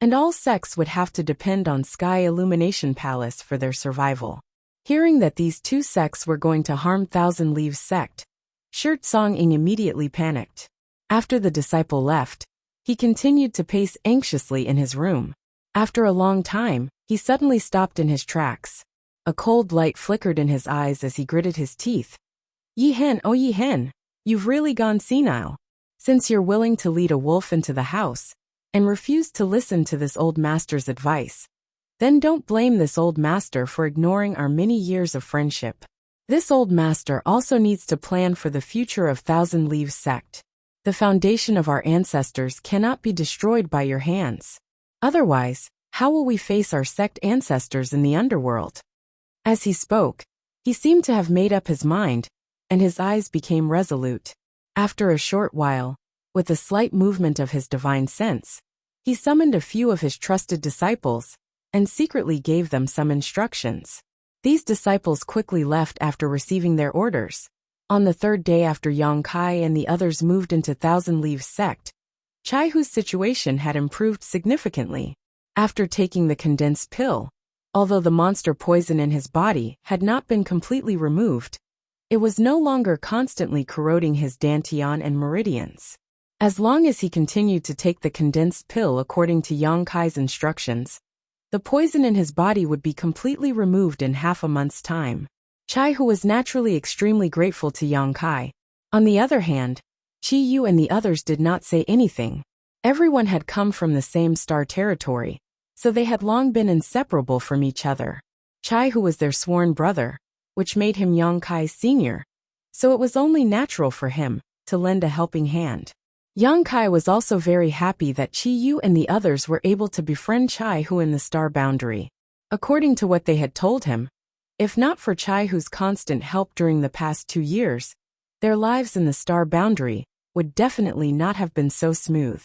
and all sects would have to depend on Sky Illumination Palace for their survival. Hearing that these two sects were going to harm Thousand Leaves sect, Shirt Songying immediately panicked. After the disciple left, he continued to pace anxiously in his room. After a long time, he suddenly stopped in his tracks. A cold light flickered in his eyes as he gritted his teeth. Yi Hen, oh Yi Hen, you've really gone senile. Since you're willing to lead a wolf into the house, and refuse to listen to this old master's advice, then don't blame this old master for ignoring our many years of friendship. This old master also needs to plan for the future of Thousand Leaves sect. The foundation of our ancestors cannot be destroyed by your hands. Otherwise, how will we face our sect ancestors in the underworld? As he spoke, he seemed to have made up his mind, and his eyes became resolute. After a short while, with a slight movement of his divine sense, he summoned a few of his trusted disciples, and secretly gave them some instructions. These disciples quickly left after receiving their orders. On the third day after Yang Kai and the others moved into Thousand Leaves sect, Chaihu's situation had improved significantly. After taking the condensed pill, although the monster poison in his body had not been completely removed, it was no longer constantly corroding his dantian and meridians. As long as he continued to take the condensed pill according to Yang Kai's instructions, the poison in his body would be completely removed in half a month's time. Chaihu was naturally extremely grateful to Yang Kai. On the other hand, Chi Yu and the others did not say anything. Everyone had come from the same star territory, so they had long been inseparable from each other. Chaihu was their sworn brother, which made him Yang Kai's senior, so it was only natural for him to lend a helping hand. Yang Kai was also very happy that Qi Yu and the others were able to befriend Chai Hu in the star boundary. According to what they had told him, if not for Chai Hu's constant help during the past 2 years, their lives in the star boundary would definitely not have been so smooth.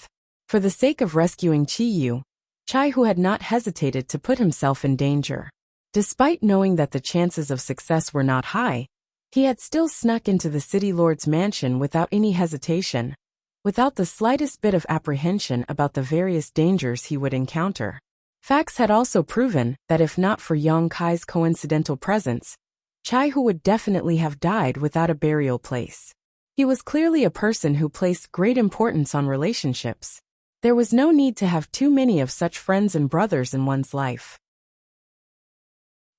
For the sake of rescuing Qi Yu, Chai Hu had not hesitated to put himself in danger. Despite knowing that the chances of success were not high, he had still snuck into the city lord's mansion without any hesitation, without the slightest bit of apprehension about the various dangers he would encounter. Facts had also proven that if not for Yang Kai's coincidental presence, Chai Hu would definitely have died without a burial place. He was clearly a person who placed great importance on relationships. There was no need to have too many of such friends and brothers in one's life.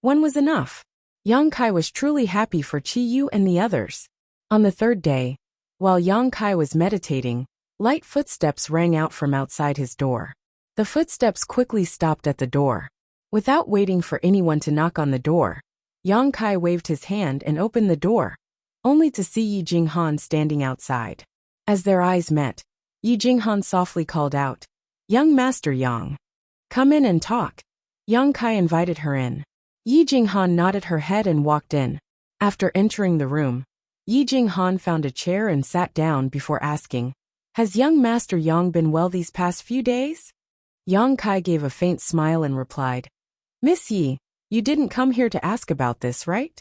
One was enough. Yang Kai was truly happy for Qi Yu and the others. On the 3rd day, while Yang Kai was meditating, light footsteps rang out from outside his door. The footsteps quickly stopped at the door. Without waiting for anyone to knock on the door, Yang Kai waved his hand and opened the door, only to see Yi Jinghan standing outside. As their eyes met, Yi Jinghan softly called out, "Young Master Yang, come in and talk." Yang Kai invited her in. Yi Jinghan nodded her head and walked in. After entering the room, Yi Jinghan found a chair and sat down before asking, "Has young Master Yang been well these past few days?" Yang Kai gave a faint smile and replied, "Miss Yi, you didn't come here to ask about this, right?"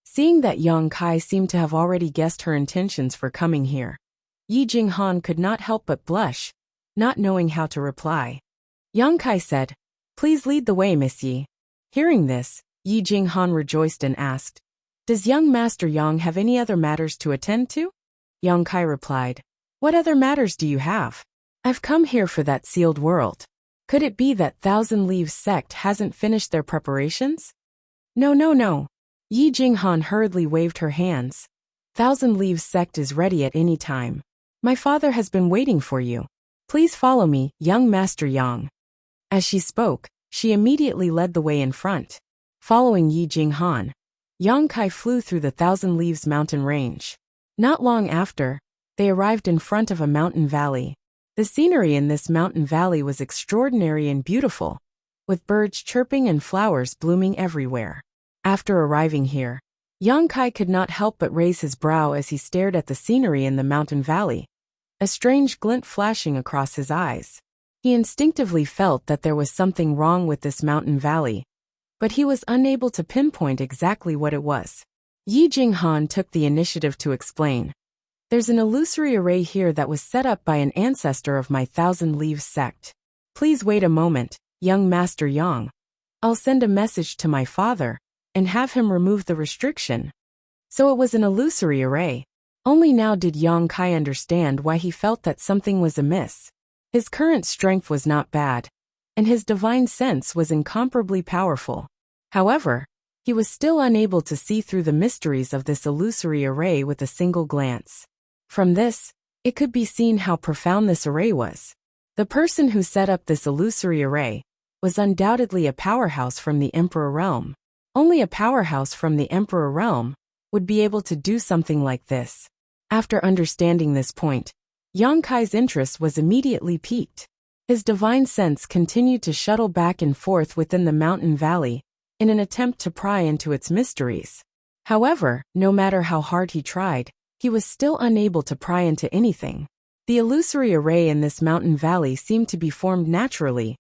Seeing that Yang Kai seemed to have already guessed her intentions for coming here, Yi Jinghan could not help but blush, not knowing how to reply. Yang Kai said, "Please lead the way, Miss Yi." Hearing this, Yi Jinghan rejoiced and asked, "Does young Master Yang have any other matters to attend to?" Yang Kai replied, "What other matters do you have? I've come here for that sealed world. Could it be that Thousand Leaves sect hasn't finished their preparations?" No. Yi Jinghan hurriedly waved her hands. "Thousand Leaves sect is ready at any time. My father has been waiting for you. Please follow me, young Master Yang." As she spoke, she immediately led the way in front. Following Yi Jinghan, Yang Kai flew through the Thousand Leaves mountain range. Not long after, they arrived in front of a mountain valley. The scenery in this mountain valley was extraordinary and beautiful, with birds chirping and flowers blooming everywhere. After arriving here, Yang Kai could not help but raise his brow as he stared at the scenery in the mountain valley, a strange glint flashing across his eyes. He instinctively felt that there was something wrong with this mountain valley, but he was unable to pinpoint exactly what it was. Yi Jinghan took the initiative to explain, "There's an illusory array here that was set up by an ancestor of my Thousand Leaves sect. Please wait a moment, young Master Yang. I'll send a message to my father and have him remove the restriction." So it was an illusory array. Only now did Yang Kai understand why he felt that something was amiss. His current strength was not bad, and his divine sense was incomparably powerful. However, he was still unable to see through the mysteries of this illusory array with a single glance. From this, it could be seen how profound this array was. The person who set up this illusory array was undoubtedly a powerhouse from the Emperor realm. Only a powerhouse from the Emperor realm would be able to do something like this. After understanding this point, Yang Kai's interest was immediately piqued. His divine sense continued to shuttle back and forth within the mountain valley in an attempt to pry into its mysteries. However, no matter how hard he tried, he was still unable to pry into anything. The illusory array in this mountain valley seemed to be formed naturally,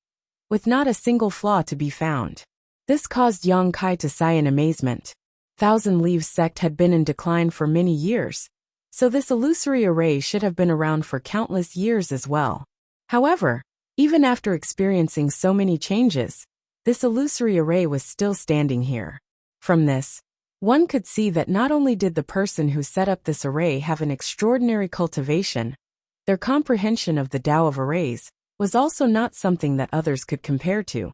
with not a single flaw to be found. This caused Yang Kai to sigh in amazement. Thousand Leaves sect had been in decline for many years, so this illusory array should have been around for countless years as well. However, even after experiencing so many changes, this illusory array was still standing here. From this, one could see that not only did the person who set up this array have an extraordinary cultivation, their comprehension of the Tao of arrays was also not something that others could compare to.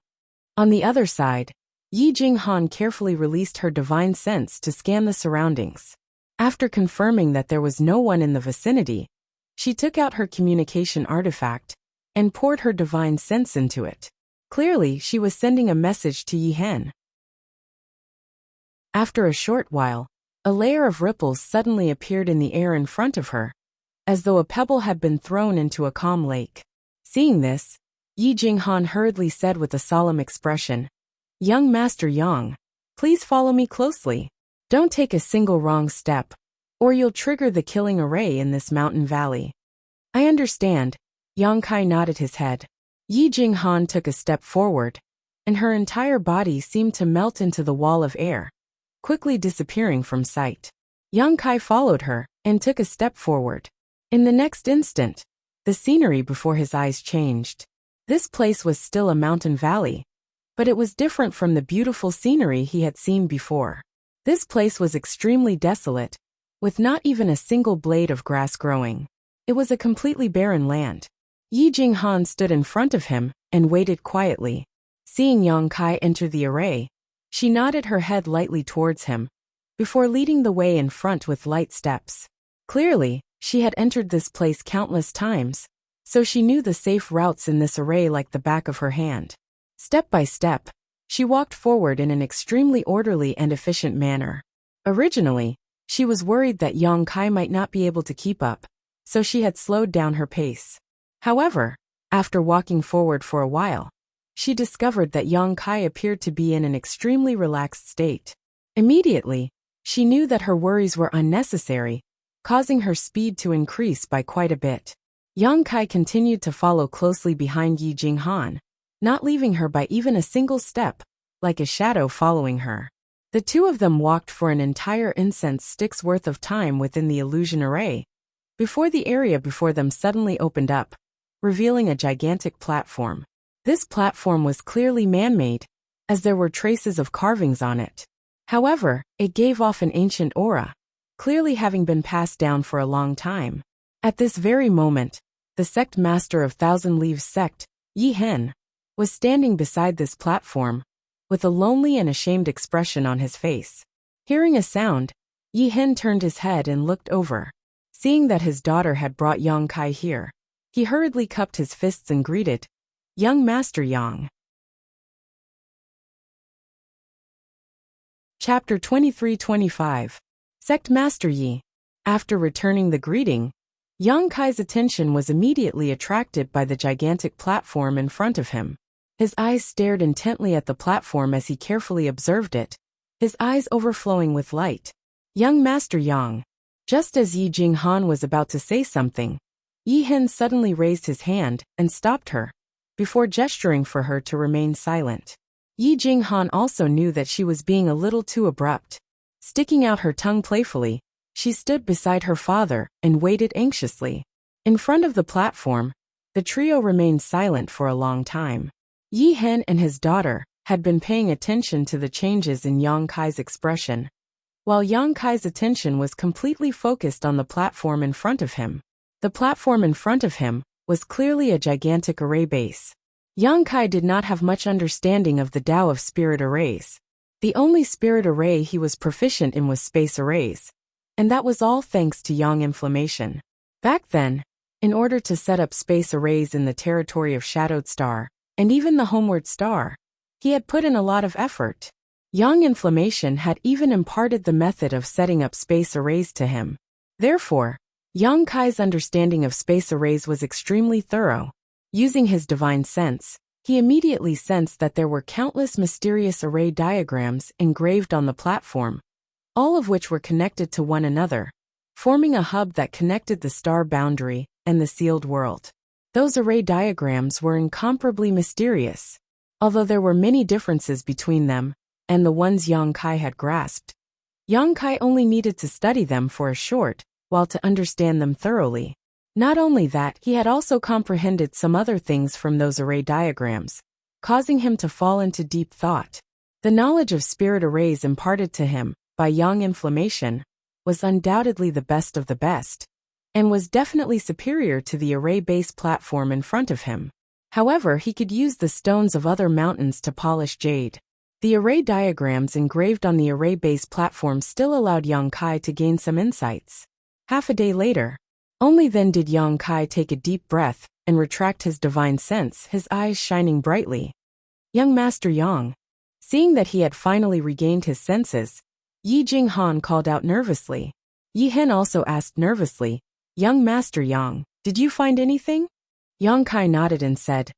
On the other side, Yi Jinghan carefully released her divine sense to scan the surroundings. After confirming that there was no one in the vicinity, she took out her communication artifact and poured her divine sense into it. Clearly, she was sending a message to Yi Hen. After a short while, a layer of ripples suddenly appeared in the air in front of her, as though a pebble had been thrown into a calm lake. Seeing this, Yi Jinghan hurriedly said with a solemn expression, "Young Master Yang, please follow me closely. Don't take a single wrong step, or you'll trigger the killing array in this mountain valley." "I understand." Yang Kai nodded his head. Yi Jinghan took a step forward, and her entire body seemed to melt into the wall of air, quickly disappearing from sight. Yang Kai followed her and took a step forward. In the next instant, the scenery before his eyes changed. This place was still a mountain valley, but it was different from the beautiful scenery he had seen before. This place was extremely desolate, with not even a single blade of grass growing. It was a completely barren land. Yi Jinghan stood in front of him and waited quietly. Seeing Yang Kai enter the array, she nodded her head lightly towards him, before leading the way in front with light steps. Clearly, she had entered this place countless times, so she knew the safe routes in this array like the back of her hand. Step by step, she walked forward in an extremely orderly and efficient manner. Originally, she was worried that Yang Kai might not be able to keep up, so she had slowed down her pace. However, after walking forward for a while, she discovered that Yang Kai appeared to be in an extremely relaxed state. Immediately, she knew that her worries were unnecessary, causing her speed to increase by quite a bit. Yang Kai continued to follow closely behind Yi Jinghan, not leaving her by even a single step, like a shadow following her. The two of them walked for an entire incense stick's worth of time within the illusion array, before the area before them suddenly opened up, revealing a gigantic platform. This platform was clearly man-made, as there were traces of carvings on it. However, it gave off an ancient aura, clearly having been passed down for a long time. At this very moment, the sect master of Thousand Leaves sect, Yi Hen, was standing beside this platform, with a lonely and ashamed expression on his face. Hearing a sound, Yi Hen turned his head and looked over. Seeing that his daughter had brought Yang Kai here, he hurriedly cupped his fists and greeted, "Young Master Yang." Chapter 23-25. Sect Master Yi. After returning the greeting, Yang Kai's attention was immediately attracted by the gigantic platform in front of him. His eyes stared intently at the platform as he carefully observed it, his eyes overflowing with light. "Young Master Yang." Just as Yi Jinghan was about to say something, Yi Hen suddenly raised his hand and stopped her, before gesturing for her to remain silent. Yi Jinghan also knew that she was being a little too abrupt. Sticking out her tongue playfully, she stood beside her father and waited anxiously. In front of the platform, the trio remained silent for a long time. Yi Hen and his daughter had been paying attention to the changes in Yang Kai's expression, while Yang Kai's attention was completely focused on the platform in front of him. The platform in front of him was clearly a gigantic array base. Yang Kai did not have much understanding of the Tao of spirit arrays. The only spirit array he was proficient in was space arrays, and that was all thanks to Yang Inflammation. Back then, in order to set up space arrays in the territory of Shadowed Star, and even the Homeward Star, he had put in a lot of effort. Yang Inflammation had even imparted the method of setting up space arrays to him. Therefore, Yang Kai's understanding of space arrays was extremely thorough. Using his divine sense, he immediately sensed that there were countless mysterious array diagrams engraved on the platform, all of which were connected to one another, forming a hub that connected the star boundary and the sealed world. Those array diagrams were incomparably mysterious, although there were many differences between them and the ones Yang Kai had grasped. Yang Kai only needed to study them for a short while to understand them thoroughly. Not only that, he had also comprehended some other things from those array diagrams, causing him to fall into deep thought. The knowledge of spirit arrays imparted to him by Yang Inflammation was undoubtedly the best of the best, and was definitely superior to the array-based platform in front of him. However, he could use the stones of other mountains to polish jade. The array diagrams engraved on the array-based platform still allowed Yang Kai to gain some insights. Half a day later, only then did Yang Kai take a deep breath and retract his divine sense, his eyes shining brightly. "Young Master Yang." Seeing that he had finally regained his senses, Yi Jinghan called out nervously. Yi Hen also asked nervously, Young Master Yang, did you find anything? Yang Kai nodded and said,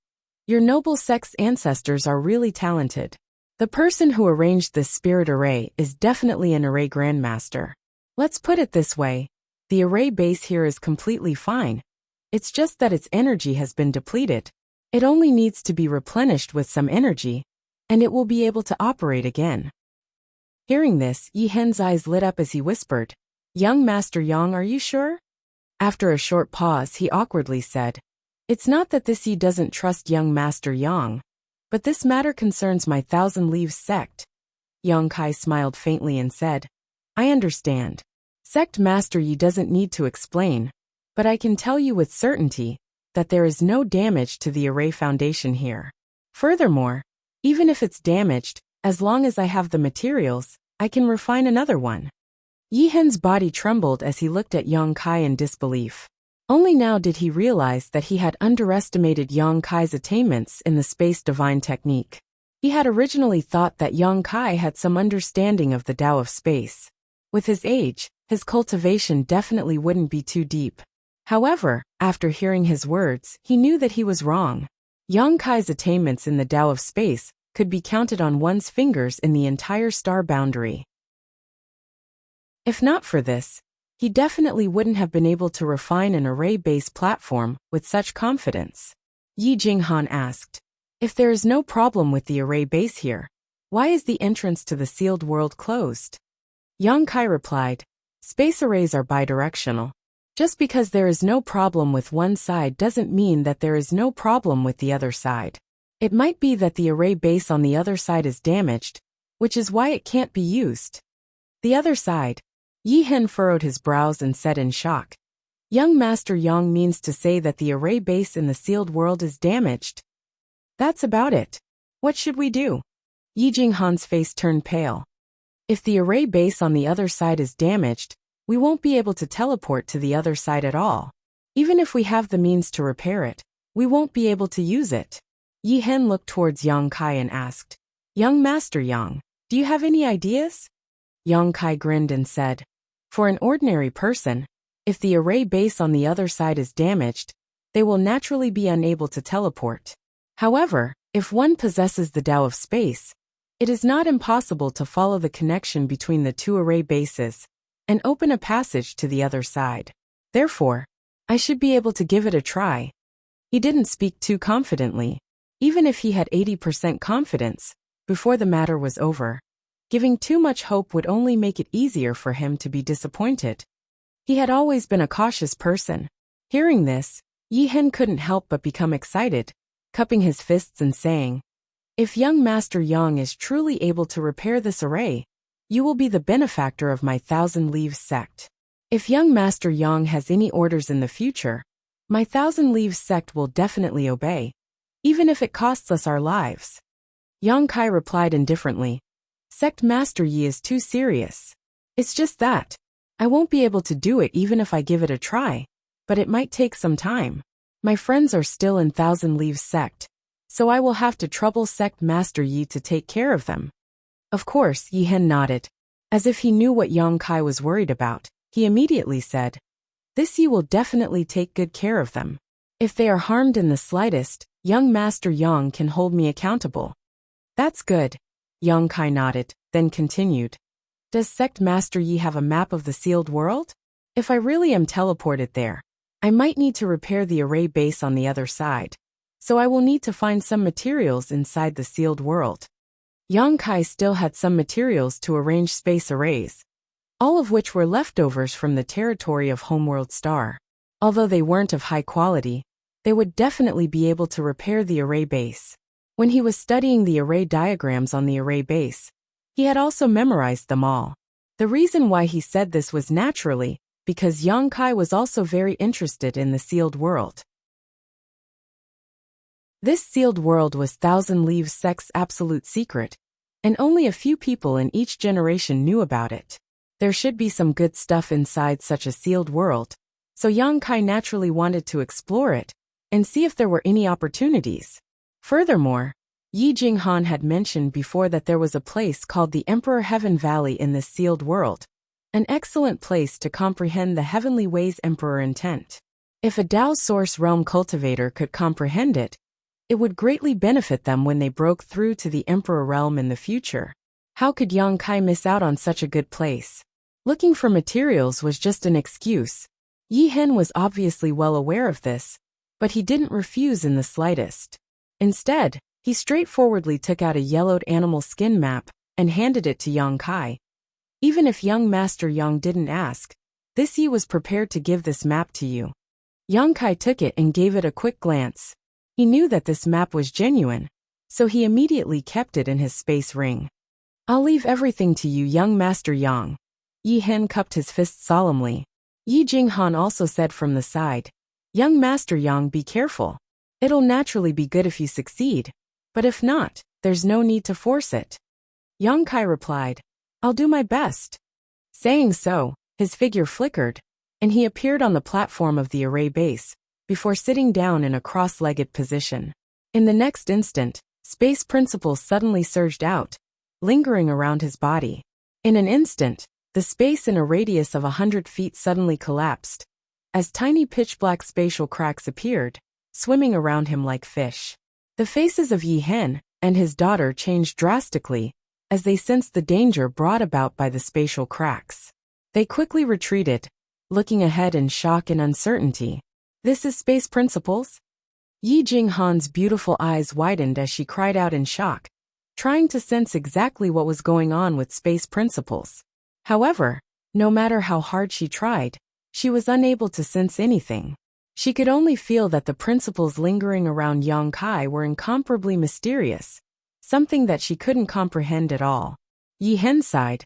your noble sect's ancestors are really talented. The person who arranged this spirit array is definitely an array grandmaster. Let's put it this way. The array base here is completely fine. It's just that its energy has been depleted. It only needs to be replenished with some energy, and it will be able to operate again. Hearing this, Yi Hen's eyes lit up as he whispered, Young Master Yang, are you sure? After a short pause, he awkwardly said, it's not that this Yi doesn't trust young Master Yang, but this matter concerns my Thousand Leaves sect. Yang Kai smiled faintly and said, I understand. Sect Master Yi doesn't need to explain, but I can tell you with certainty that there is no damage to the array foundation here. Furthermore, even if it's damaged, as long as I have the materials, I can refine another one. Yi Hen's body trembled as he looked at Yang Kai in disbelief. Only now did he realize that he had underestimated Yang Kai's attainments in the space divine technique. He had originally thought that Yang Kai had some understanding of the Tao of space. With his age, his cultivation definitely wouldn't be too deep. However, after hearing his words, he knew that he was wrong. Yang Kai's attainments in the Tao of space could be counted on one's fingers in the entire star boundary. If not for this, he definitely wouldn't have been able to refine an array-based platform with such confidence. Yi Jinghan asked, if there is no problem with the array base here, why is the entrance to the sealed world closed? Yang Kai replied, space arrays are bidirectional. Just because there is no problem with one side doesn't mean that there is no problem with the other side. It might be that the array base on the other side is damaged, which is why it can't be used. The other side. Yi Hen furrowed his brows and said in shock, Young Master Yang means to say that the array base in the sealed world is damaged. That's about it. What should we do? Yi Jinghan's face turned pale. If the array base on the other side is damaged, we won't be able to teleport to the other side at all. Even if we have the means to repair it, we won't be able to use it. Yi Hen looked towards Yang Kai and asked, Young Master Yang, do you have any ideas? Yang Kai grinned and said, for an ordinary person, if the array base on the other side is damaged, they will naturally be unable to teleport. However, if one possesses the Tao of space, it is not impossible to follow the connection between the two array bases and open a passage to the other side. Therefore, I should be able to give it a try. He didn't speak too confidently, even if he had 80% confidence, before the matter was over. Giving too much hope would only make it easier for him to be disappointed. He had always been a cautious person. Hearing this, Yi Hen couldn't help but become excited, cupping his fists and saying, if young Master Yang is truly able to repair this array, you will be the benefactor of my Thousand Leaves sect. If young Master Yang has any orders in the future, my Thousand Leaves sect will definitely obey, even if it costs us our lives. Yang Kai replied indifferently, Sect Master Yi is too serious. It's just that. I won't be able to do it even if I give it a try, but it might take some time. My friends are still in Thousand Leaves sect, so I will have to trouble Sect Master Yi to take care of them. Of course, Yi Hen nodded. As if he knew what Yang Kai was worried about, he immediately said, this Yi will definitely take good care of them. If they are harmed in the slightest, young Master Yang can hold me accountable. That's good. Yang Kai nodded, then continued. Does Sect Master Yi have a map of the sealed world? If I really am teleported there, I might need to repair the array base on the other side, so I will need to find some materials inside the sealed world. Yang Kai still had some materials to arrange space arrays, all of which were leftovers from the territory of Homeworld Star. Although they weren't of high quality, they would definitely be able to repair the array base. When he was studying the array diagrams on the array base, he had also memorized them all. The reason why he said this was naturally because Yang Kai was also very interested in the sealed world. This sealed world was Thousand Leaves sect's absolute secret, and only a few people in each generation knew about it. There should be some good stuff inside such a sealed world, so Yang Kai naturally wanted to explore it and see if there were any opportunities. Furthermore, Yi Jinghan had mentioned before that there was a place called the Emperor Heaven Valley in this sealed world, An excellent place to comprehend the heavenly ways Emperor intent. If a Tao Source Realm cultivator could comprehend it, it would greatly benefit them when they broke through to the Emperor Realm in the future. How could Yang Kai miss out on such a good place? Looking for materials was just an excuse. Yi Hen was obviously well aware of this, but he didn't refuse in the slightest. Instead, he straightforwardly took out a yellowed animal skin map and handed it to Yang Kai. Even if young Master Yang didn't ask, this Yi was prepared to give this map to you. Yang Kai took it and gave it a quick glance. He knew that this map was genuine, so he immediately kept it in his space ring. I'll leave everything to you, young Master Yang. Yi Hen cupped his fist solemnly. Yi Jinghan also said from the side, Young Master Yang, be careful. It'll naturally be good if you succeed, but if not, there's no need to force it. Yang Kai replied, I'll do my best. Saying so, his figure flickered, and he appeared on the platform of the array base, before sitting down in a cross-legged position. In the next instant, space principles suddenly surged out, lingering around his body. In an instant, the space in a radius of 100 feet suddenly collapsed, as tiny pitch-black spatial cracks appeared, swimming around him like fish. The faces of Yi Hen and his daughter changed drastically, as they sensed the danger brought about by the spatial cracks. They quickly retreated, looking ahead in shock and uncertainty. This is space principles? Yi Jinghan's beautiful eyes widened as she cried out in shock, trying to sense exactly what was going on with space principles. However, no matter how hard she tried, she was unable to sense anything. She could only feel that the principles lingering around Yang Kai were incomparably mysterious, something that she couldn't comprehend at all. Yi Hen sighed.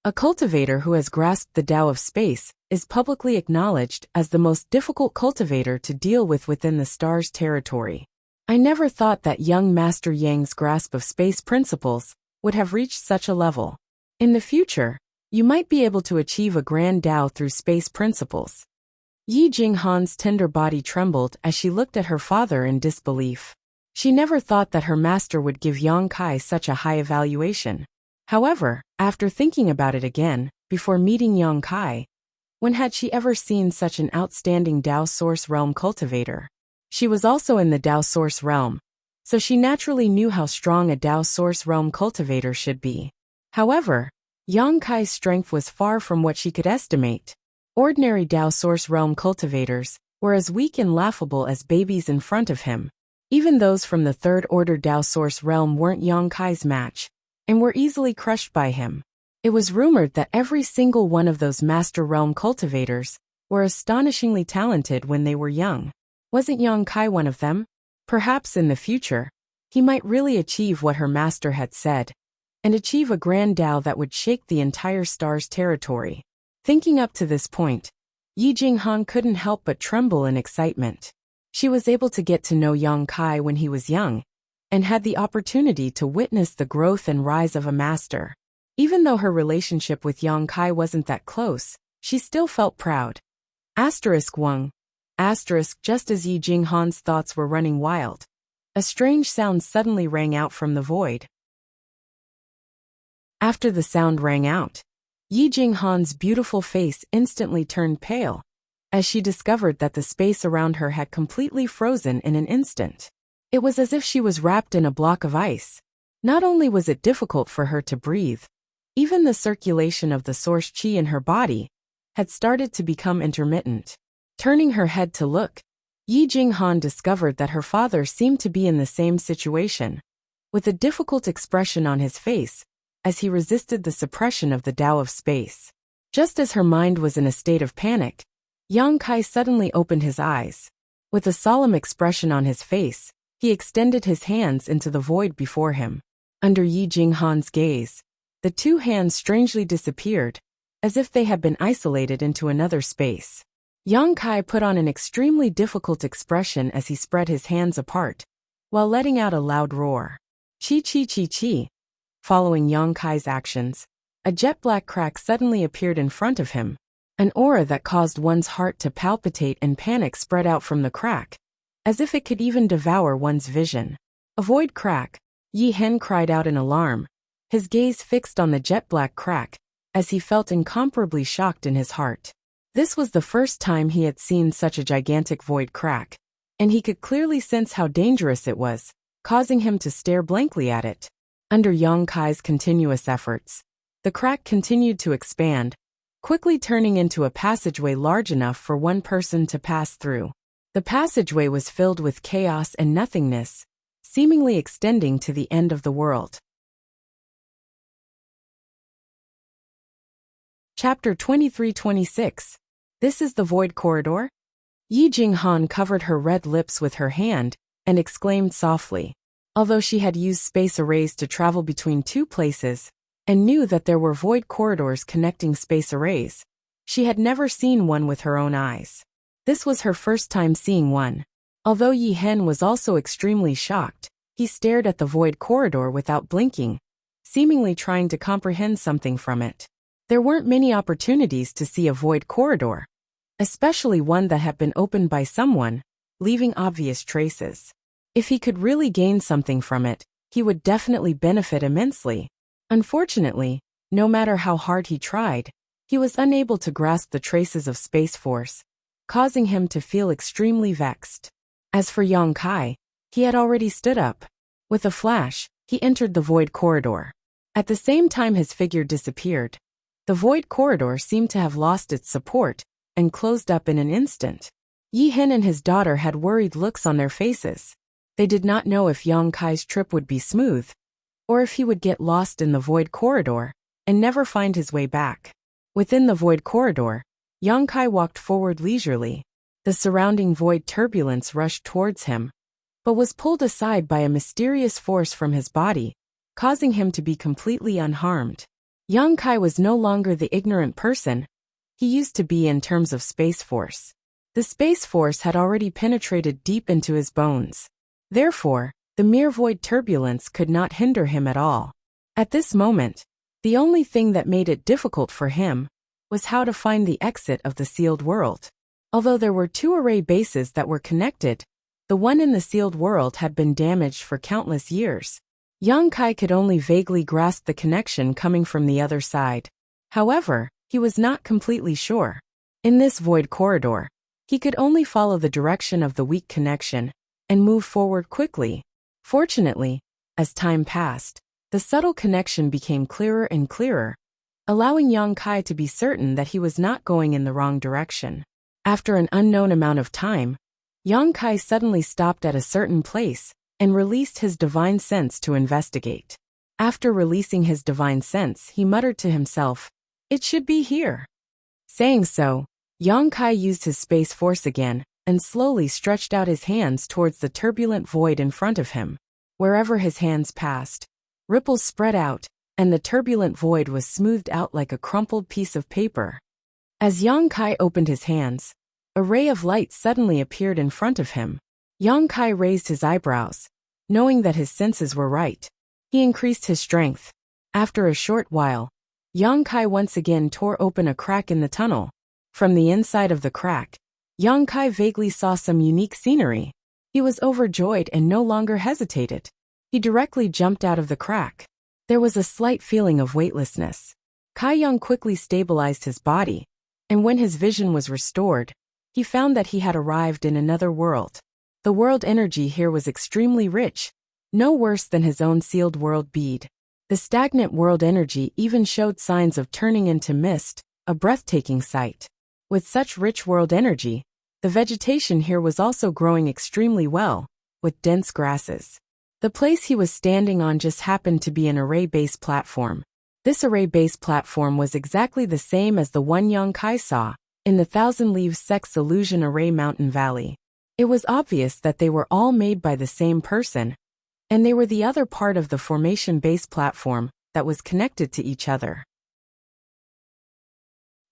A cultivator who has grasped the Tao of space is publicly acknowledged as the most difficult cultivator to deal with within the star's territory. I never thought that young Master Yang's grasp of space principles would have reached such a level. In the future, you might be able to achieve a grand Tao through space principles. Yi Jinghan's tender body trembled as she looked at her father in disbelief. She never thought that her master would give Yang Kai such a high evaluation. However, after thinking about it again, before meeting Yang Kai, when had she ever seen such an outstanding Tao Source Realm cultivator? She was also in the Tao Source Realm, so she naturally knew how strong a Tao Source Realm cultivator should be. However, Yang Kai's strength was far from what she could estimate. Ordinary Tao Source Realm cultivators were as weak and laughable as babies in front of him. Even those from the Third Order Tao Source Realm weren't Yang Kai's match, and were easily crushed by him. It was rumored that every single one of those Master Realm cultivators were astonishingly talented when they were young. Wasn't Yang Kai one of them? Perhaps in the future, he might really achieve what her master had said, and achieve a grand Tao that would shake the entire star's territory. Thinking up to this point, Yi Jinghan couldn't help but tremble in excitement. She was able to get to know Yang Kai when he was young, and had the opportunity to witness the growth and rise of a master. Even though her relationship with Yang Kai wasn't that close, she still felt proud. *1. Just as Yi Jinghan's thoughts were running wild, a strange sound suddenly rang out from the void. After the sound rang out, Yi Jinghan's beautiful face instantly turned pale, as she discovered that the space around her had completely frozen in an instant. It was as if she was wrapped in a block of ice. Not only was it difficult for her to breathe, even the circulation of the source qi in her body had started to become intermittent. Turning her head to look, Yi Jinghan discovered that her father seemed to be in the same situation, with a difficult expression on his face, as he resisted the suppression of the Tao of space. Just as her mind was in a state of panic, Yang Kai suddenly opened his eyes. With a solemn expression on his face, he extended his hands into the void before him. Under Yi Jinghan's gaze, the two hands strangely disappeared, as if they had been isolated into another space. Yang Kai put on an extremely difficult expression as he spread his hands apart, while letting out a loud roar. Chi chi chi chi. Following Yang Kai's actions, a jet-black crack suddenly appeared in front of him. An aura that caused one's heart to palpitate and panic spread out from the crack, as if it could even devour one's vision. Avoid crack, Yi Hen cried out in alarm, his gaze fixed on the jet-black crack, as he felt incomparably shocked in his heart. This was the first time he had seen such a gigantic void crack, and he could clearly sense how dangerous it was, causing him to stare blankly at it. Under Yang Kai's continuous efforts, the crack continued to expand, quickly turning into a passageway large enough for one person to pass through. The passageway was filled with chaos and nothingness, seemingly extending to the end of the world. Chapter 23-26. This is the Void Corridor? Yi Jinghan covered her red lips with her hand and exclaimed softly. Although she had used space arrays to travel between two places and knew that there were void corridors connecting space arrays, she had never seen one with her own eyes. This was her first time seeing one. Although Yi Hen was also extremely shocked, he stared at the void corridor without blinking, seemingly trying to comprehend something from it. There weren't many opportunities to see a void corridor, especially one that had been opened by someone, leaving obvious traces. If he could really gain something from it, he would definitely benefit immensely. Unfortunately, no matter how hard he tried, he was unable to grasp the traces of Space Force, causing him to feel extremely vexed. As for Yang Kai, he had already stood up. With a flash, he entered the void corridor. At the same time his figure disappeared, the void corridor seemed to have lost its support and closed up in an instant. Yi Hen and his daughter had worried looks on their faces. They did not know if Yang Kai's trip would be smooth, or if he would get lost in the void corridor and never find his way back. Within the void corridor, Yang Kai walked forward leisurely. The surrounding void turbulence rushed towards him, but was pulled aside by a mysterious force from his body, causing him to be completely unharmed. Yang Kai was no longer the ignorant person he used to be in terms of Space Force. The Space Force had already penetrated deep into his bones. Therefore, the mere void turbulence could not hinder him at all. At this moment, the only thing that made it difficult for him was how to find the exit of the sealed world. Although there were two array bases that were connected, the one in the sealed world had been damaged for countless years. Yang Kai could only vaguely grasp the connection coming from the other side. However, he was not completely sure. In this void corridor, he could only follow the direction of the weak connection and move forward quickly. Fortunately, as time passed, the subtle connection became clearer and clearer, allowing Yang Kai to be certain that he was not going in the wrong direction. After an unknown amount of time, Yang Kai suddenly stopped at a certain place and released his divine sense to investigate. After releasing his divine sense, he muttered to himself, "It should be here." Saying so, Yang Kai used his Space Force again and slowly stretched out his hands towards the turbulent void in front of him. Wherever his hands passed, ripples spread out, and the turbulent void was smoothed out like a crumpled piece of paper. As Yang Kai opened his hands, a ray of light suddenly appeared in front of him. Yang Kai raised his eyebrows, knowing that his senses were right. He increased his strength. After a short while, Yang Kai once again tore open a crack in the tunnel. From the inside of the crack, Yang Kai vaguely saw some unique scenery. He was overjoyed and no longer hesitated. He directly jumped out of the crack. There was a slight feeling of weightlessness. Kai Yang quickly stabilized his body, and when his vision was restored, he found that he had arrived in another world. The world energy here was extremely rich, no worse than his own sealed world bead. The stagnant world energy even showed signs of turning into mist, a breathtaking sight. With such rich world energy, the vegetation here was also growing extremely well, with dense grasses. The place he was standing on just happened to be an array-based platform. This array-based platform was exactly the same as the one Yang Kai saw in the Thousand Leaves Sect's Illusion Array Mountain Valley. It was obvious that they were all made by the same person, and they were the other part of the formation-based platform that was connected to each other.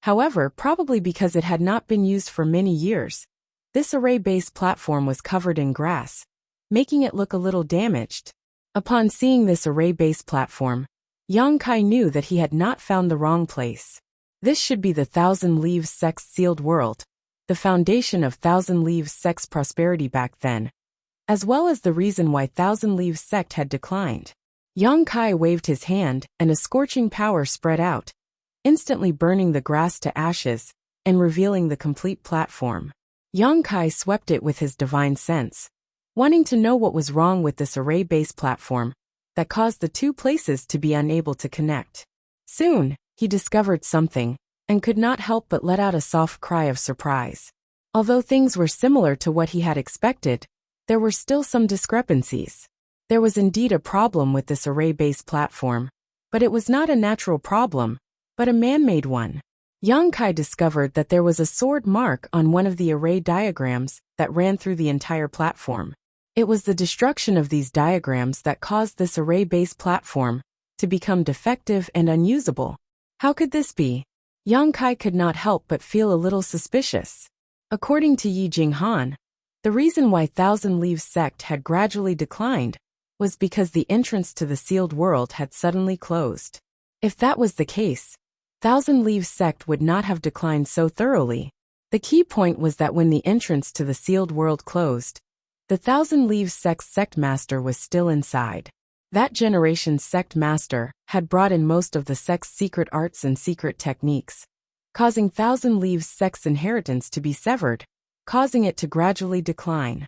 However, probably because it had not been used for many years, this array-based platform was covered in grass, making it look a little damaged. Upon seeing this array-based platform, Yang Kai knew that he had not found the wrong place. This should be the Thousand Leaves Sect's sealed world, the foundation of Thousand Leaves Sect's prosperity back then, as well as the reason why Thousand Leaves Sect had declined. Yang Kai waved his hand and a scorching power spread out, instantly burning the grass to ashes and revealing the complete platform. Yang Kai swept it with his divine sense, wanting to know what was wrong with this array-based platform that caused the two places to be unable to connect. Soon, he discovered something, and could not help but let out a soft cry of surprise. Although things were similar to what he had expected, there were still some discrepancies. There was indeed a problem with this array-based platform, but it was not a natural problem, but a man-made one. Yang Kai discovered that there was a sword mark on one of the array diagrams that ran through the entire platform. It was the destruction of these diagrams that caused this array-based platform to become defective and unusable. How could this be? Yang Kai could not help but feel a little suspicious. According to Yi Jinghan, the reason why Thousand Leaves sect had gradually declined was because the entrance to the sealed world had suddenly closed. If that was the case, Thousand Leaves sect would not have declined so thoroughly. The key point was that when the entrance to the sealed world closed, the Thousand Leaves sect's sect master was still inside. That generation's sect master had brought in most of the sect's secret arts and secret techniques, causing Thousand Leaves sect's inheritance to be severed, causing it to gradually decline.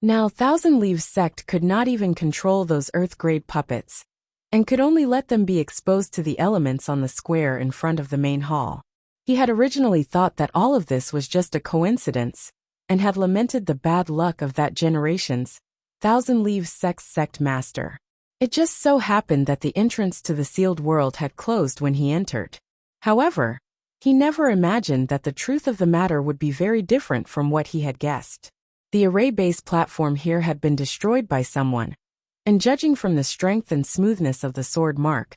Now Thousand Leaves sect could not even control those earth-grade puppets, and could only let them be exposed to the elements on the square in front of the main hall. He had originally thought that all of this was just a coincidence, and had lamented the bad luck of that generation's Thousand Leaves sect's sect master. It just so happened that the entrance to the sealed world had closed when he entered. However, he never imagined that the truth of the matter would be very different from what he had guessed. The array-based platform here had been destroyed by someone, and judging from the strength and smoothness of the sword mark,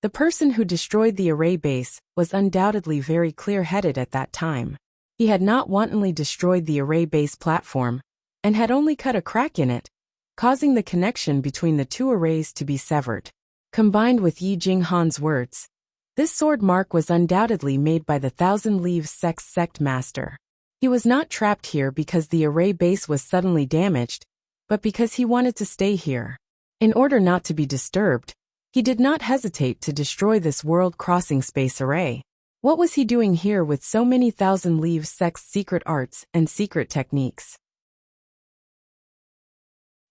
the person who destroyed the array base was undoubtedly very clear-headed at that time. He had not wantonly destroyed the array-based platform, and had only cut a crack in it, causing the connection between the two arrays to be severed. Combined with Yi Jinghan's words, this sword mark was undoubtedly made by the Thousand Leaves sect's sect master. He was not trapped here because the array base was suddenly damaged, but because he wanted to stay here. In order not to be disturbed, he did not hesitate to destroy this world-crossing space array. What was he doing here with so many Thousand Leaves sect's secret arts and secret techniques?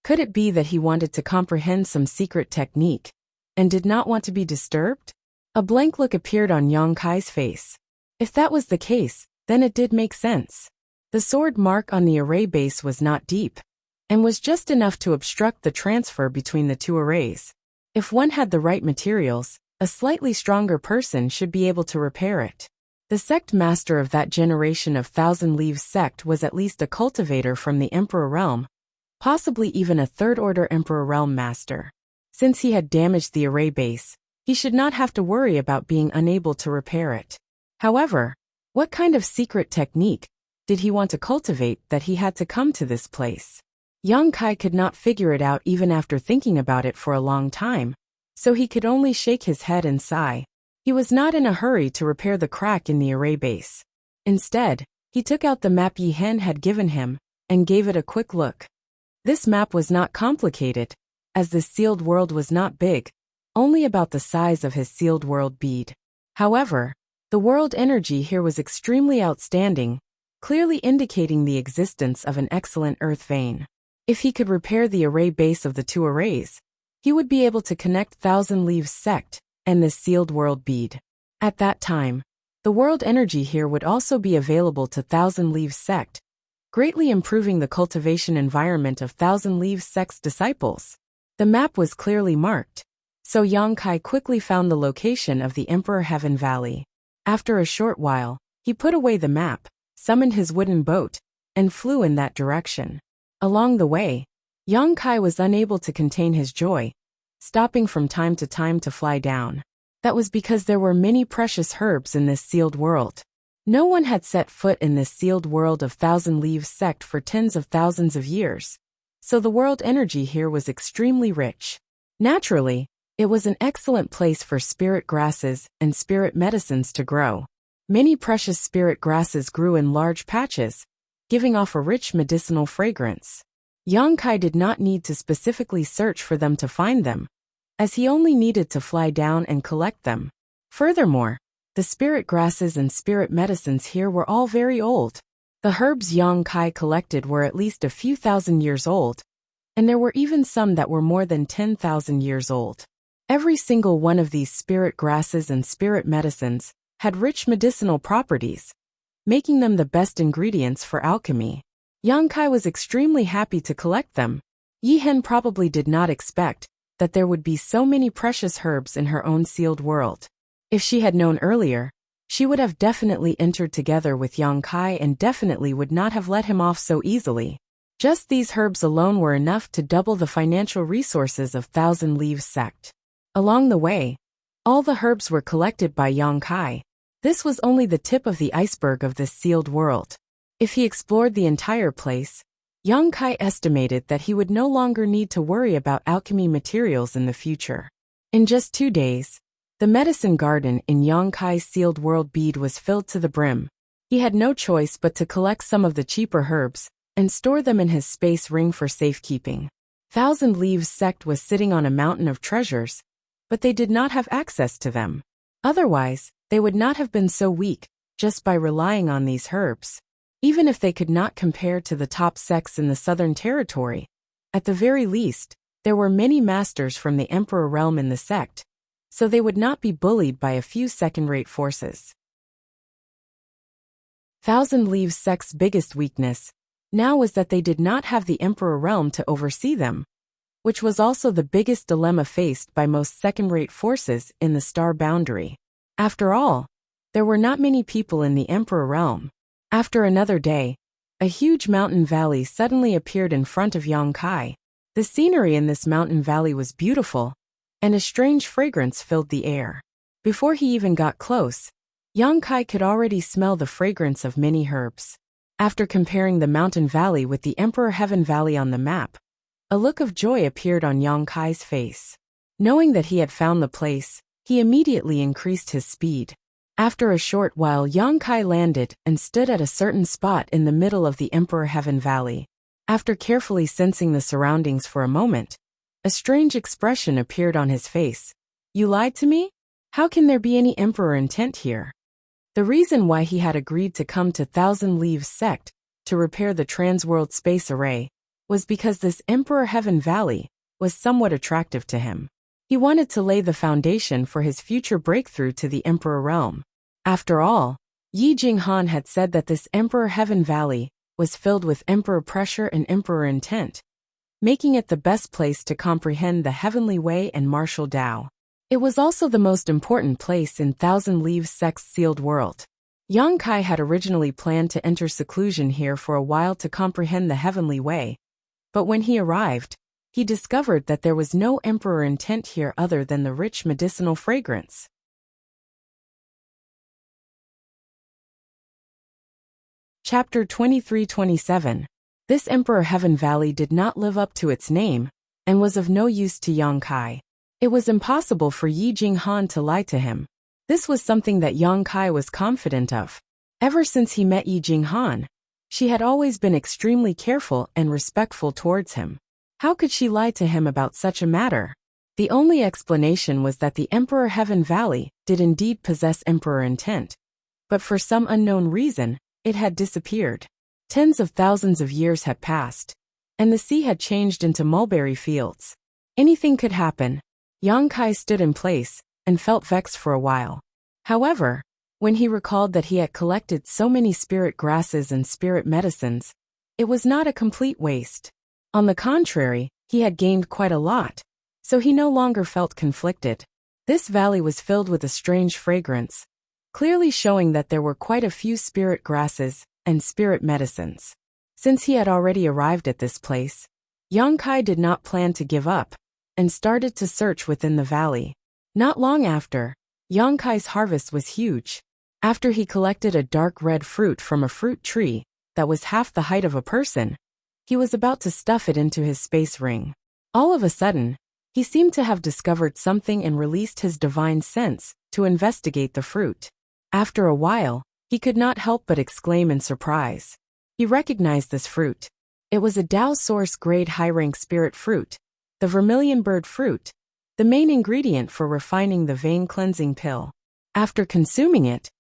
Could it be that he wanted to comprehend some secret technique, and did not want to be disturbed? A blank look appeared on Yang Kai's face. If that was the case, then it did make sense. The sword mark on the array base was not deep, and was just enough to obstruct the transfer between the two arrays. If one had the right materials, a slightly stronger person should be able to repair it. The sect master of that generation of Thousand Leaves sect was at least a cultivator from the Emperor Realm, possibly even a third-order Emperor Realm master. Since he had damaged the array base, he should not have to worry about being unable to repair it. However, what kind of secret technique did he want to cultivate that he had to come to this place? Yang Kai could not figure it out even after thinking about it for a long time, so he could only shake his head and sigh. He was not in a hurry to repair the crack in the array base. Instead, he took out the map Yi Hen had given him, and gave it a quick look. This map was not complicated, as the sealed world was not big, only about the size of his sealed world bead. However, the world energy here was extremely outstanding, clearly indicating the existence of an excellent earth vein. If he could repair the array base of the two arrays, he would be able to connect Thousand Leaves sect and this sealed world bead. At that time, the world energy here would also be available to Thousand Leaves sect, greatly improving the cultivation environment of Thousand Leaves sect's disciples. The map was clearly marked, so Yang Kai quickly found the location of the Emperor Heaven Valley. After a short while, he put away the map, summoned his wooden boat, and flew in that direction. Along the way, Yang Kai was unable to contain his joy, stopping from time to time to fly down. That was because there were many precious herbs in this sealed world. No one had set foot in this sealed world of Thousand Leaves sect for tens of thousands of years, so the world energy here was extremely rich. Naturally, it was an excellent place for spirit grasses and spirit medicines to grow. Many precious spirit grasses grew in large patches, giving off a rich medicinal fragrance. Yang Kai did not need to specifically search for them to find them, as he only needed to fly down and collect them. Furthermore, The spirit grasses and spirit medicines here were all very old. The herbs Yang Kai collected were at least a few thousand years old, and there were even some that were more than 10,000 years old. Every single one of these spirit grasses and spirit medicines had rich medicinal properties, making them the best ingredients for alchemy. Yang Kai was extremely happy to collect them. Yi Hen probably did not expect that there would be so many precious herbs in her own sealed world. If she had known earlier, she would have definitely entered together with Yang Kai and definitely would not have let him off so easily. Just these herbs alone were enough to double the financial resources of Thousand Leaves sect. Along the way, all the herbs were collected by Yang Kai. This was only the tip of the iceberg of this sealed world. If he explored the entire place, Yang Kai estimated that he would no longer need to worry about alchemy materials in the future. In just 2 days, the medicine garden in Yang Kai's sealed world bead was filled to the brim. He had no choice but to collect some of the cheaper herbs and store them in his space ring for safekeeping. Thousand Leaves sect was sitting on a mountain of treasures, but they did not have access to them. Otherwise, they would not have been so weak just by relying on these herbs. Even if they could not compare to the top sects in the Southern Territory, at the very least, there were many masters from the Emperor realm in the sect, so they would not be bullied by a few second-rate forces. Thousand Leaves sect's biggest weakness now was that they did not have the Emperor realm to oversee them, which was also the biggest dilemma faced by most second-rate forces in the star boundary. After all, there were not many people in the Emperor realm. After another day, a huge mountain valley suddenly appeared in front of Yang Kai. The scenery in this mountain valley was beautiful, and a strange fragrance filled the air. Before he even got close, Yang Kai could already smell the fragrance of many herbs. After comparing the mountain valley with the Emperor Heaven Valley on the map, a look of joy appeared on Yang Kai's face. Knowing that he had found the place, he immediately increased his speed. After a short while, Yang Kai landed and stood at a certain spot in the middle of the Emperor Heaven Valley. After carefully sensing the surroundings for a moment, a strange expression appeared on his face. "You lied to me? How can there be any Emperor intent here?" The reason why he had agreed to come to Thousand Leaves sect to repair the Transworld Space Array was because this Emperor Heaven Valley was somewhat attractive to him. He wanted to lay the foundation for his future breakthrough to the Emperor realm. After all, Yi Jinghan had said that this Emperor Heaven Valley was filled with Emperor pressure and Emperor intent, making it the best place to comprehend the Heavenly Way and martial Tao. It was also the most important place in Thousand Leaves sect's sealed world. Yang Kai had originally planned to enter seclusion here for a while to comprehend the Heavenly Way, but when he arrived, he discovered that there was no Emperor intent here other than the rich medicinal fragrance. Chapter 23-27. This Emperor Heaven Valley did not live up to its name, and was of no use to Yang Kai. It was impossible for Yi Jinghan to lie to him. This was something that Yang Kai was confident of. Ever since he met Yi Jinghan, she had always been extremely careful and respectful towards him. How could she lie to him about such a matter? The only explanation was that the Emperor Heaven Valley did indeed possess Emperor intent, but for some unknown reason, it had disappeared. Tens of thousands of years had passed, and the sea had changed into mulberry fields. Anything could happen. Yang Kai stood in place and felt vexed for a while. However, when he recalled that he had collected so many spirit grasses and spirit medicines, it was not a complete waste. On the contrary, he had gained quite a lot, so he no longer felt conflicted. This valley was filled with a strange fragrance, clearly showing that there were quite a few spirit grasses and spirit medicines. Since he had already arrived at this place, Yang Kai did not plan to give up, and started to search within the valley. Not long after, Yang Kai's harvest was huge. After he collected a dark red fruit from a fruit tree that was half the height of a person, he was about to stuff it into his space ring. All of a sudden, he seemed to have discovered something and released his divine sense to investigate the fruit. After a while, he could not help but exclaim in surprise. He recognized this fruit. It was a Tao Source grade high-rank spirit fruit, the vermilion bird fruit, the main ingredient for refining the vein cleansing pill. After consuming it,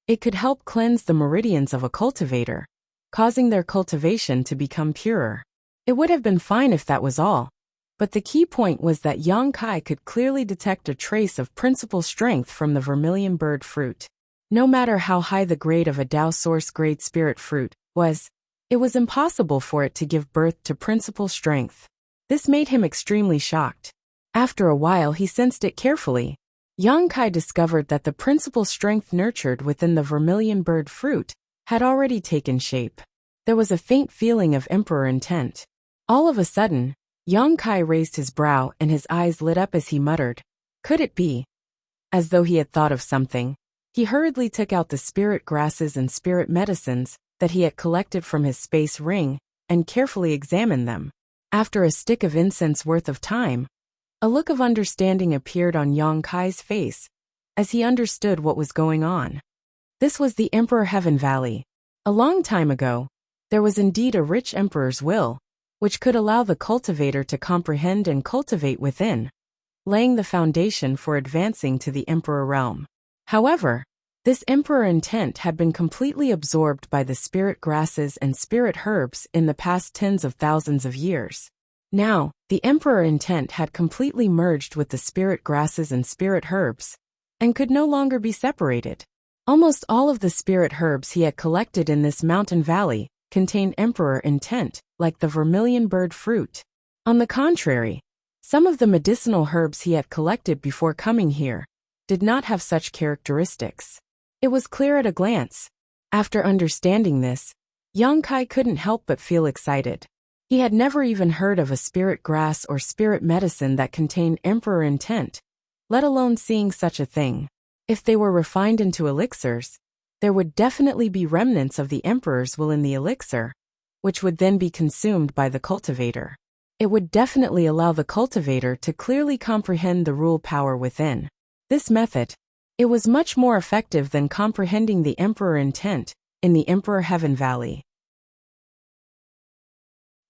it could help cleanse the meridians of a cultivator, causing their cultivation to become purer. It would have been fine if that was all, but the key point was that Yang Kai could clearly detect a trace of principal strength from the vermilion bird fruit. No matter how high the grade of a Tao source grade spirit fruit was, it was impossible for it to give birth to principal strength. This made him extremely shocked. After a while he sensed it carefully. Yang Kai discovered that the principal strength nurtured within the vermilion bird fruit had already taken shape. There was a faint feeling of emperor intent. All of a sudden, Yang Kai raised his brow and his eyes lit up as he muttered, "Could it be?" As though he had thought of something, he hurriedly took out the spirit grasses and spirit medicines that he had collected from his space ring and carefully examined them. After a stick of incense worth of time, a look of understanding appeared on Yang Kai's face as he understood what was going on. This was the Emperor Heaven Valley. A long time ago, there was indeed a rich emperor's will, which could allow the cultivator to comprehend and cultivate within, laying the foundation for advancing to the emperor realm. However, this emperor intent had been completely absorbed by the spirit grasses and spirit herbs in the past tens of thousands of years. Now, the emperor intent had completely merged with the spirit grasses and spirit herbs, and could no longer be separated. Almost all of the spirit herbs he had collected in this mountain valley contained emperor intent, like the vermilion bird fruit. On the contrary, some of the medicinal herbs he had collected before coming here did not have such characteristics. It was clear at a glance. After understanding this, Yang Kai couldn't help but feel excited. He had never even heard of a spirit grass or spirit medicine that contained emperor intent, let alone seeing such a thing. If they were refined into elixirs, there would definitely be remnants of the emperor's will in the elixir, which would then be consumed by the cultivator. It would definitely allow the cultivator to clearly comprehend the rule power within. This method, it was much more effective than comprehending the emperor intent in the Emperor Heaven Valley.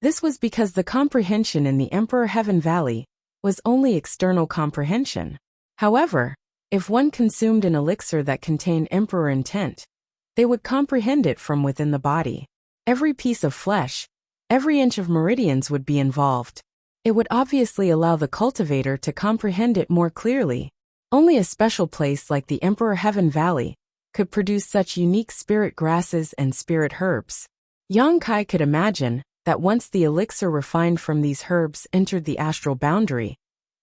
This was because the comprehension in the Emperor Heaven Valley was only external comprehension. However, if one consumed an elixir that contained emperor intent, they would comprehend it from within the body. Every piece of flesh, every inch of meridians would be involved. It would obviously allow the cultivator to comprehend it more clearly. Only a special place like the Emperor Heaven Valley could produce such unique spirit grasses and spirit herbs. Yang Kai could imagine that once the elixir refined from these herbs entered the astral boundary,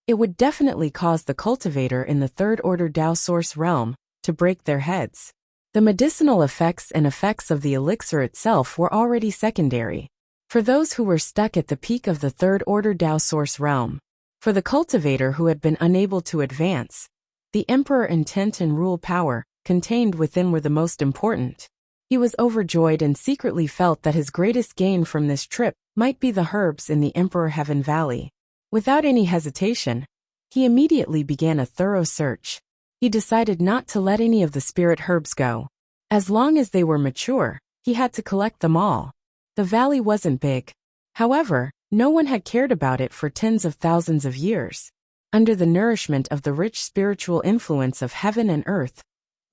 it would definitely cause the cultivator in the third-order Tao source realm to break their heads. The medicinal effects and effects of the elixir itself were already secondary. For those who were stuck at the peak of the third-order Tao source realm, for the cultivator who had been unable to advance, the emperor intent and rule power contained within were the most important. He was overjoyed and secretly felt that his greatest gain from this trip might be the herbs in the Emperor Heaven Valley. Without any hesitation, he immediately began a thorough search. He decided not to let any of the spirit herbs go. As long as they were mature, he had to collect them all. The valley wasn't big. However, no one had cared about it for tens of thousands of years. Under the nourishment of the rich spiritual influence of heaven and earth,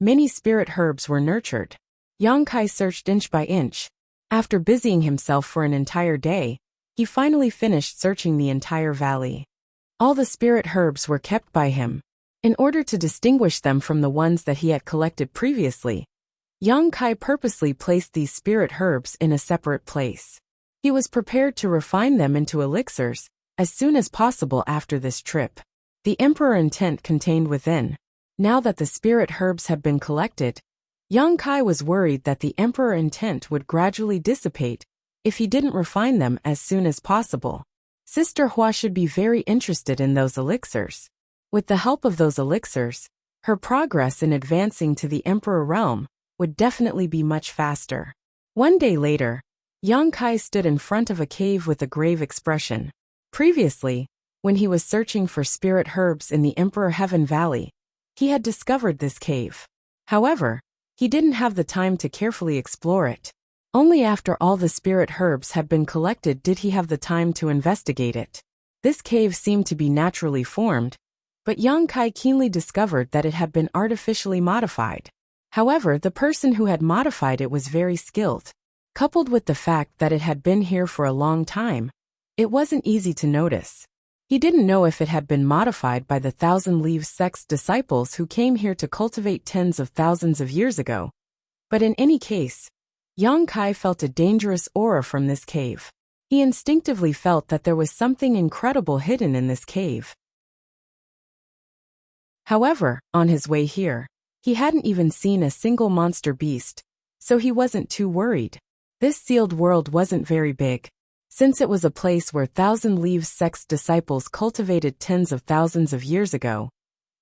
many spirit herbs were nurtured. Yang Kai searched inch by inch. After busying himself for an entire day, he finally finished searching the entire valley. All the spirit herbs were kept by him. In order to distinguish them from the ones that he had collected previously, Yang Kai purposely placed these spirit herbs in a separate place. He was prepared to refine them into elixirs as soon as possible after this trip. The emperor intent contained within. Now that the spirit herbs had been collected, Yang Kai was worried that the emperor intent would gradually dissipate if he didn't refine them as soon as possible. Sister Hua should be very interested in those elixirs. With the help of those elixirs, her progress in advancing to the emperor realm would definitely be much faster. One day later, Yang Kai stood in front of a cave with a grave expression. Previously, when he was searching for spirit herbs in the Emperor Heaven Valley, he had discovered this cave. However, he didn't have the time to carefully explore it. Only after all the spirit herbs had been collected did he have the time to investigate it. This cave seemed to be naturally formed, but Yang Kai keenly discovered that it had been artificially modified. However, the person who had modified it was very skilled. Coupled with the fact that it had been here for a long time, it wasn't easy to notice. He didn't know if it had been modified by the Thousand Leaves sect's disciples who came here to cultivate tens of thousands of years ago. But in any case, Yang Kai felt a dangerous aura from this cave. He instinctively felt that there was something incredible hidden in this cave. However, on his way here, he hadn't even seen a single monster beast, so he wasn't too worried. This sealed world wasn't very big. Since it was a place where Thousand Leaves sect's disciples cultivated tens of thousands of years ago,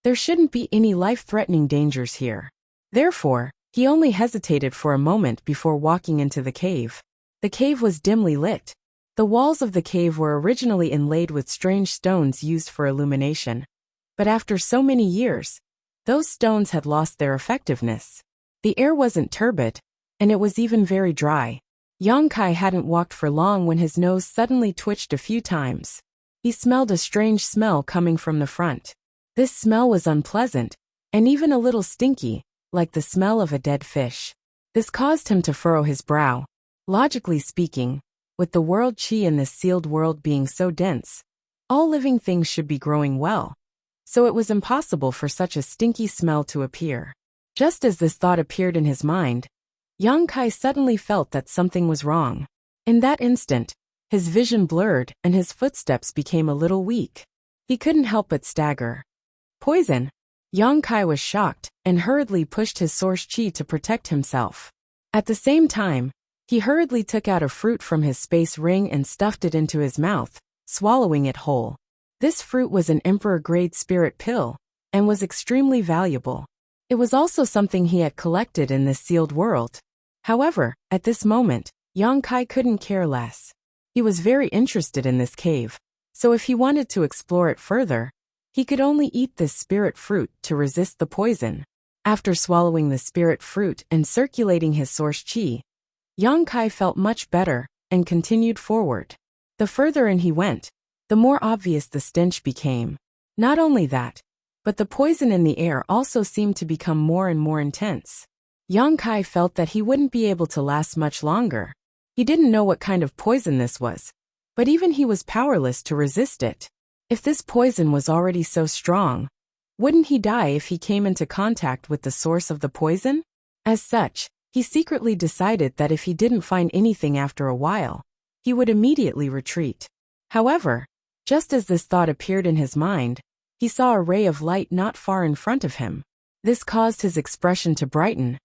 there shouldn't be any life-threatening dangers here. Therefore, he only hesitated for a moment before walking into the cave. The cave was dimly lit. The walls of the cave were originally inlaid with strange stones used for illumination. But after so many years, those stones had lost their effectiveness. The air wasn't turbid, and it was even very dry. Yang Kai hadn't walked for long when his nose suddenly twitched a few times. He smelled a strange smell coming from the front. This smell was unpleasant, and even a little stinky, like the smell of a dead fish. This caused him to furrow his brow. Logically speaking, with the world chi in this sealed world being so dense, all living things should be growing well. So it was impossible for such a stinky smell to appear. Just as this thought appeared in his mind, Yang Kai suddenly felt that something was wrong. In that instant, his vision blurred and his footsteps became a little weak. He couldn't help but stagger. Poison! Yang Kai was shocked and hurriedly pushed his source chi to protect himself. At the same time, he hurriedly took out a fruit from his space ring and stuffed it into his mouth, swallowing it whole. This fruit was an emperor-grade spirit pill, and was extremely valuable. It was also something he had collected in this sealed world. However, at this moment, Yang Kai couldn't care less. He was very interested in this cave, so if he wanted to explore it further, he could only eat this spirit fruit to resist the poison. After swallowing the spirit fruit and circulating his source chi, Yang Kai felt much better and continued forward. The further in he went, the more obvious the stench became. Not only that, but the poison in the air also seemed to become more and more intense. Yang Kai felt that he wouldn't be able to last much longer. He didn't know what kind of poison this was, but even he was powerless to resist it. If this poison was already so strong, wouldn't he die if he came into contact with the source of the poison? As such, he secretly decided that if he didn't find anything after a while, he would immediately retreat. However, just as this thought appeared in his mind, he saw a ray of light not far in front of him. This caused his expression to brighten,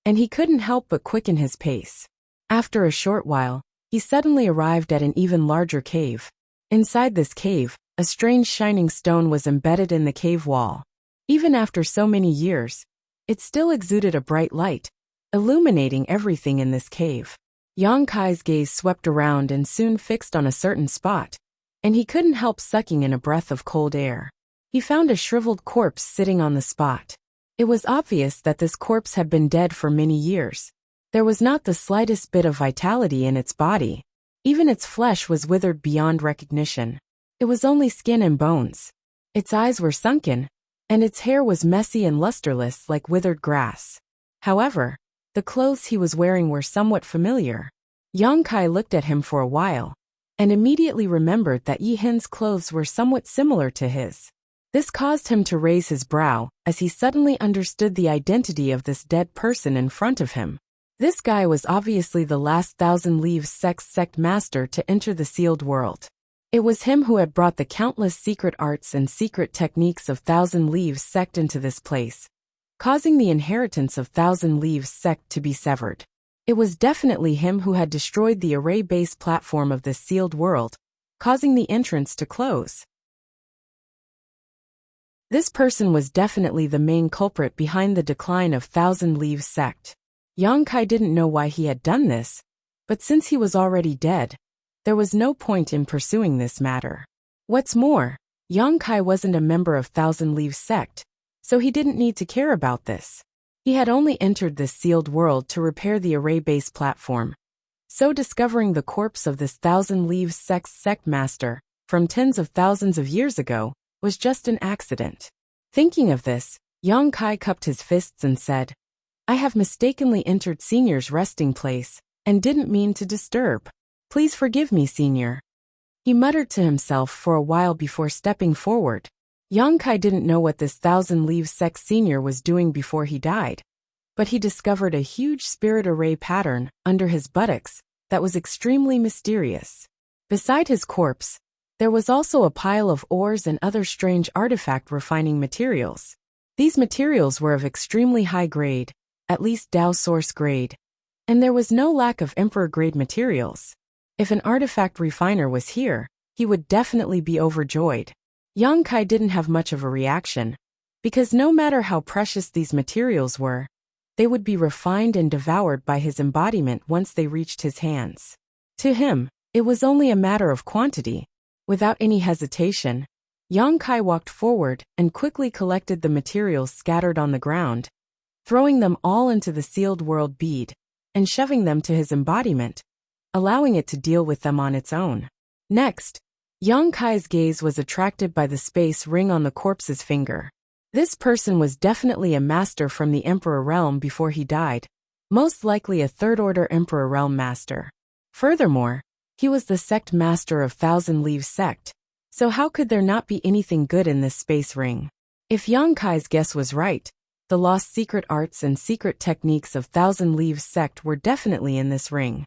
and he couldn't help but quicken his pace. After a short while, he suddenly arrived at an even larger cave. Inside this cave, a strange shining stone was embedded in the cave wall. Even after so many years, it still exuded a bright light, illuminating everything in this cave. Yang Kai's gaze swept around and soon fixed on a certain spot, and he couldn't help sucking in a breath of cold air. He found a shriveled corpse sitting on the spot. It was obvious that this corpse had been dead for many years. There was not the slightest bit of vitality in its body. Even its flesh was withered beyond recognition. It was only skin and bones. Its eyes were sunken, and its hair was messy and lusterless like withered grass. However, the clothes he was wearing were somewhat familiar. Yang Kai looked at him for a while, and immediately remembered that Yi Hin's clothes were somewhat similar to his. This caused him to raise his brow, as he suddenly understood the identity of this dead person in front of him. This guy was obviously the last Thousand Leaves sect master to enter the sealed world. It was him who had brought the countless secret arts and secret techniques of Thousand Leaves sect into this place, causing the inheritance of Thousand Leaves sect to be severed. It was definitely him who had destroyed the array-based platform of this sealed world, causing the entrance to close. This person was definitely the main culprit behind the decline of Thousand Leaves sect. Yang Kai didn't know why he had done this, but since he was already dead, there was no point in pursuing this matter. What's more, Yang Kai wasn't a member of Thousand Leaves sect, so he didn't need to care about this. He had only entered this sealed world to repair the array-based platform. So discovering the corpse of this Thousand Leaves sect master, from tens of thousands of years ago, was just an accident. Thinking of this, Yang Kai cupped his fists and said, I have mistakenly entered Senior's resting place, and didn't mean to disturb. Please forgive me, Senior. He muttered to himself for a while before stepping forward. Yang Kai didn't know what this 1,000 Leaves Sect Senior was doing before he died, but he discovered a huge spirit array pattern under his buttocks that was extremely mysterious. Beside his corpse, there was also a pile of ores and other strange artifact refining materials. These materials were of extremely high grade, at least Dao source grade, and there was no lack of Emperor grade materials. If an artifact refiner was here, he would definitely be overjoyed. Yang Kai didn't have much of a reaction, because no matter how precious these materials were, they would be refined and devoured by his embodiment once they reached his hands. To him, it was only a matter of quantity. Without any hesitation, Yang Kai walked forward and quickly collected the materials scattered on the ground, throwing them all into the sealed world bead, and shoving them to his embodiment, allowing it to deal with them on its own. Next, Yang Kai's gaze was attracted by the space ring on the corpse's finger. This person was definitely a master from the Emperor realm before he died, most likely a third-order Emperor realm master. Furthermore, he was the sect master of 1,000 Leaves Sect, so how could there not be anything good in this space ring? If Yang Kai's guess was right, the lost secret arts and secret techniques of 1,000 Leaves Sect were definitely in this ring.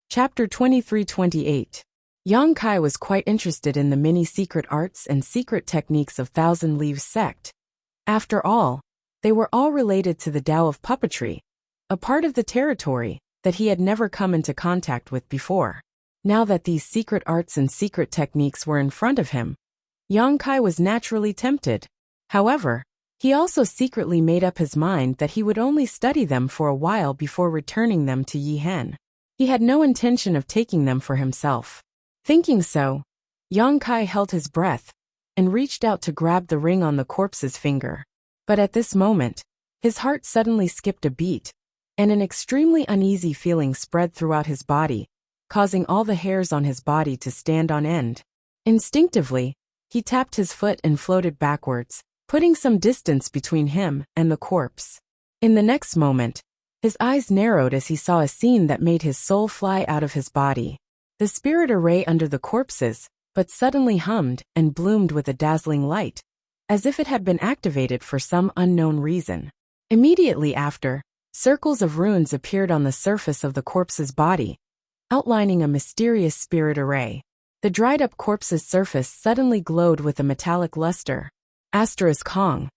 Chapter 23-28. Yang Kai was quite interested in the many secret arts and secret techniques of 1,000 Leaves Sect. After all, they were all related to the Tao of puppetry, a part of the territory that he had never come into contact with before. Now that these secret arts and secret techniques were in front of him, Yang Kai was naturally tempted. However, he also secretly made up his mind that he would only study them for a while before returning them to Yi Hen. He had no intention of taking them for himself. Thinking so, Yang Kai held his breath and reached out to grab the ring on the corpse's finger. But at this moment, his heart suddenly skipped a beat, and an extremely uneasy feeling spread throughout his body, causing all the hairs on his body to stand on end. Instinctively, he tapped his foot and floated backwards, putting some distance between him and the corpse. In the next moment, his eyes narrowed as he saw a scene that made his soul fly out of his body. The spirit array under the corpses, but suddenly hummed and bloomed with a dazzling light, as if it had been activated for some unknown reason. Immediately after, circles of runes appeared on the surface of the corpse's body, outlining a mysterious spirit array. The dried-up corpse's surface suddenly glowed with a metallic luster. Hong.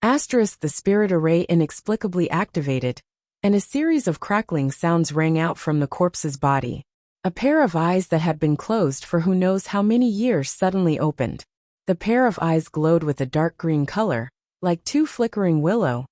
The spirit array inexplicably activated, and a series of crackling sounds rang out from the corpse's body. A pair of eyes that had been closed for who knows how many years suddenly opened. The pair of eyes glowed with a dark green color, like two flickering willow,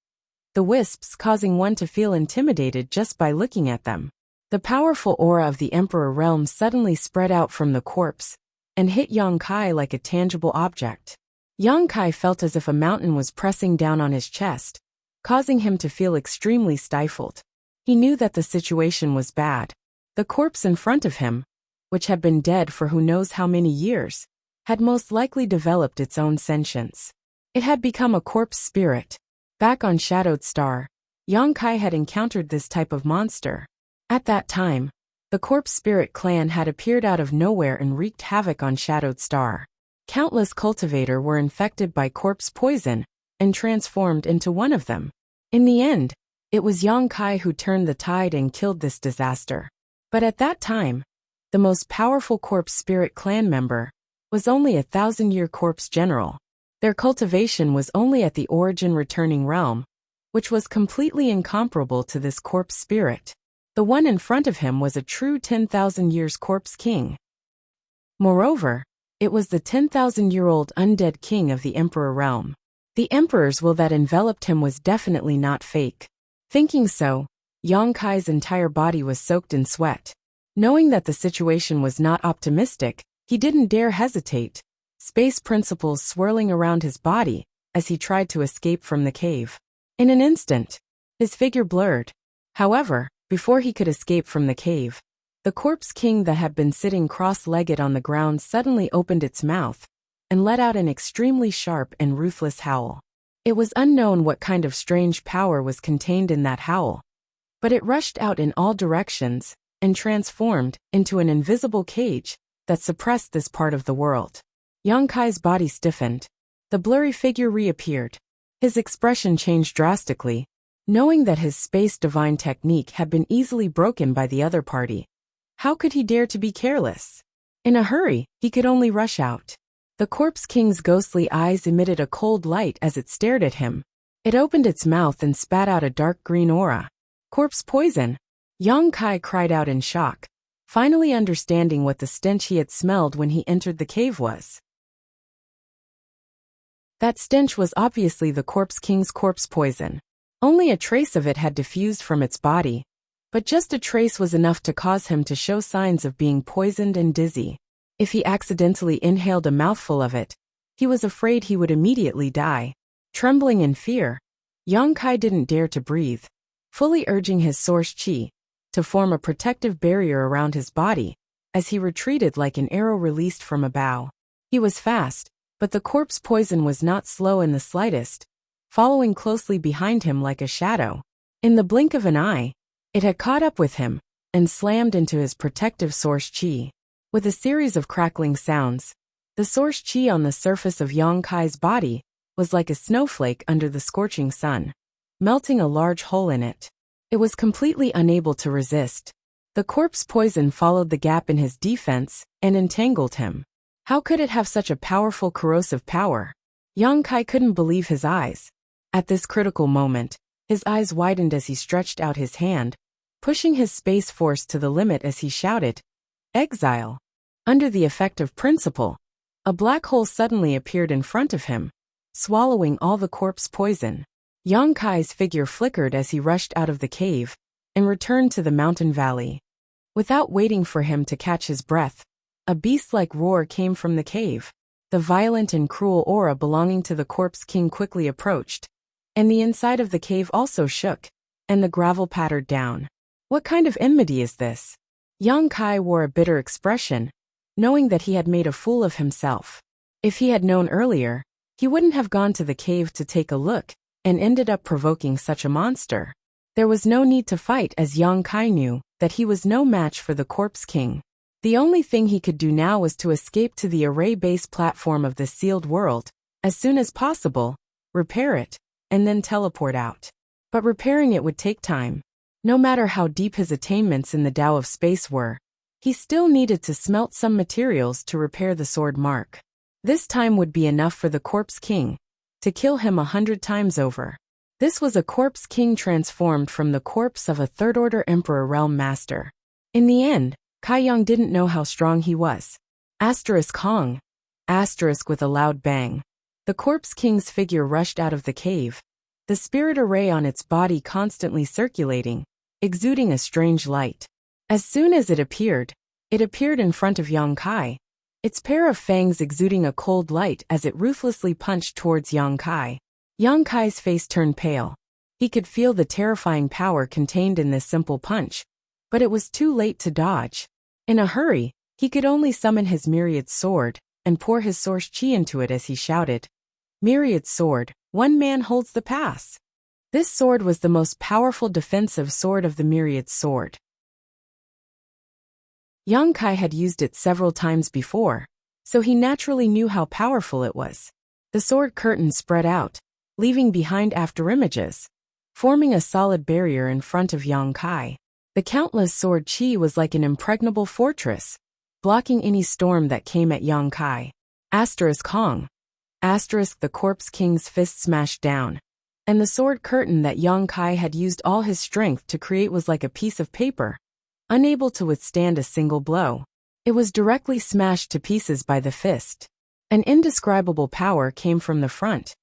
the wisps causing one to feel intimidated just by looking at them. The powerful aura of the Emperor realm suddenly spread out from the corpse and hit Yang Kai like a tangible object. Yang Kai felt as if a mountain was pressing down on his chest, causing him to feel extremely stifled. He knew that the situation was bad. The corpse in front of him, which had been dead for who knows how many years, had most likely developed its own sentience. It had become a corpse spirit. Back on Shadowed Star, Yang Kai had encountered this type of monster. At that time, the corpse spirit clan had appeared out of nowhere and wreaked havoc on Shadowed Star. Countless cultivator were infected by corpse poison and transformed into one of them. In the end, it was Yang Kai who turned the tide and killed this disaster. But at that time, the most powerful corpse spirit clan member was only a 1,000-year corpse general. Their cultivation was only at the origin returning realm, which was completely incomparable to this corpse spirit. The one in front of him was a true 10,000 years corpse king. Moreover, it was the 10,000-year-old undead king of the Emperor realm. The Emperor's will that enveloped him was definitely not fake. Thinking so, Yang Kai's entire body was soaked in sweat. Knowing that the situation was not optimistic, he didn't dare hesitate, space principles swirling around his body as he tried to escape from the cave. In an instant, his figure blurred. However, before he could escape from the cave, The corpse king that had been sitting cross-legged on the ground suddenly opened its mouth and let out an extremely sharp and ruthless howl. It was unknown what kind of strange power was contained in that howl, but it rushed out in all directions and transformed into an invisible cage that suppressed this part of the world. Yang Kai's body stiffened. The blurry figure reappeared. His expression changed drastically, knowing that his space divine technique had been easily broken by the other party. How could he dare to be careless? In a hurry, he could only rush out. The corpse king's ghostly eyes emitted a cold light as it stared at him. It opened its mouth and spat out a dark green aura. Corpse poison! Yang Kai cried out in shock, finally understanding what the stench he had smelled when he entered the cave was. That stench was obviously the corpse king's corpse poison. Only a trace of it had diffused from its body, but just a trace was enough to cause him to show signs of being poisoned and dizzy. If he accidentally inhaled a mouthful of it, he was afraid he would immediately die. Trembling in fear, Yang Kai didn't dare to breathe, fully urging his source qi to form a protective barrier around his body as he retreated like an arrow released from a bow. He was fast, but the corpse poison was not slow in the slightest, following closely behind him like a shadow. In the blink of an eye, it had caught up with him and slammed into his protective source qi. With a series of crackling sounds, the source qi on the surface of Yang Kai's body was like a snowflake under the scorching sun, melting a large hole in it. It was completely unable to resist. The corpse poison followed the gap in his defense and entangled him. How could it have such a powerful corrosive power? Yang Kai couldn't believe his eyes. At this critical moment, his eyes widened as he stretched out his hand, pushing his space force to the limit as he shouted, "Exile!" Under the effect of principle, a black hole suddenly appeared in front of him, swallowing all the corpse poison. Yang Kai's figure flickered as he rushed out of the cave and returned to the mountain valley. Without waiting for him to catch his breath, a beast-like roar came from the cave. The violent and cruel aura belonging to the corpse king quickly approached, and the inside of the cave also shook, and the gravel pattered down. What kind of enmity is this? Yang Kai wore a bitter expression, knowing that he had made a fool of himself. If he had known earlier, he wouldn't have gone to the cave to take a look, and ended up provoking such a monster. There was no need to fight as Yang Kai knew that he was no match for the corpse king. The only thing he could do now was to escape to the array-based platform of the sealed world, as soon as possible, repair it, and then teleport out. But repairing it would take time. No matter how deep his attainments in the Tao of space were, he still needed to smelt some materials to repair the sword mark. This time would be enough for the corpse king to kill him 100 times over. This was a corpse king transformed from the corpse of a third-order emperor realm master. In the end, Kai Yang didn't know how strong he was. Hong. With a loud bang. The corpse king's figure rushed out of the cave, the spirit array on its body constantly circulating, exuding a strange light. As soon as it appeared in front of Yang Kai, its pair of fangs exuding a cold light as it ruthlessly punched towards Yang Kai. Yang Kai's face turned pale. He could feel the terrifying power contained in this simple punch, but it was too late to dodge. In a hurry, he could only summon his myriad sword and pour his source qi into it as he shouted, "Myriad sword, one man holds the pass." This sword was the most powerful defensive sword of the myriad sword. Yang Kai had used it several times before, so he naturally knew how powerful it was. The sword curtain spread out, leaving behind afterimages, forming a solid barrier in front of Yang Kai. The countless sword qi was like an impregnable fortress, blocking any storm that came at Yang Kai. Hong. The corpse king's fist smashed down, and the sword curtain that Yang Kai had used all his strength to create was like a piece of paper, unable to withstand a single blow. It was directly smashed to pieces by the fist. An indescribable power came from the front,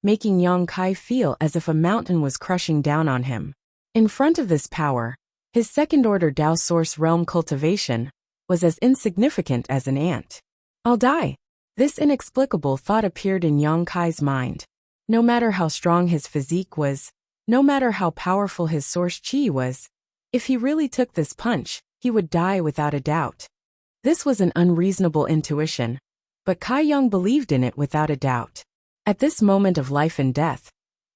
making Yang Kai feel as if a mountain was crushing down on him. In front of this power, his second-order Tao source realm cultivation was as insignificant as an ant. "I'll die." This inexplicable thought appeared in Yang Kai's mind. No matter how strong his physique was, no matter how powerful his source qi was, if he really took this punch, he would die without a doubt. This was an unreasonable intuition, but Kai Yang believed in it without a doubt. At this moment of life and death,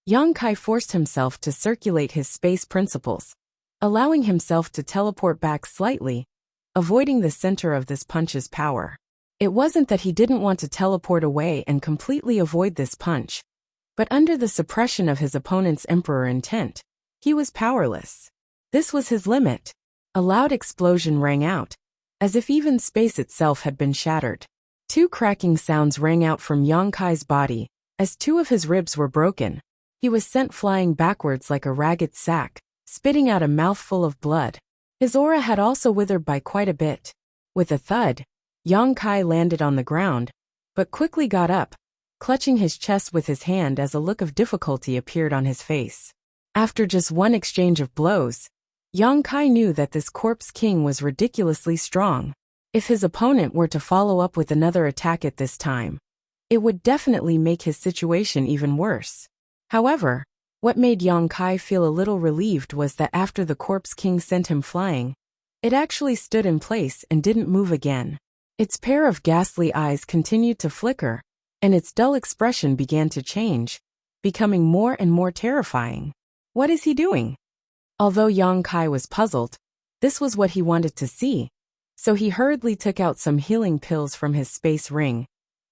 Yang Kai forced himself to circulate his space principles, allowing himself to teleport back slightly, avoiding the center of this punch's power. It wasn't that he didn't want to teleport away and completely avoid this punch, but under the suppression of his opponent's emperor intent, he was powerless. This was his limit. A loud explosion rang out, as if even space itself had been shattered. Two cracking sounds rang out from Yang Kai's body, as two of his ribs were broken. He was sent flying backwards like a ragged sack, spitting out a mouthful of blood. His aura had also withered by quite a bit. With a thud, Yang Kai landed on the ground, but quickly got up, clutching his chest with his hand as a look of difficulty appeared on his face. After just one exchange of blows, Yang Kai knew that this corpse king was ridiculously strong. If his opponent were to follow up with another attack at this time, it would definitely make his situation even worse. However, what made Yang Kai feel a little relieved was that after the corpse king sent him flying, it actually stood in place and didn't move again. Its pair of ghastly eyes continued to flicker, and its dull expression began to change, becoming more and more terrifying. What is he doing? Although Yang Kai was puzzled, this was what he wanted to see, so he hurriedly took out some healing pills from his space ring,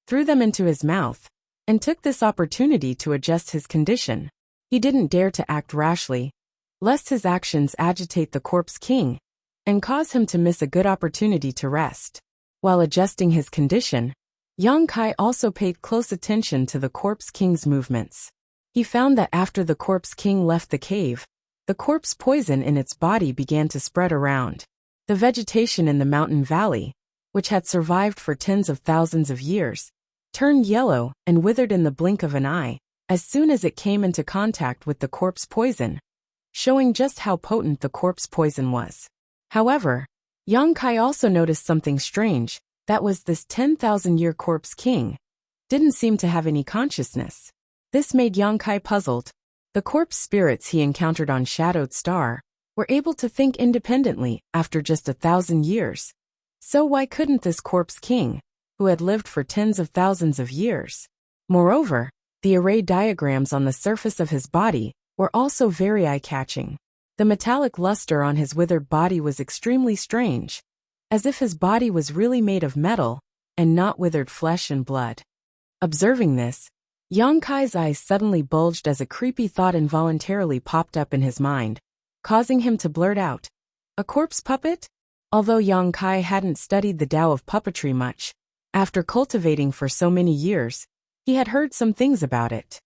threw them into his mouth, and took this opportunity to adjust his condition. He didn't dare to act rashly, lest his actions agitate the corpse king and cause him to miss a good opportunity to rest. While adjusting his condition, Yang Kai also paid close attention to the corpse king's movements. He found that after the corpse king left the cave, the corpse poison in its body began to spread around. The vegetation in the mountain valley, which had survived for tens of thousands of years, turned yellow and withered in the blink of an eye as soon as it came into contact with the corpse poison, showing just how potent the corpse poison was. However, Yang Kai also noticed something strange, that was this 10,000-year corpse king didn't seem to have any consciousness. This made Yang Kai puzzled. The corpse spirits he encountered on Shadowed Star were able to think independently after just 1,000 years. So why couldn't this corpse king, who had lived for tens of thousands of years? Moreover, the array diagrams on the surface of his body were also very eye-catching. The metallic luster on his withered body was extremely strange, as if his body was really made of metal and not withered flesh and blood. Observing this, Yang Kai's eyes suddenly bulged as a creepy thought involuntarily popped up in his mind, causing him to blurt out, "A corpse puppet?" Although Yang Kai hadn't studied the Tao of puppetry much, after cultivating for so many years, he had heard some things about it.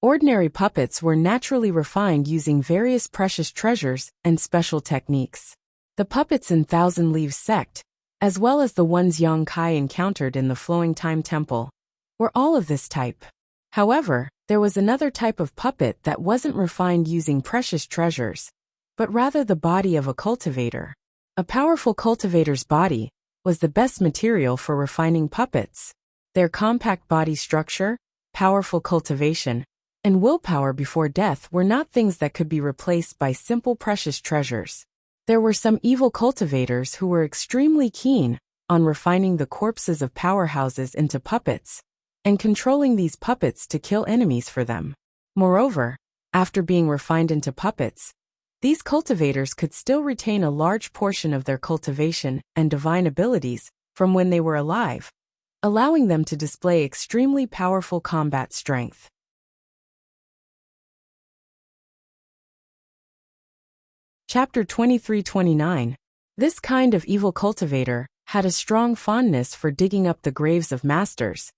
Ordinary puppets were naturally refined using various precious treasures and special techniques. The puppets in Thousand Leaves sect, as well as the ones Yang Kai encountered in the Flowing Time Temple, were all of this type. However, there was another type of puppet that wasn't refined using precious treasures, but rather the body of a cultivator. A powerful cultivator's body was the best material for refining puppets. Their compact body structure, powerful cultivation, and willpower before death were not things that could be replaced by simple precious treasures. There were some evil cultivators who were extremely keen on refining the corpses of powerhouses into puppets, and controlling these puppets to kill enemies for them. Moreover, after being refined into puppets, these cultivators could still retain a large portion of their cultivation and divine abilities from when they were alive, allowing them to display extremely powerful combat strength. Chapter 23-29. This kind of evil cultivator had a strong fondness for digging up the graves of masters,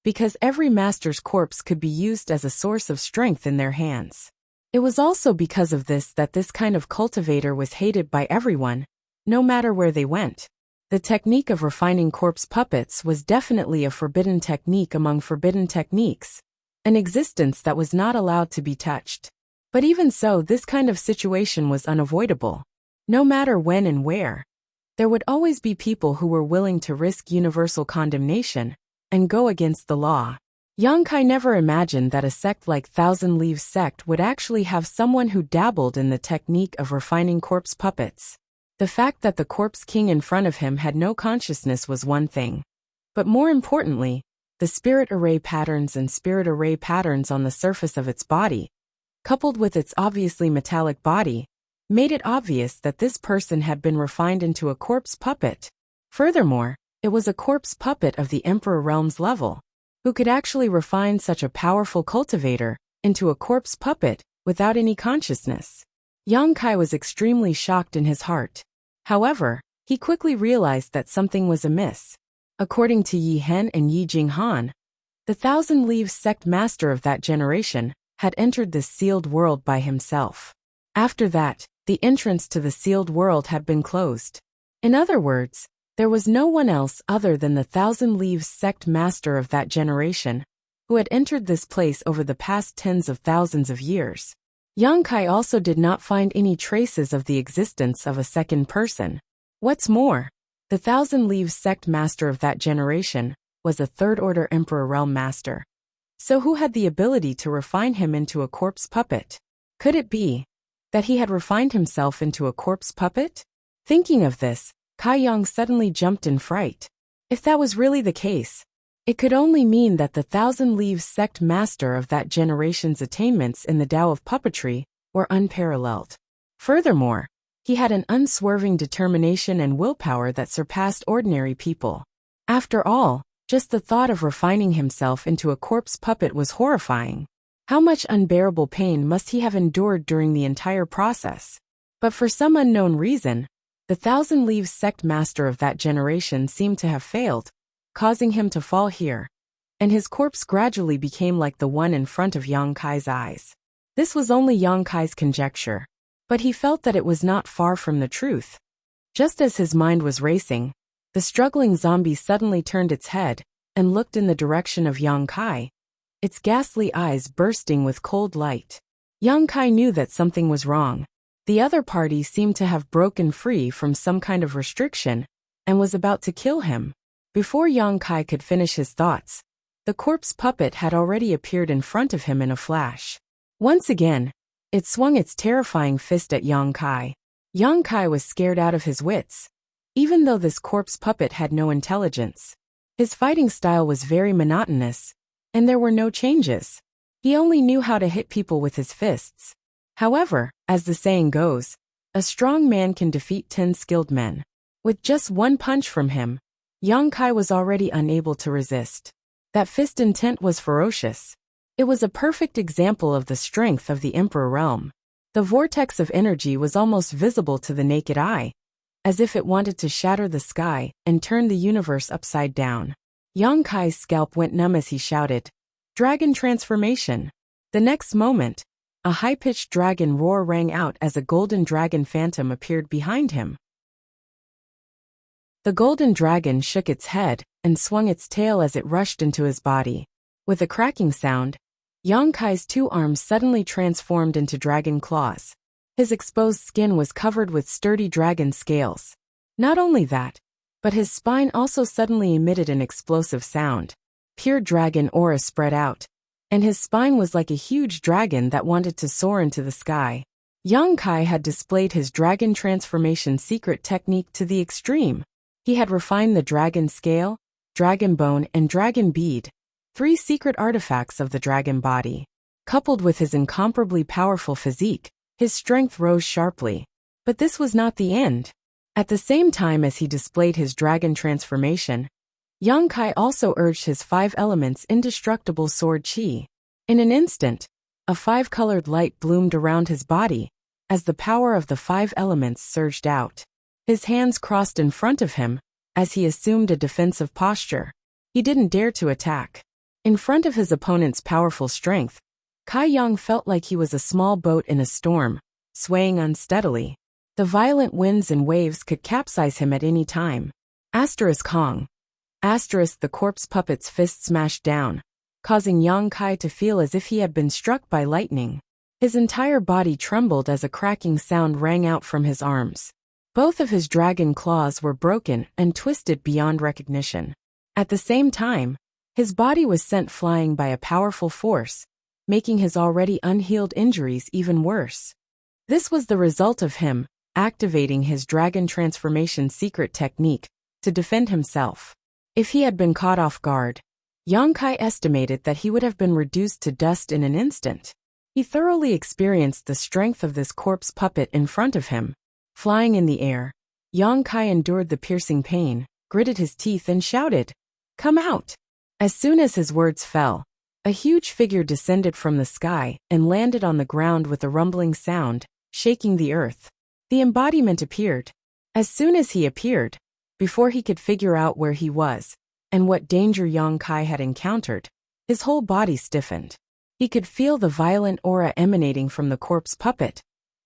because every master's corpse could be used as a source of strength in their hands. It was also because of this that this kind of cultivator was hated by everyone, no matter where they went. The technique of refining corpse puppets was definitely a forbidden technique among forbidden techniques, an existence that was not allowed to be touched. But even so, this kind of situation was unavoidable. No matter when and where, there would always be people who were willing to risk universal condemnation and go against the law. Yang Kai never imagined that a sect like Thousand Leaves sect would actually have someone who dabbled in the technique of refining corpse puppets. The fact that the corpse king in front of him had no consciousness was one thing. But more importantly, the spirit array patterns on the surface of its body, coupled with its obviously metallic body, made it obvious that this person had been refined into a corpse puppet. Furthermore, it was a corpse puppet of the Emperor Realm's level, who could actually refine such a powerful cultivator into a corpse puppet without any consciousness. Yang Kai was extremely shocked in his heart. However, he quickly realized that something was amiss. According to Yi Hen and Yi Jinghan, the Thousand Leaves sect master of that generation had entered this sealed world by himself. After that, the entrance to the sealed world had been closed. In other words, there was no one else other than the Thousand Leaves sect master of that generation who had entered this place over the past tens of thousands of years. Yang Kai also did not find any traces of the existence of a second person. What's more, the Thousand Leaves sect master of that generation was a third-order Emperor Realm master. So who had the ability to refine him into a corpse puppet? Could it be that he had refined himself into a corpse puppet? Thinking of this, Kai Yang suddenly jumped in fright. If that was really the case, it could only mean that the Thousand Leaves sect master of that generation's attainments in the Tao of puppetry were unparalleled. Furthermore, he had an unswerving determination and willpower that surpassed ordinary people. After all, just the thought of refining himself into a corpse puppet was horrifying. How much unbearable pain must he have endured during the entire process? But for some unknown reason, the Thousand Leaves sect master of that generation seemed to have failed, causing him to fall here, and his corpse gradually became like the one in front of Yang Kai's eyes. This was only Yang Kai's conjecture, but he felt that it was not far from the truth. Just as his mind was racing, the struggling zombie suddenly turned its head and looked in the direction of Yang Kai, its ghastly eyes bursting with cold light. Yang Kai knew that something was wrong. The other party seemed to have broken free from some kind of restriction and was about to kill him. Before Yang Kai could finish his thoughts, the corpse puppet had already appeared in front of him in a flash. Once again, it swung its terrifying fist at Yang Kai. Yang Kai was scared out of his wits. Even though this corpse puppet had no intelligence, his fighting style was very monotonous, and there were no changes. He only knew how to hit people with his fists. However, as the saying goes, a strong man can defeat 10 skilled men. With just one punch from him, Yang Kai was already unable to resist. That fist intent was ferocious. It was a perfect example of the strength of the Emperor Realm. The vortex of energy was almost visible to the naked eye, as if it wanted to shatter the sky and turn the universe upside down. Yang Kai's scalp went numb as he shouted, "Dragon transformation!" The next moment, a high-pitched dragon roar rang out as a golden dragon phantom appeared behind him. The golden dragon shook its head and swung its tail as it rushed into his body. With a cracking sound, Yang Kai's two arms suddenly transformed into dragon claws. His exposed skin was covered with sturdy dragon scales. Not only that, but his spine also suddenly emitted an explosive sound. Pure dragon aura spread out, and his spine was like a huge dragon that wanted to soar into the sky. Yang Kai had displayed his dragon transformation secret technique to the extreme. He had refined the dragon scale, dragon bone, and dragon bead, 3 secret artifacts of the dragon body. Coupled with his incomparably powerful physique, his strength rose sharply. But this was not the end. At the same time as he displayed his dragon transformation, Yang Kai also urged his 5 elements indestructible sword chi. In an instant, a 5-colored light bloomed around his body, as the power of the 5 elements surged out. His hands crossed in front of him, as he assumed a defensive posture. He didn't dare to attack. In front of his opponent's powerful strength, Kai Yang felt like he was a small boat in a storm, swaying unsteadily. The violent winds and waves could capsize him at any time. Kong. The corpse puppet's fist smashed down, causing Yang Kai to feel as if he had been struck by lightning. His entire body trembled as a cracking sound rang out from his arms. Both of his dragon claws were broken and twisted beyond recognition. At the same time, His body was sent flying by a powerful force, making his already unhealed injuries even worse. This was the result of him activating his dragon transformation secret technique to defend himself. If he had been caught off guard, Yongkai estimated that he would have been reduced to dust in an instant. He thoroughly experienced the strength of this corpse puppet in front of him. Flying in the air, Yongkai endured the piercing pain, gritted his teeth and shouted, "Come out!" As soon as his words fell, a huge figure descended from the sky and landed on the ground with a rumbling sound, shaking the earth. The embodiment appeared. As soon as he appeared, before he could figure out where he was and what danger Yongkai had encountered, his whole body stiffened. He could feel the violent aura emanating from the corpse puppet,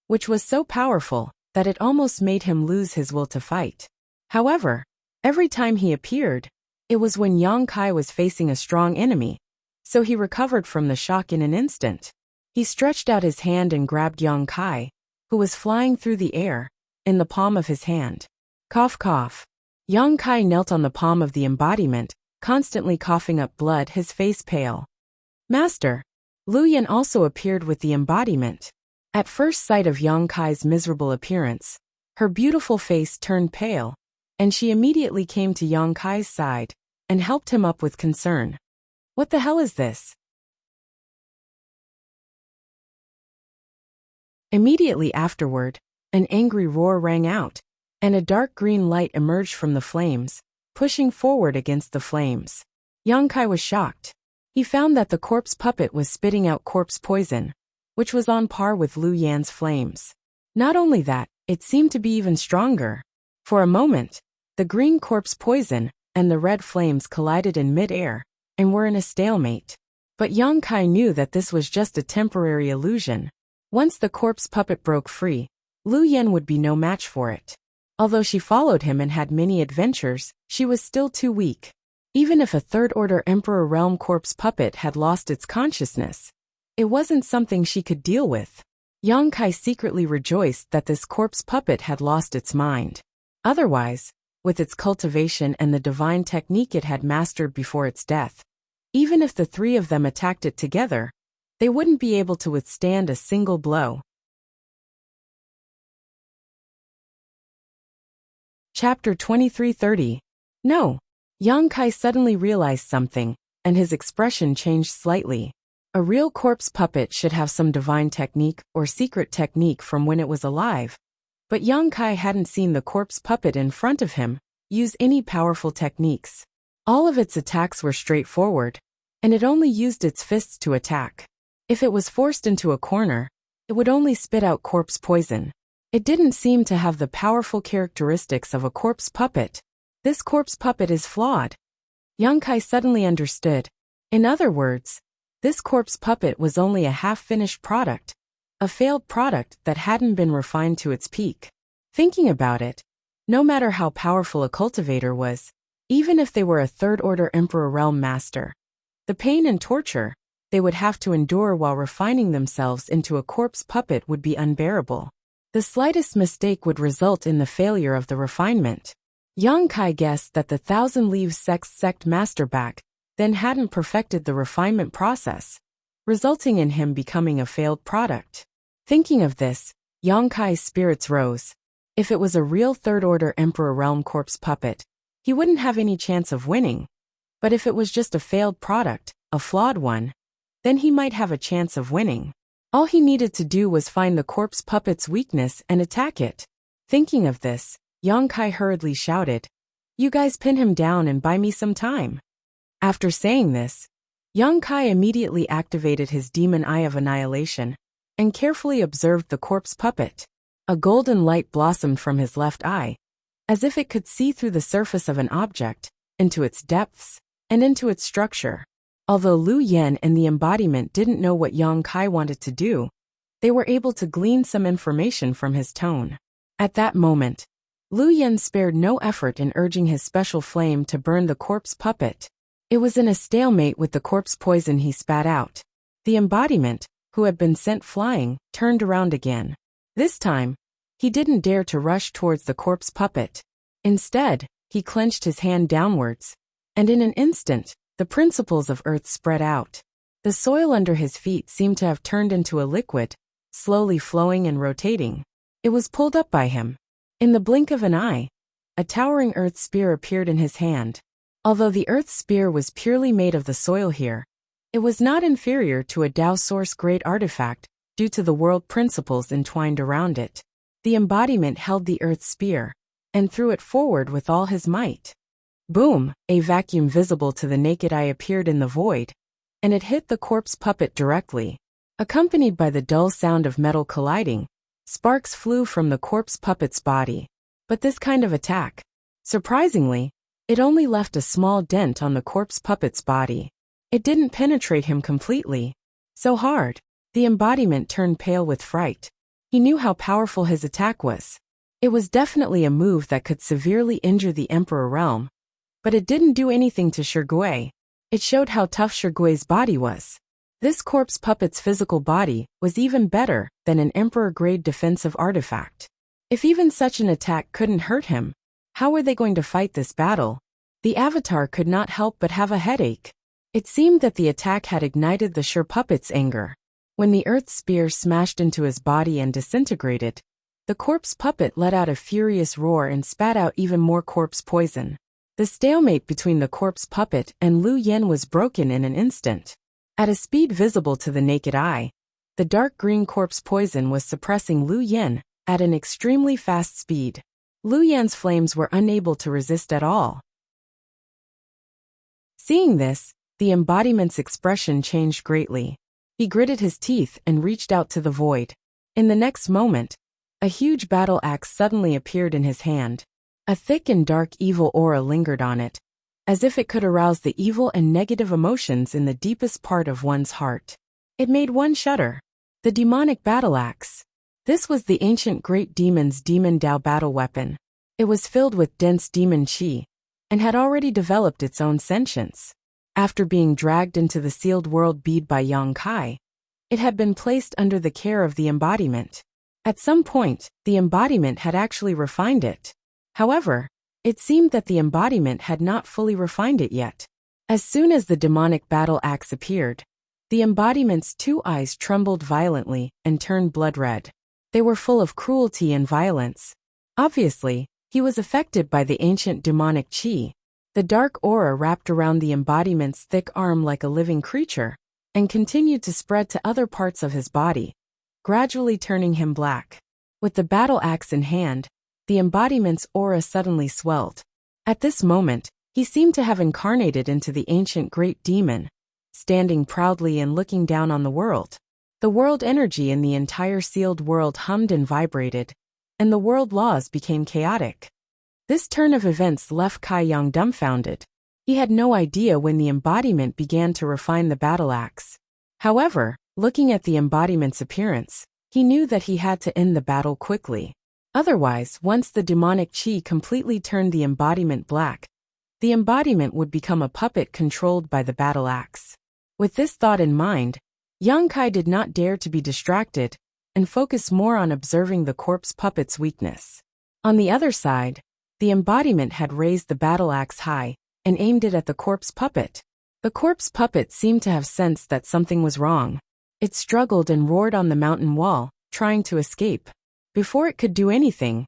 which was so powerful that it almost made him lose his will to fight. However, every time he appeared, it was when Yongkai was facing a strong enemy, so he recovered from the shock in an instant. He stretched out his hand and grabbed Yongkai, who was flying through the air, in the palm of his hand. Cough cough. Yongkai knelt on the palm of the embodiment, constantly coughing up blood, his face pale. Master, Lu Yan also appeared with the embodiment. At first sight of Yongkai's miserable appearance, her beautiful face turned pale, and she immediately came to Yongkai's side and helped him up with concern. What the hell is this? Immediately afterward, an angry roar rang out, and a dark green light emerged from the flames, pushing forward against the flames. Yongkai was shocked. He found that the corpse puppet was spitting out corpse poison, which was on par with Lu Yan's flames. Not only that, it seemed to be even stronger. For a moment, the green corpse poison and the red flames collided in mid-air and were in a stalemate. But Yongkai knew that this was just a temporary illusion. Once the corpse puppet broke free, Lu Yan would be no match for it. Although she followed him and had many adventures, she was still too weak. Even if a third-order Emperor Realm corpse puppet had lost its consciousness, it wasn't something she could deal with. Yongkai secretly rejoiced that this corpse puppet had lost its mind. Otherwise, with its cultivation and the divine technique it had mastered before its death, even if the three of them attacked it together, they wouldn't be able to withstand a single blow. Chapter 2330. No. Yongkai suddenly realized something, and his expression changed slightly. A real corpse puppet should have some divine technique or secret technique from when it was alive. But Yongkai hadn't seen the corpse puppet in front of him use any powerful techniques. All of its attacks were straightforward, and it only used its fists to attack. If it was forced into a corner, it would only spit out corpse poison. It didn't seem to have the powerful characteristics of a corpse puppet. This corpse puppet is flawed. Yongkai suddenly understood. In other words, this corpse puppet was only a half-finished product, a failed product that hadn't been refined to its peak. Thinking about it, no matter how powerful a cultivator was, even if they were a third-order Emperor Realm master, the pain and torture they would have to endure while refining themselves into a corpse puppet would be unbearable. The slightest mistake would result in the failure of the refinement. Yongkai guessed that the Thousand Leaves sect master back then hadn't perfected the refinement process, resulting in him becoming a failed product. Thinking of this, Yongkai's spirits rose. If it was a real third-order Emperor Realm corpse puppet, he wouldn't have any chance of winning. But if it was just a failed product, a flawed one, then he might have a chance of winning. All he needed to do was find the corpse puppet's weakness and attack it. Thinking of this, Yongkai hurriedly shouted, "You guys pin him down and buy me some time." After saying this, Yongkai immediately activated his demon eye of annihilation and carefully observed the corpse puppet. A golden light blossomed from his left eye, as if it could see through the surface of an object, into its depths, and into its structure. Although Lu Yan and the embodiment didn't know what Yongkai wanted to do, they were able to glean some information from his tone. At that moment, Lu Yan spared no effort in urging his special flame to burn the corpse puppet. It was in a stalemate with the corpse poison he spat out. The embodiment, who had been sent flying, turned around again. This time, he didn't dare to rush towards the corpse puppet. Instead, he clenched his hand downwards, and in an instant, the principles of earth spread out. The soil under his feet seemed to have turned into a liquid, slowly flowing and rotating. It was pulled up by him. In the blink of an eye, a towering earth spear appeared in his hand. Although the earth spear was purely made of the soil here, it was not inferior to a Tao Source Great artifact due to the world principles entwined around it. The embodiment held the earth spear and threw it forward with all his might. Boom! A vacuum visible to the naked eye appeared in the void, and it hit the corpse puppet directly. Accompanied by the dull sound of metal colliding, sparks flew from the corpse puppet's body. But this kind of attack, surprisingly, it only left a small dent on the corpse puppet's body. It didn't penetrate him completely. So hard, the embodiment turned pale with fright. He knew how powerful his attack was. It was definitely a move that could severely injure the Emperor realm. But it didn't do anything to Shirgui. It showed how tough Shirgui's body was. This corpse puppet's physical body was even better than an Emperor-grade defensive artifact. If even such an attack couldn't hurt him, how were they going to fight this battle? The Avatar could not help but have a headache. It seemed that the attack had ignited the Shir puppet's anger. When the earth spear smashed into his body and disintegrated, the corpse puppet let out a furious roar and spat out even more corpse poison. The stalemate between the corpse puppet and Lu Yen was broken in an instant. At a speed visible to the naked eye, the dark green corpse poison was suppressing Lu Yen at an extremely fast speed. Lu Yan's flames were unable to resist at all. Seeing this, the embodiment's expression changed greatly. He gritted his teeth and reached out to the void. In the next moment, a huge battle axe suddenly appeared in his hand. A thick and dark evil aura lingered on it, as if it could arouse the evil and negative emotions in the deepest part of one's heart. It made one shudder. The demonic battle axe. This was the ancient great demon's demon Tao battle weapon. It was filled with dense demon chi, and had already developed its own sentience. After being dragged into the sealed world bead by Yang Kai, it had been placed under the care of the embodiment. At some point, the embodiment had actually refined it. However, it seemed that the embodiment had not fully refined it yet. As soon as the demonic battle axe appeared, the embodiment's two eyes trembled violently and turned blood red. They were full of cruelty and violence. Obviously, he was affected by the ancient demonic chi. The dark aura wrapped around the embodiment's thick arm like a living creature, and continued to spread to other parts of his body, gradually turning him black. With the battle axe in hand, the embodiment's aura suddenly swelled. At this moment, he seemed to have incarnated into the ancient great demon, standing proudly and looking down on the world. The world energy in the entire sealed world hummed and vibrated, and the world laws became chaotic. This turn of events left Kai Yang dumbfounded. He had no idea when the embodiment began to refine the battle axe. However, looking at the embodiment's appearance, he knew that he had to end the battle quickly. Otherwise, once the demonic chi completely turned the embodiment black, the embodiment would become a puppet controlled by the battle axe. With this thought in mind, Yang Kai did not dare to be distracted and focus more on observing the corpse puppet's weakness. On the other side, the embodiment had raised the battle axe high and aimed it at the corpse puppet. The corpse puppet seemed to have sensed that something was wrong. It struggled and roared on the mountain wall, trying to escape. Before it could do anything,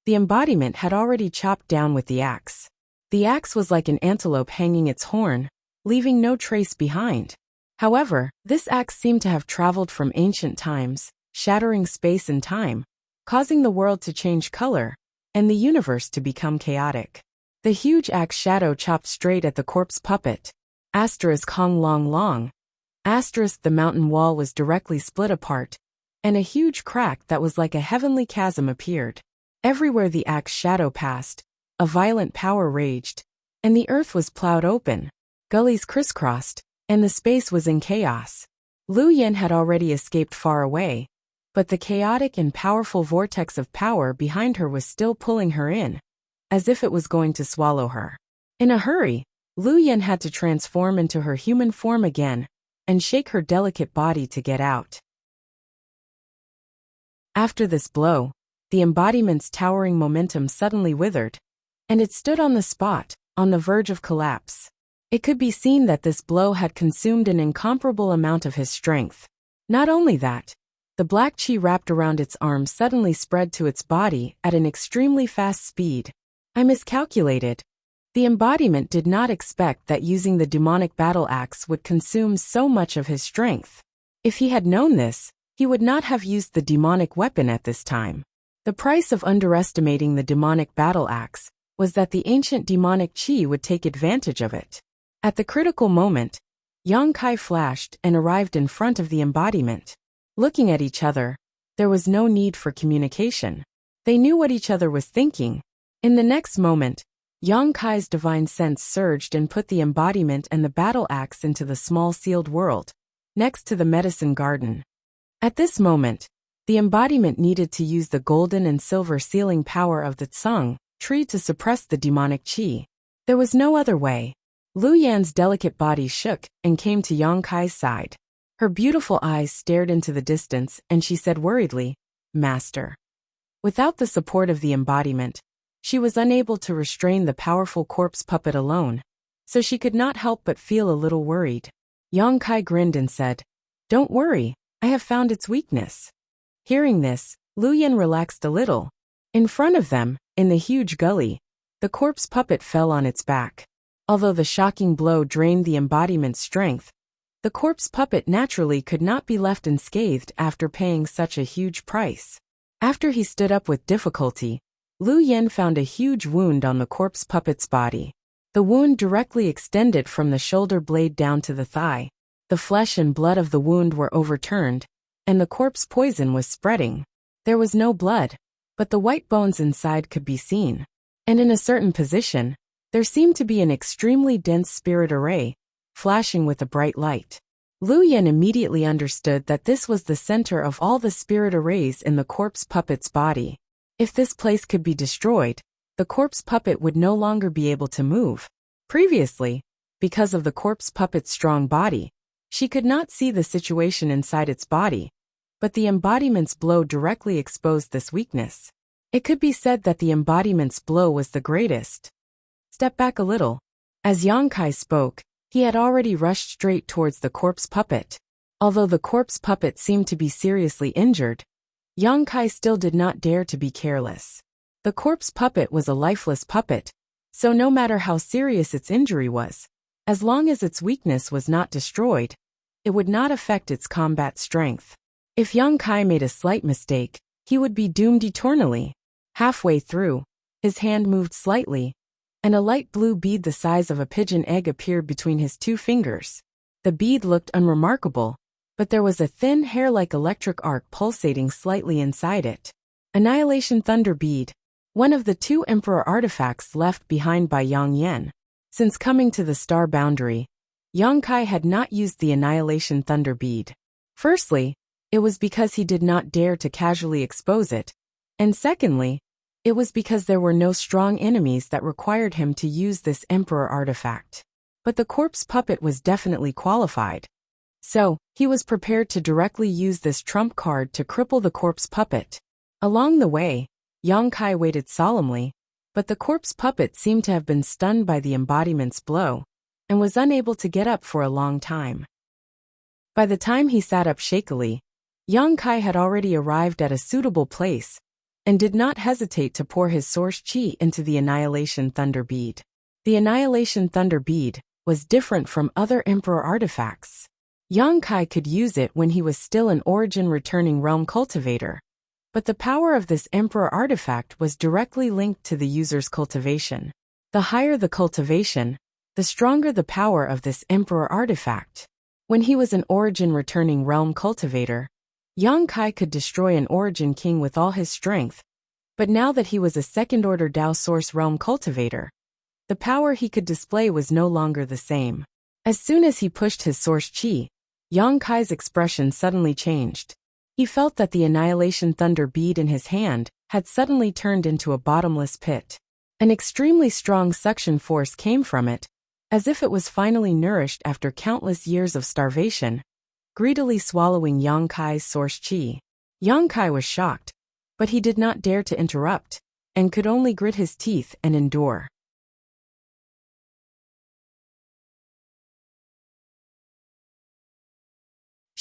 the embodiment had already chopped down with the axe. The axe was like an antelope hanging its horn, leaving no trace behind. However, this axe seemed to have traveled from ancient times, shattering space and time, causing the world to change color, and the universe to become chaotic. The huge axe shadow chopped straight at the corpse puppet. Hong long long. The mountain wall was directly split apart, and a huge crack that was like a heavenly chasm appeared. Everywhere the axe shadow passed, a violent power raged, and the earth was plowed open. Gullies crisscrossed, and the space was in chaos. Lu Yen had already escaped far away, but the chaotic and powerful vortex of power behind her was still pulling her in, as if it was going to swallow her. In a hurry, Lu Yen had to transform into her human form again and shake her delicate body to get out. After this blow, the embodiment's towering momentum suddenly withered, and it stood on the spot, on the verge of collapse. It could be seen that this blow had consumed an incomparable amount of his strength. Not only that, the black chi wrapped around its arm suddenly spread to its body at an extremely fast speed. I miscalculated. The embodiment did not expect that using the demonic battle axe would consume so much of his strength. If he had known this, he would not have used the demonic weapon at this time. The price of underestimating the demonic battle axe was that the ancient demonic chi would take advantage of it. At the critical moment, Yang Kai flashed and arrived in front of the embodiment. Looking at each other, there was no need for communication. They knew what each other was thinking. In the next moment, Yang Kai's divine sense surged and put the embodiment and the battle axe into the small sealed world, next to the medicine garden. At this moment, the embodiment needed to use the golden and silver sealing power of the Tsung tree to suppress the demonic chi. There was no other way. Lu Yan's delicate body shook and came to Yang Kai's side. Her beautiful eyes stared into the distance and she said worriedly, "Master." Without the support of the embodiment, she was unable to restrain the powerful corpse puppet alone, so she could not help but feel a little worried. Yang Kai grinned and said, "Don't worry, I have found its weakness." Hearing this, Lu Yan relaxed a little. In front of them, in the huge gully, the corpse puppet fell on its back. Although the shocking blow drained the embodiment's strength, the corpse puppet naturally could not be left unscathed after paying such a huge price. After he stood up with difficulty, Lu Yan found a huge wound on the corpse puppet's body. The wound directly extended from the shoulder blade down to the thigh. The flesh and blood of the wound were overturned, and the corpse poison was spreading. There was no blood, but the white bones inside could be seen. And in a certain position, there seemed to be an extremely dense spirit array, flashing with a bright light. Lu Yan immediately understood that this was the center of all the spirit arrays in the corpse puppet's body. If this place could be destroyed, the corpse puppet would no longer be able to move. Previously, because of the corpse puppet's strong body, she could not see the situation inside its body, but the embodiment's blow directly exposed this weakness. It could be said that the embodiment's blow was the greatest. Step back a little. As Yang Kai spoke, he had already rushed straight towards the corpse puppet. Although the corpse puppet seemed to be seriously injured, Yang Kai still did not dare to be careless. The corpse puppet was a lifeless puppet, so no matter how serious its injury was, as long as its weakness was not destroyed, it would not affect its combat strength. If Yang Kai made a slight mistake, he would be doomed eternally. Halfway through, his hand moved slightly, and a light blue bead the size of a pigeon egg appeared between his two fingers. The bead looked unremarkable, but there was a thin hair-like electric arc pulsating slightly inside it. Annihilation Thunder Bead, one of the two Emperor artifacts left behind by Yang Yan. Since coming to the star boundary, Yang Kai had not used the Annihilation Thunder Bead. Firstly, it was because he did not dare to casually expose it, and secondly, it was because there were no strong enemies that required him to use this Emperor artifact. But the corpse puppet was definitely qualified. So, he was prepared to directly use this trump card to cripple the corpse puppet. Along the way, Yang Kai waited solemnly, but the corpse puppet seemed to have been stunned by the embodiment's blow, and was unable to get up for a long time. By the time he sat up shakily, Yang Kai had already arrived at a suitable place, and did not hesitate to pour his source chi into the Annihilation Thunder Bead. The Annihilation Thunder Bead was different from other Emperor artifacts. Yang Kai could use it when he was still an origin-returning realm cultivator, but the power of this Emperor artifact was directly linked to the user's cultivation. The higher the cultivation, the stronger the power of this Emperor artifact. When he was an origin-returning realm cultivator, Yang Kai could destroy an Origin King with all his strength, but now that he was a second-order Dao Source Realm cultivator, the power he could display was no longer the same. As soon as he pushed his source chi, Yang Kai's expression suddenly changed. He felt that the Annihilation Thunder Bead in his hand had suddenly turned into a bottomless pit. An extremely strong suction force came from it, as if it was finally nourished after countless years of starvation, greedily swallowing Yang Kai's source chi. Yang Kai was shocked, but he did not dare to interrupt, and could only grit his teeth and endure.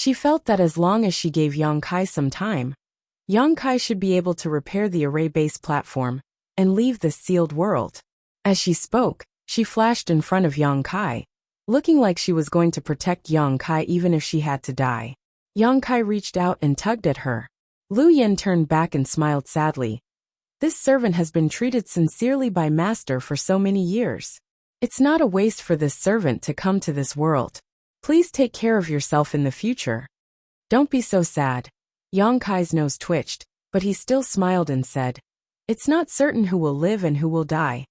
She felt that as long as she gave Yang Kai some time, Yang Kai should be able to repair the array base platform and leave this sealed world. As she spoke, she flashed in front of Yang Kai, looking like she was going to protect Yang Kai even if she had to die. Yang Kai reached out and tugged at her. Lu Yen turned back and smiled sadly. This servant has been treated sincerely by Master for so many years. It's not a waste for this servant to come to this world. Please take care of yourself in the future. Don't be so sad. Yang Kai's nose twitched, but he still smiled and said, "It's not certain who will live and who will die."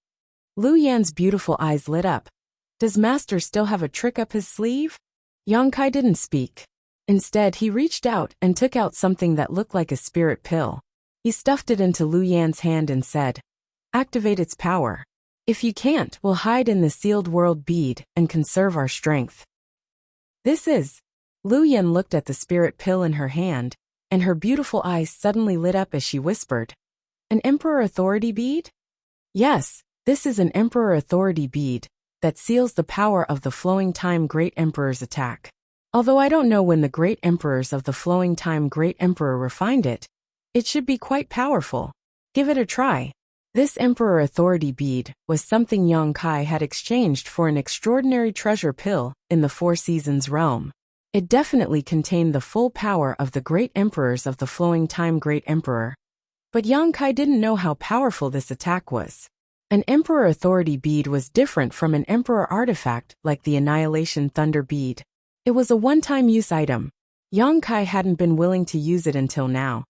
Lu Yan's beautiful eyes lit up. Does Master still have a trick up his sleeve? Yang Kai didn't speak. Instead, he reached out and took out something that looked like a spirit pill. He stuffed it into Lu Yan's hand and said, "Activate its power. If you can't, we'll hide in the sealed world bead and conserve our strength." This is. Lu Yan looked at the spirit pill in her hand, and her beautiful eyes suddenly lit up as she whispered, "An Emperor Authority bead?" Yes, this is an Emperor Authority bead that seals the power of the Flowing Time Great Emperor's attack. Although I don't know when the Great Emperors of the Flowing Time Great Emperor refined it, it should be quite powerful. Give it a try. This Emperor Authority bead was something Yang Kai had exchanged for an extraordinary treasure pill in the Four Seasons realm. It definitely contained the full power of the Great Emperors of the Flowing Time Great Emperor. But Yang Kai didn't know how powerful this attack was. An Emperor Authority bead was different from an Emperor artifact like the Annihilation Thunder bead. It was a one-time use item. Yang Kai hadn't been willing to use it until now.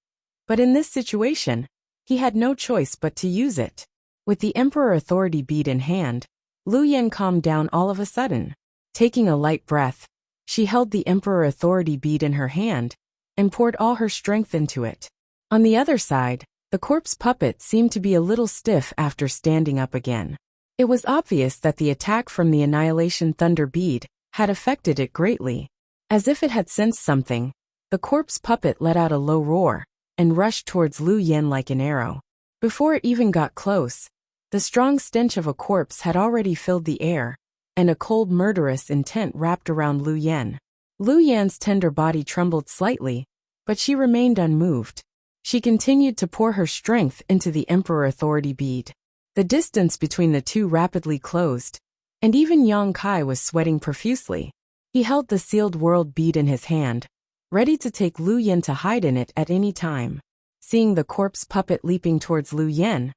But in this situation, he had no choice but to use it. With the Emperor Authority bead in hand, Lu Yan calmed down all of a sudden. Taking a light breath, she held the Emperor Authority bead in her hand and poured all her strength into it. On the other side, the corpse puppet seemed to be a little stiff after standing up again. It was obvious that the attack from the Annihilation Thunder bead had affected it greatly. As if it had sensed something, the corpse puppet let out a low roar and rushed towards Lu Yan like an arrow. Before it even got close, the strong stench of a corpse had already filled the air, and a cold murderous intent wrapped around Lu Yan. Lu Yan's tender body trembled slightly, but she remained unmoved. She continued to pour her strength into the Emperor Authority bead. The distance between the two rapidly closed, and even Yang Kai was sweating profusely. He held the sealed world bead in his hand, ready to take Lu Yan to hide in it at any time. Seeing the corpse puppet leaping towards Lu Yan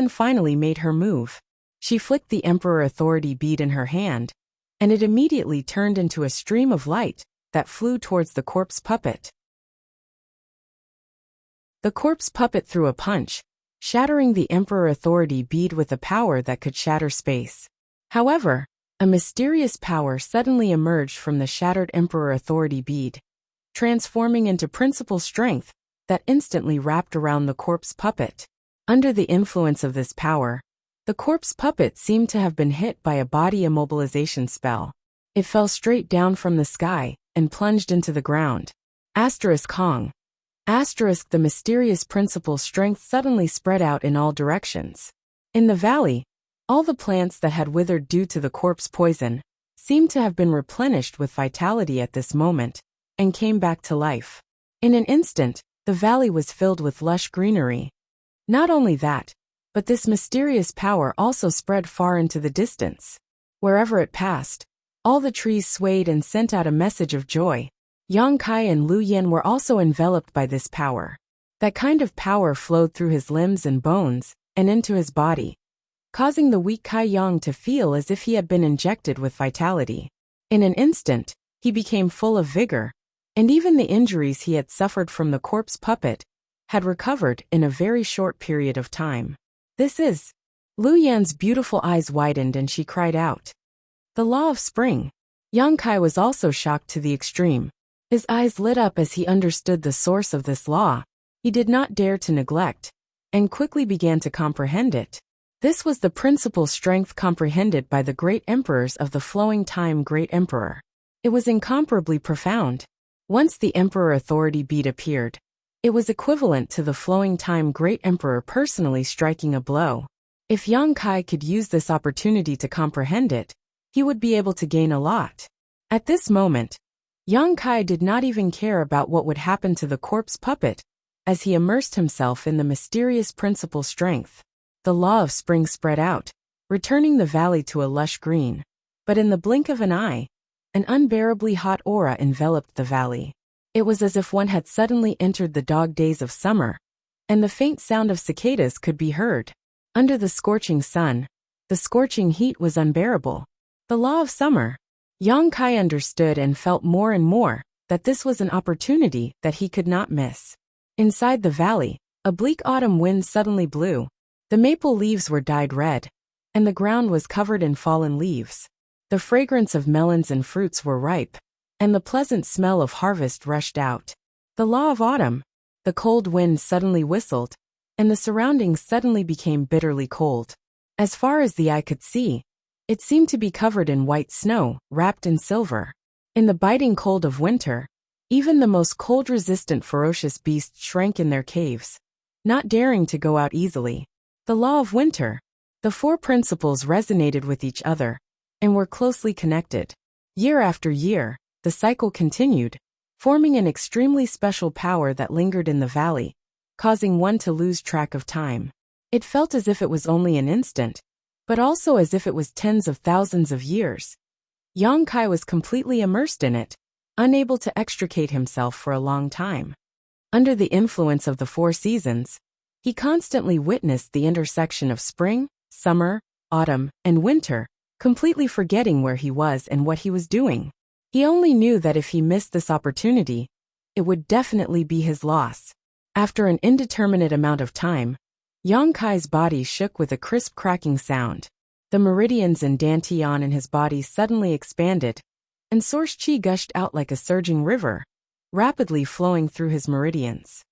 finally made her move. She flicked the Emperor Authority bead in her hand, and it immediately turned into a stream of light that flew towards the corpse puppet. The corpse puppet threw a punch, shattering the Emperor Authority bead with a power that could shatter space. However, a mysterious power suddenly emerged from the shattered Emperor Authority bead, transforming into principal strength that instantly wrapped around the corpse puppet. Under the influence of this power, the corpse puppet seemed to have been hit by a body immobilization spell. It fell straight down from the sky and plunged into the ground. Kong. The mysterious principal strength suddenly spread out in all directions. In the valley, all the plants that had withered due to the corpse poison seemed to have been replenished with vitality at this moment and came back to life. In an instant, the valley was filled with lush greenery. Not only that, but this mysterious power also spread far into the distance. Wherever it passed, all the trees swayed and sent out a message of joy. Yang Kai and Lu Yan were also enveloped by this power. That kind of power flowed through his limbs and bones and into his body, causing the weak Kai Yang to feel as if he had been injected with vitality. In an instant, he became full of vigor, and even the injuries he had suffered from the corpse puppet had recovered in a very short period of time. This is. Lu Yan's beautiful eyes widened and she cried out. The law of spring. Yang Kai was also shocked to the extreme. His eyes lit up as he understood the source of this law. He did not dare to neglect, and quickly began to comprehend it. This was the principal strength comprehended by the great emperors of the Flowing Time Great Emperor. It was incomparably profound. Once the Emperor Authority bead appeared, it was equivalent to the Flowing Time Great Emperor personally striking a blow. If Yang Kai could use this opportunity to comprehend it, he would be able to gain a lot. At this moment, Yang Kai did not even care about what would happen to the corpse puppet, as he immersed himself in the mysterious principle strength. The law of spring spread out, returning the valley to a lush green. But in the blink of an eye, an unbearably hot aura enveloped the valley. It was as if one had suddenly entered the dog days of summer, and the faint sound of cicadas could be heard. Under the scorching sun, the scorching heat was unbearable. The law of summer. Yang Kai understood and felt more and more that this was an opportunity that he could not miss. Inside the valley, a bleak autumn wind suddenly blew. The maple leaves were dyed red, and the ground was covered in fallen leaves. The fragrance of melons and fruits were ripe, and the pleasant smell of harvest rushed out. The law of autumn. The cold wind suddenly whistled, and the surroundings suddenly became bitterly cold. As far as the eye could see, it seemed to be covered in white snow, wrapped in silver. In the biting cold of winter, even the most cold-resistant ferocious beasts shrank in their caves, not daring to go out easily. The law of winter. The four principles resonated with each other, and were closely connected. Year after year, the cycle continued, forming an extremely special power that lingered in the valley, causing one to lose track of time. It felt as if it was only an instant, but also as if it was tens of thousands of years. Yang Kai was completely immersed in it, unable to extricate himself for a long time. Under the influence of the four seasons, he constantly witnessed the intersection of spring, summer, autumn, and winter, completely forgetting where he was and what he was doing. He only knew that if he missed this opportunity, it would definitely be his loss. After an indeterminate amount of time, Yang Kai's body shook with a crisp cracking sound. The meridians and dantian in his body suddenly expanded, and source qi gushed out like a surging river, rapidly flowing through his meridians.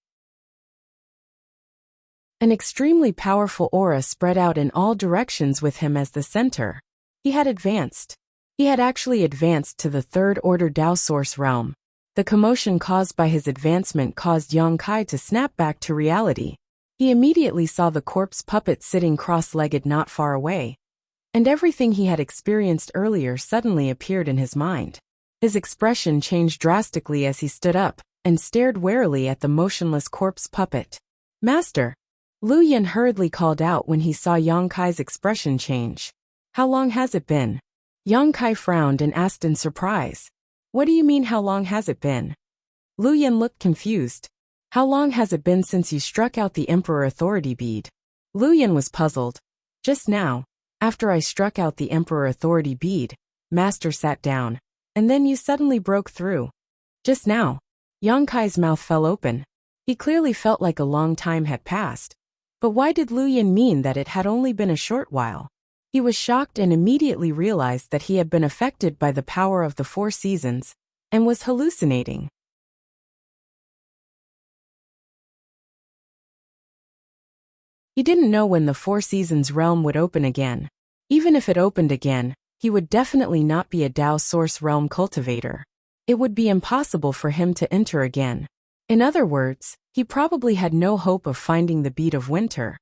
An extremely powerful aura spread out in all directions with him as the center. He had advanced. He had actually advanced to the third-order Tao source realm. The commotion caused by his advancement caused Yang Kai to snap back to reality. He immediately saw the corpse puppet sitting cross-legged not far away, and everything he had experienced earlier suddenly appeared in his mind. His expression changed drastically as he stood up and stared warily at the motionless corpse puppet. "Master!" Lu Yan hurriedly called out when he saw Yang Kai's expression change. "How long has it been?" Yang Kai frowned and asked in surprise. "What do you mean, how long has it been?" Lu Yan looked confused. "How long has it been since you struck out the Emperor Authority bead?" Lu Yan was puzzled. "Just now, after I struck out the Emperor Authority bead," Master sat down, "and then you suddenly broke through." "Just now?" Yang Kai's mouth fell open. He clearly felt like a long time had passed. But why did Lu Yan mean that it had only been a short while? He was shocked and immediately realized that he had been affected by the power of the four seasons, and was hallucinating. He didn't know when the Four Seasons realm would open again. Even if it opened again, he would definitely not be a Tao Source realm cultivator. It would be impossible for him to enter again. In other words, he probably had no hope of finding the bead of winter,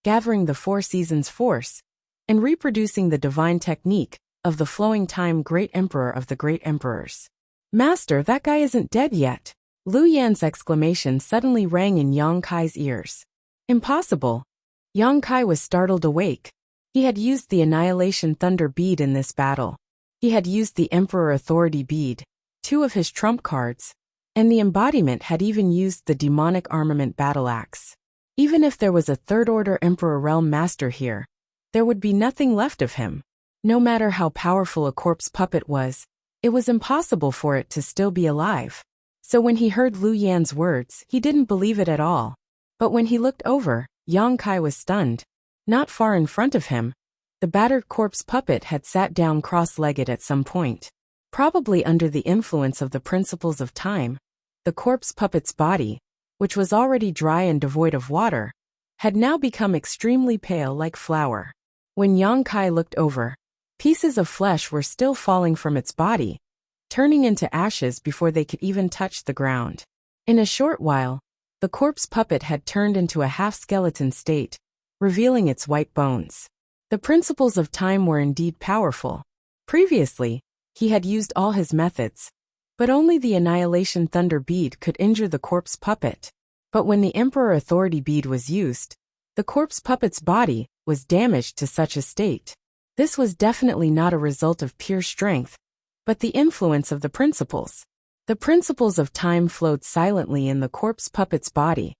gathering the Four Seasons force, and reproducing the divine technique of the flowing time Great Emperor of the Great Emperors. "Master, that guy isn't dead yet." Lu Yan's exclamation suddenly rang in Yang Kai's ears. "Impossible." Yang Kai was startled awake. He had used the Annihilation Thunder bead in this battle. He had used the Emperor Authority bead, two of his trump cards, and the embodiment had even used the Demonic Armament battle axe. Even if there was a third-order Emperor Realm Master here, there would be nothing left of him. No matter how powerful a corpse puppet was, it was impossible for it to still be alive. So when he heard Lu Yan's words, he didn't believe it at all. But when he looked over, Yang Kai was stunned. Not far in front of him, the battered corpse puppet had sat down cross-legged at some point. Probably under the influence of the principles of time, the corpse puppet's body, which was already dry and devoid of water, had now become extremely pale like flour. When Yang Kai looked over, pieces of flesh were still falling from its body, turning into ashes before they could even touch the ground. In a short while, the corpse puppet had turned into a half-skeleton state, revealing its white bones. The principles of time were indeed powerful. Previously, he had used all his methods, But only the Annihilation Thunder bead could injure the corpse puppet. But when the Emperor Authority bead was used, the corpse puppet's body was damaged to such a state. This was definitely not a result of pure strength, but the influence of the principles. The principles of time flowed silently in the corpse puppet's body,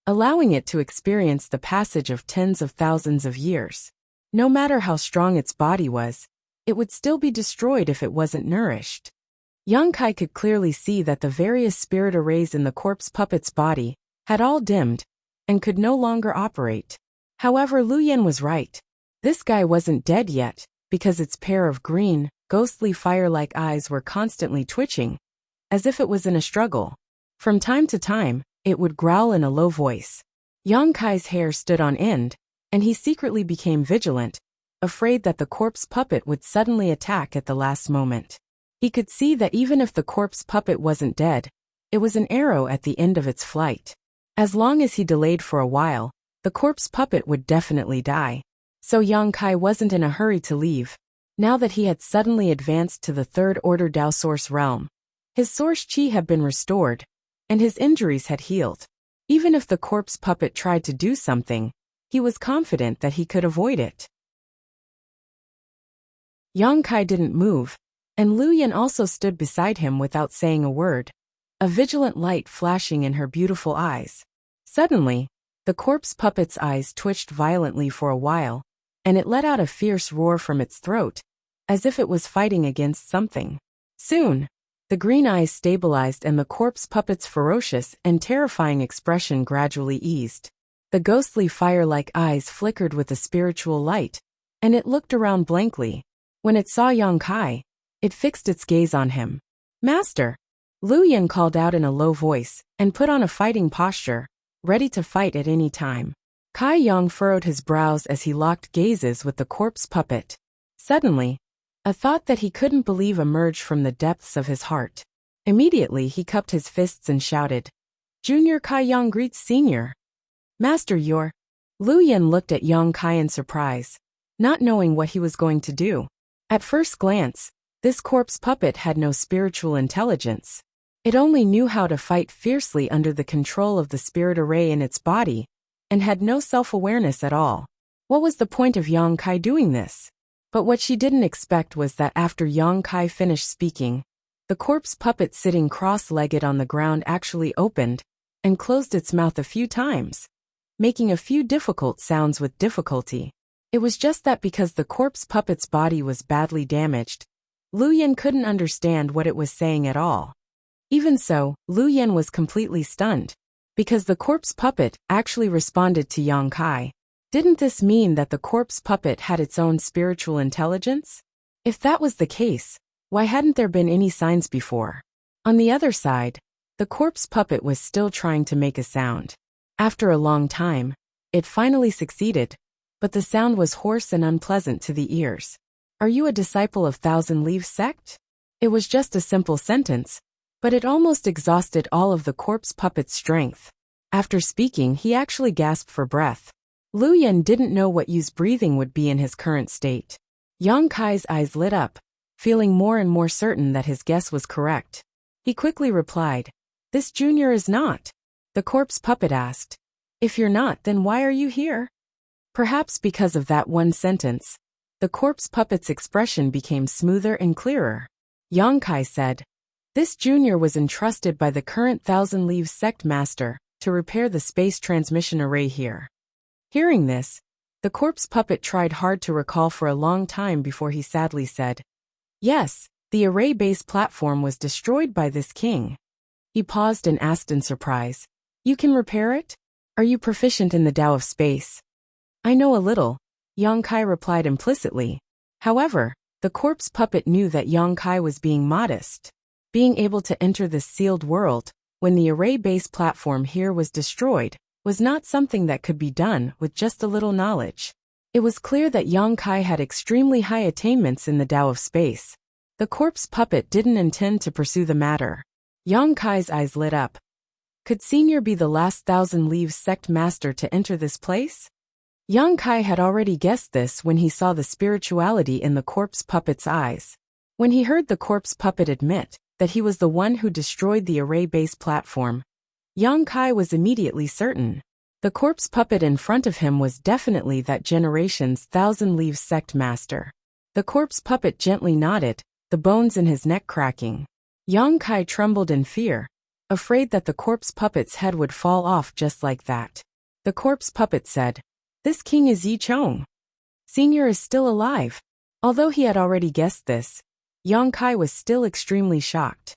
allowing it to experience the passage of tens of thousands of years. No matter how strong its body was, it would still be destroyed if it wasn't nourished. Yang Kai could clearly see that the various spirit arrays in the corpse puppet's body had all dimmed and could no longer operate. However, Lu Yan was right. This guy wasn't dead yet, because its pair of green, ghostly fire-like eyes were constantly twitching, as if it was in a struggle. From time to time, it would growl in a low voice. Yang Kai's hair stood on end, and he secretly became vigilant, afraid that the corpse puppet would suddenly attack at the last moment. He could see that even if the corpse puppet wasn't dead, it was an arrow at the end of its flight. As long as he delayed for a while, the corpse puppet would definitely die. So Yang Kai wasn't in a hurry to leave, now that he had suddenly advanced to the third order Dao Source realm. His source chi had been restored, and his injuries had healed. Even if the corpse puppet tried to do something, he was confident that he could avoid it. Yang Kai didn't move, and Lu Yan also stood beside him without saying a word, a vigilant light flashing in her beautiful eyes. Suddenly, the corpse puppet's eyes twitched violently for a while, and it let out a fierce roar from its throat, as if it was fighting against something. Soon, the green eyes stabilized and the corpse puppet's ferocious and terrifying expression gradually eased. The ghostly fire-like eyes flickered with a spiritual light, and it looked around blankly. When it saw Yang Kai, it fixed its gaze on him. "Master!" Lu Yan called out in a low voice, and put on a fighting posture, ready to fight at any time. Kai Yang furrowed his brows as he locked gazes with the corpse puppet. Suddenly, a thought that he couldn't believe emerged from the depths of his heart. Immediately he cupped his fists and shouted, "Junior Kai Yang greets Senior." "Master, you're..." Lu Yan looked at Yang Kai in surprise, not knowing what he was going to do. At first glance, this corpse puppet had no spiritual intelligence. It only knew how to fight fiercely under the control of the spirit array in its body, and had no self-awareness at all. What was the point of Yang Kai doing this? But what she didn't expect was that after Yang Kai finished speaking, the corpse puppet sitting cross-legged on the ground actually opened and closed its mouth a few times, making a few difficult sounds with difficulty. It was just that because the corpse puppet's body was badly damaged, Lu Yan couldn't understand what it was saying at all. Even so, Lu Yan was completely stunned, because the corpse puppet actually responded to Yang Kai. Didn't this mean that the corpse puppet had its own spiritual intelligence? If that was the case, why hadn't there been any signs before? On the other side, the corpse puppet was still trying to make a sound. After a long time, it finally succeeded, but the sound was hoarse and unpleasant to the ears. "Are you a disciple of Thousand Leaves sect?" It was just a simple sentence, but it almost exhausted all of the corpse puppet's strength. After speaking, he actually gasped for breath. Lu Yan didn't know what use breathing would be in his current state. Yang Kai's eyes lit up, feeling more and more certain that his guess was correct. He quickly replied, "This junior is not." The corpse puppet asked, "If you're not, then why are you here?" Perhaps because of that one sentence, the corpse puppet's expression became smoother and clearer. Yang Kai said, "This junior was entrusted by the current Thousand Leaves sect master to repair the space transmission array here." Hearing this, the corpse puppet tried hard to recall for a long time before he sadly said, "Yes, the array base platform was destroyed by this king." He paused and asked in surprise, "You can repair it? Are you proficient in the Tao of space?" "I know a little," Yang Kai replied implicitly. However, the corpse puppet knew that Yang Kai was being modest. Being able to enter this sealed world, when the array base platform here was destroyed, was not something that could be done with just a little knowledge. It was clear that Yang Kai had extremely high attainments in the Tao of space. The corpse puppet didn't intend to pursue the matter. Yang Kai's eyes lit up. Could Senior be the last Thousand Leaves sect master to enter this place? Yang Kai had already guessed this when he saw the spirituality in the corpse puppet's eyes. When he heard the corpse puppet admit that he was the one who destroyed the array base platform, Yang Kai was immediately certain. The corpse puppet in front of him was definitely that generation's Thousand Leaves sect master. The corpse puppet gently nodded, the bones in his neck cracking. Yang Kai trembled in fear, afraid that the corpse puppet's head would fall off just like that. The corpse puppet said, "This king is Yi Chong. Senior is still alive." Although he had already guessed this, Yang Kai was still extremely shocked.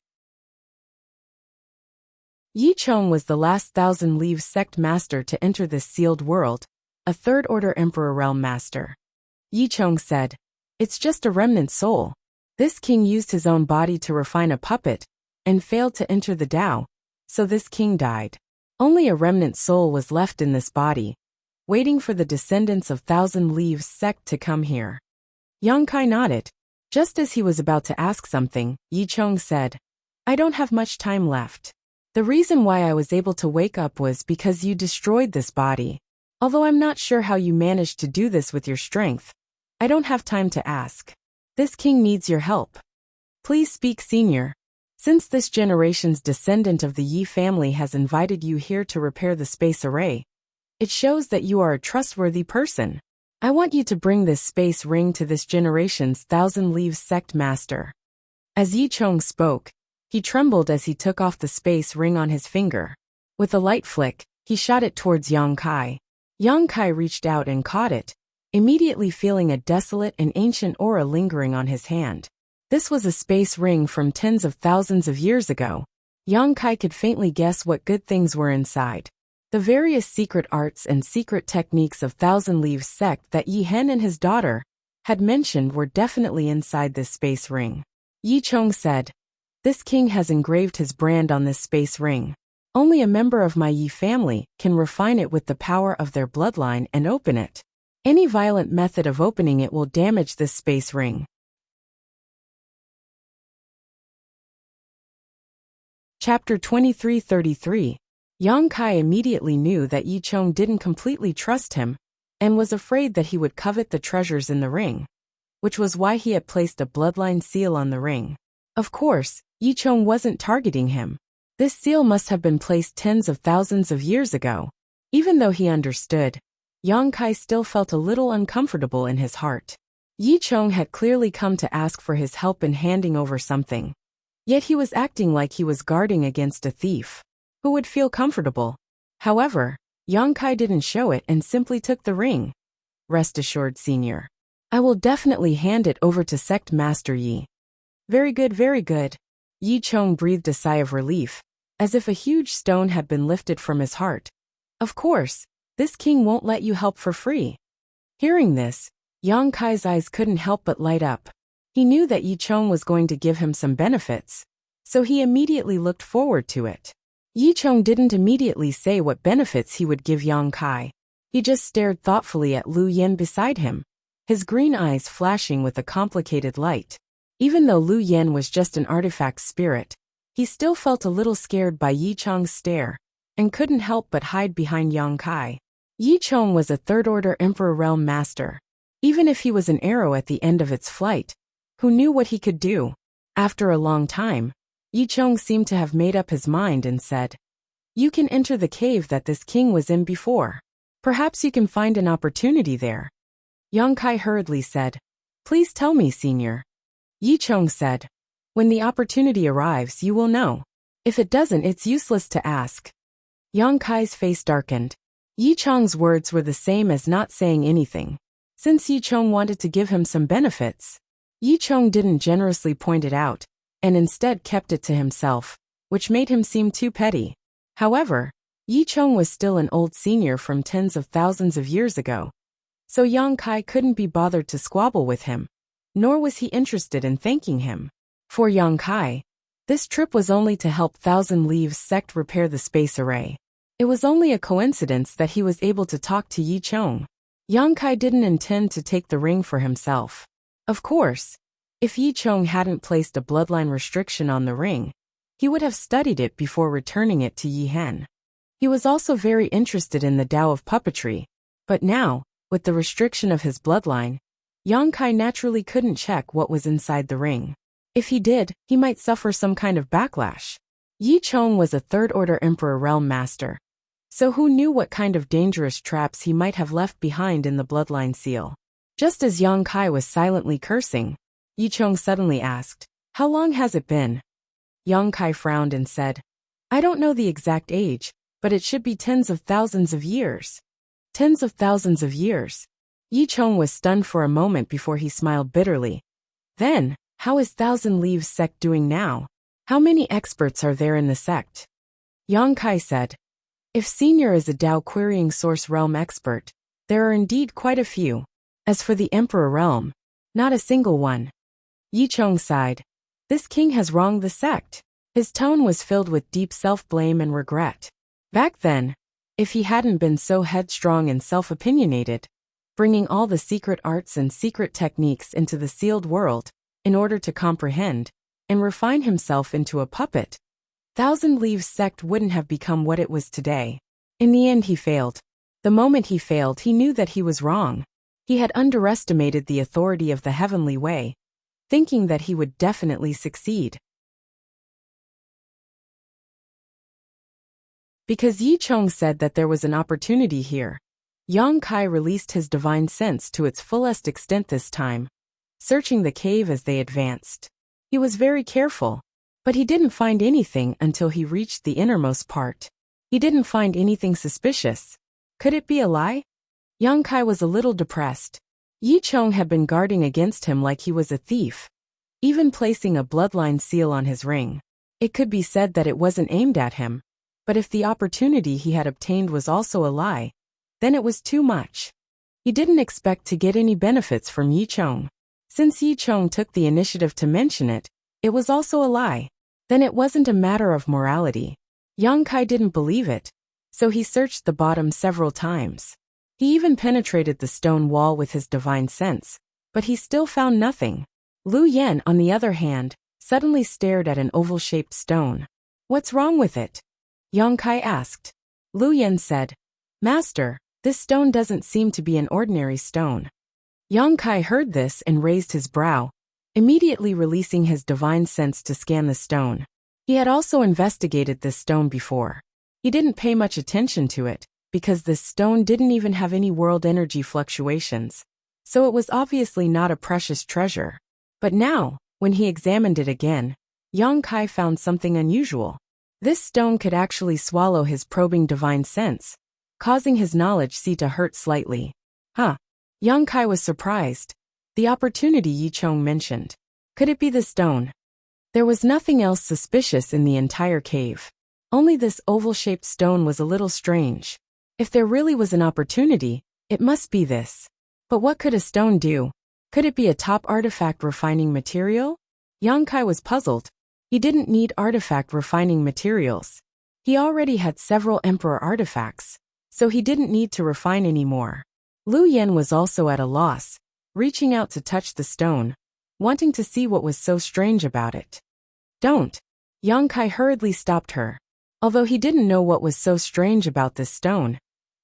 Yi Chong was the last Thousand Leaves sect master to enter this sealed world, a third-order Emperor realm master. Yi Chong said, "It's just a remnant soul. This king used his own body to refine a puppet, and failed to enter the Tao, so this king died. Only a remnant soul was left in this body, waiting for the descendants of Thousand Leaves sect to come here." Yang Kai nodded. Just as he was about to ask something, Yi Chong said, "I don't have much time left. The reason why I was able to wake up was because you destroyed this body. Although I'm not sure how you managed to do this with your strength, I don't have time to ask. This king needs your help. Please speak, senior. Since this generation's descendant of the Yi family has invited you here to repair the space array, it shows that you are a trustworthy person. I want you to bring this space ring to this generation's Thousand Leaves sect master." As Yi Chong spoke, he trembled as he took off the space ring on his finger. With a light flick, he shot it towards Yang Kai. Yang Kai reached out and caught it, immediately feeling a desolate and ancient aura lingering on his hand. This was a space ring from tens of thousands of years ago. Yang Kai could faintly guess what good things were inside. The various secret arts and secret techniques of Thousand Leaves sect that Yi Hen and his daughter had mentioned were definitely inside this space ring. Yi Chong said, "This king has engraved his brand on this space ring. Only a member of my Yi family can refine it with the power of their bloodline and open it. Any violent method of opening it will damage this space ring." Chapter 2333. Yang Kai immediately knew that Yi Chong didn't completely trust him, and was afraid that he would covet the treasures in the ring, which was why he had placed a bloodline seal on the ring. Of course, Yi Chong wasn't targeting him. This seal must have been placed tens of thousands of years ago. Even though he understood, Yang Kai still felt a little uncomfortable in his heart. Yi Chong had clearly come to ask for his help in handing over something. Yet he was acting like he was guarding against a thief. Who would feel comfortable? However, Yang Kai didn't show it and simply took the ring. "Rest assured, senior. I will definitely hand it over to Sect Master Yi." Very good, very good." Yi Chong breathed a sigh of relief, as if a huge stone had been lifted from his heart. "Of course, this king won't let you help for free." Hearing this, Yang Kai's eyes couldn't help but light up. He knew that Yi Chong was going to give him some benefits, so he immediately looked forward to it. Yi Chong didn't immediately say what benefits he would give Yang Kai. He just stared thoughtfully at Lu Yen beside him, his green eyes flashing with a complicated light. Even though Lu Yen was just an artifact spirit, he still felt a little scared by Yi Chong's stare, and couldn't help but hide behind Yang Kai. Yi Chong was a third-order Emperor Realm Master. Even if he was an arrow at the end of its flight, who knew what he could do? After a long time, Yi Chong seemed to have made up his mind and said, "You can enter the cave that this king was in before. Perhaps you can find an opportunity there." Yang Kai hurriedly said, "Please tell me, senior." Yi Chong said, "When the opportunity arrives, you will know. If it doesn't, it's useless to ask." Yang Kai's face darkened. Yi Chong's words were the same as not saying anything. Since Yi Chong wanted to give him some benefits, Yi Chong didn't generously point it out, and instead kept it to himself, which made him seem too petty. However, Yi Chong was still an old senior from tens of thousands of years ago, so Yang Kai couldn't be bothered to squabble with him, nor was he interested in thanking him. For Yang Kai, this trip was only to help Thousand Leaves sect repair the space array. It was only a coincidence that he was able to talk to Yi Chong. Yang Kai didn't intend to take the ring for himself. Of course, if Yi Chong hadn't placed a bloodline restriction on the ring, he would have studied it before returning it to Yi Hen. He was also very interested in the Tao of puppetry, but now, with the restriction of his bloodline, Yang Kai naturally couldn't check what was inside the ring. If he did, he might suffer some kind of backlash. Yi Chong was a third-order Emperor Realm Master, so who knew what kind of dangerous traps he might have left behind in the bloodline seal. Just as Yang Kai was silently cursing, Yi Chong suddenly asked, "How long has it been?" Yang Kai frowned and said, "I don't know the exact age, but it should be tens of thousands of years." Tens of thousands of years. Yi Chong was stunned for a moment before he smiled bitterly. Then, how is Thousand Leaves sect doing now? How many experts are there in the sect? Yang Kai said, "If Senior is a Dao querying source realm expert, there are indeed quite a few. As for the Emperor realm, not a single one." Yi Chong sighed. This king has wronged the sect. His tone was filled with deep self-blame and regret. Back then, if he hadn't been so headstrong and self-opinionated, bringing all the secret arts and secret techniques into the sealed world, in order to comprehend and refine himself into a puppet, Thousand Leaves sect wouldn't have become what it was today. In the end he failed. The moment he failed, he knew that he was wrong. He had underestimated the authority of the heavenly way, thinking that he would definitely succeed. Because Yi Chong said that there was an opportunity here, Yang Kai released his divine sense to its fullest extent this time, searching the cave as they advanced. He was very careful, but he didn't find anything until he reached the innermost part. He didn't find anything suspicious. Could it be a lie? Yang Kai was a little depressed. Yi Chong had been guarding against him like he was a thief, even placing a bloodline seal on his ring. It could be said that it wasn't aimed at him, but if the opportunity he had obtained was also a lie, then it was too much. He didn't expect to get any benefits from Yi Chong. Since Yi Chong took the initiative to mention it, it was also a lie. Then it wasn't a matter of morality. Yang Kai didn't believe it, so he searched the bottom several times. He even penetrated the stone wall with his divine sense, but he still found nothing. Lu Yen, on the other hand, suddenly stared at an oval-shaped stone. "What's wrong with it?" Yang Kai asked. Lu Yen said, "Master, this stone doesn't seem to be an ordinary stone." Yang Kai heard this and raised his brow, immediately releasing his divine sense to scan the stone. He had also investigated this stone before. He didn't pay much attention to it, because this stone didn't even have any world energy fluctuations, so it was obviously not a precious treasure. But now, when he examined it again, Yang Kai found something unusual. This stone could actually swallow his probing divine sense, causing his knowledge see to hurt slightly. Huh. Yang Kai was surprised. The opportunity Yi Chong mentioned. Could it be the stone? There was nothing else suspicious in the entire cave. Only this oval-shaped stone was a little strange. If there really was an opportunity, it must be this. But what could a stone do? Could it be a top artifact refining material? Yang Kai was puzzled. He didn't need artifact refining materials. He already had several emperor artifacts, so he didn't need to refine any more. Lu Yen was also at a loss, reaching out to touch the stone, wanting to see what was so strange about it. "Don't." Yang Kai hurriedly stopped her. Although he didn't know what was so strange about this stone,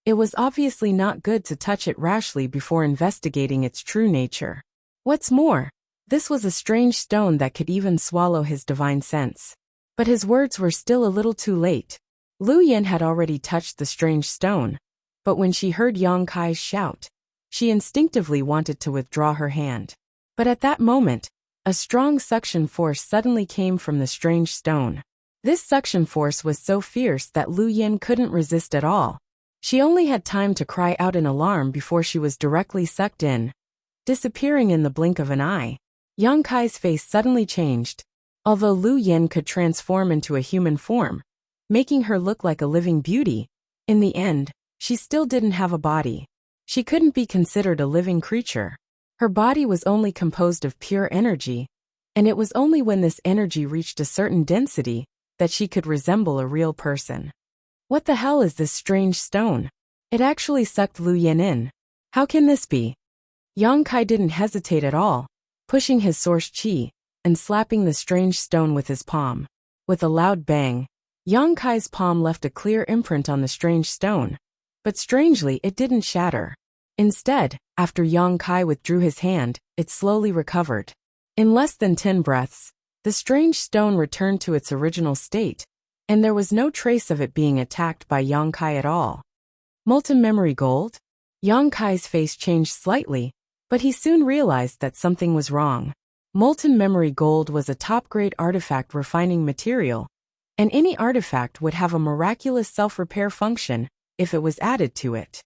it was obviously not good to touch it rashly before investigating its true nature. What's more, this was a strange stone that could even swallow his divine sense. But his words were still a little too late. Lu Yen had already touched the strange stone, but when she heard Yang Kai's shout, she instinctively wanted to withdraw her hand. But at that moment, a strong suction force suddenly came from the strange stone. This suction force was so fierce that Lu Yen couldn't resist at all. She only had time to cry out in alarm before she was directly sucked in, disappearing in the blink of an eye. Yang Kai's face suddenly changed. Although Lu Yen could transform into a human form, making her look like a living beauty, in the end, she still didn't have a body. She couldn't be considered a living creature. Her body was only composed of pure energy, and it was only when this energy reached a certain density that she could resemble a real person. What the hell is this strange stone? It actually sucked Lu Yen in. How can this be? Yang Kai didn't hesitate at all, pushing his source chi and slapping the strange stone with his palm. With a loud bang, Yang Kai's palm left a clear imprint on the strange stone. But strangely, it didn't shatter. Instead, after Yang Kai withdrew his hand, it slowly recovered. In less than 10 breaths, The strange stone returned to its original state, and there was no trace of it being attacked by Yang Kai at all. Molten memory gold? Yang Kai's face changed slightly, but he soon realized that something was wrong. Molten memory gold was a top-grade artifact refining material, and any artifact would have a miraculous self-repair function if it was added to it.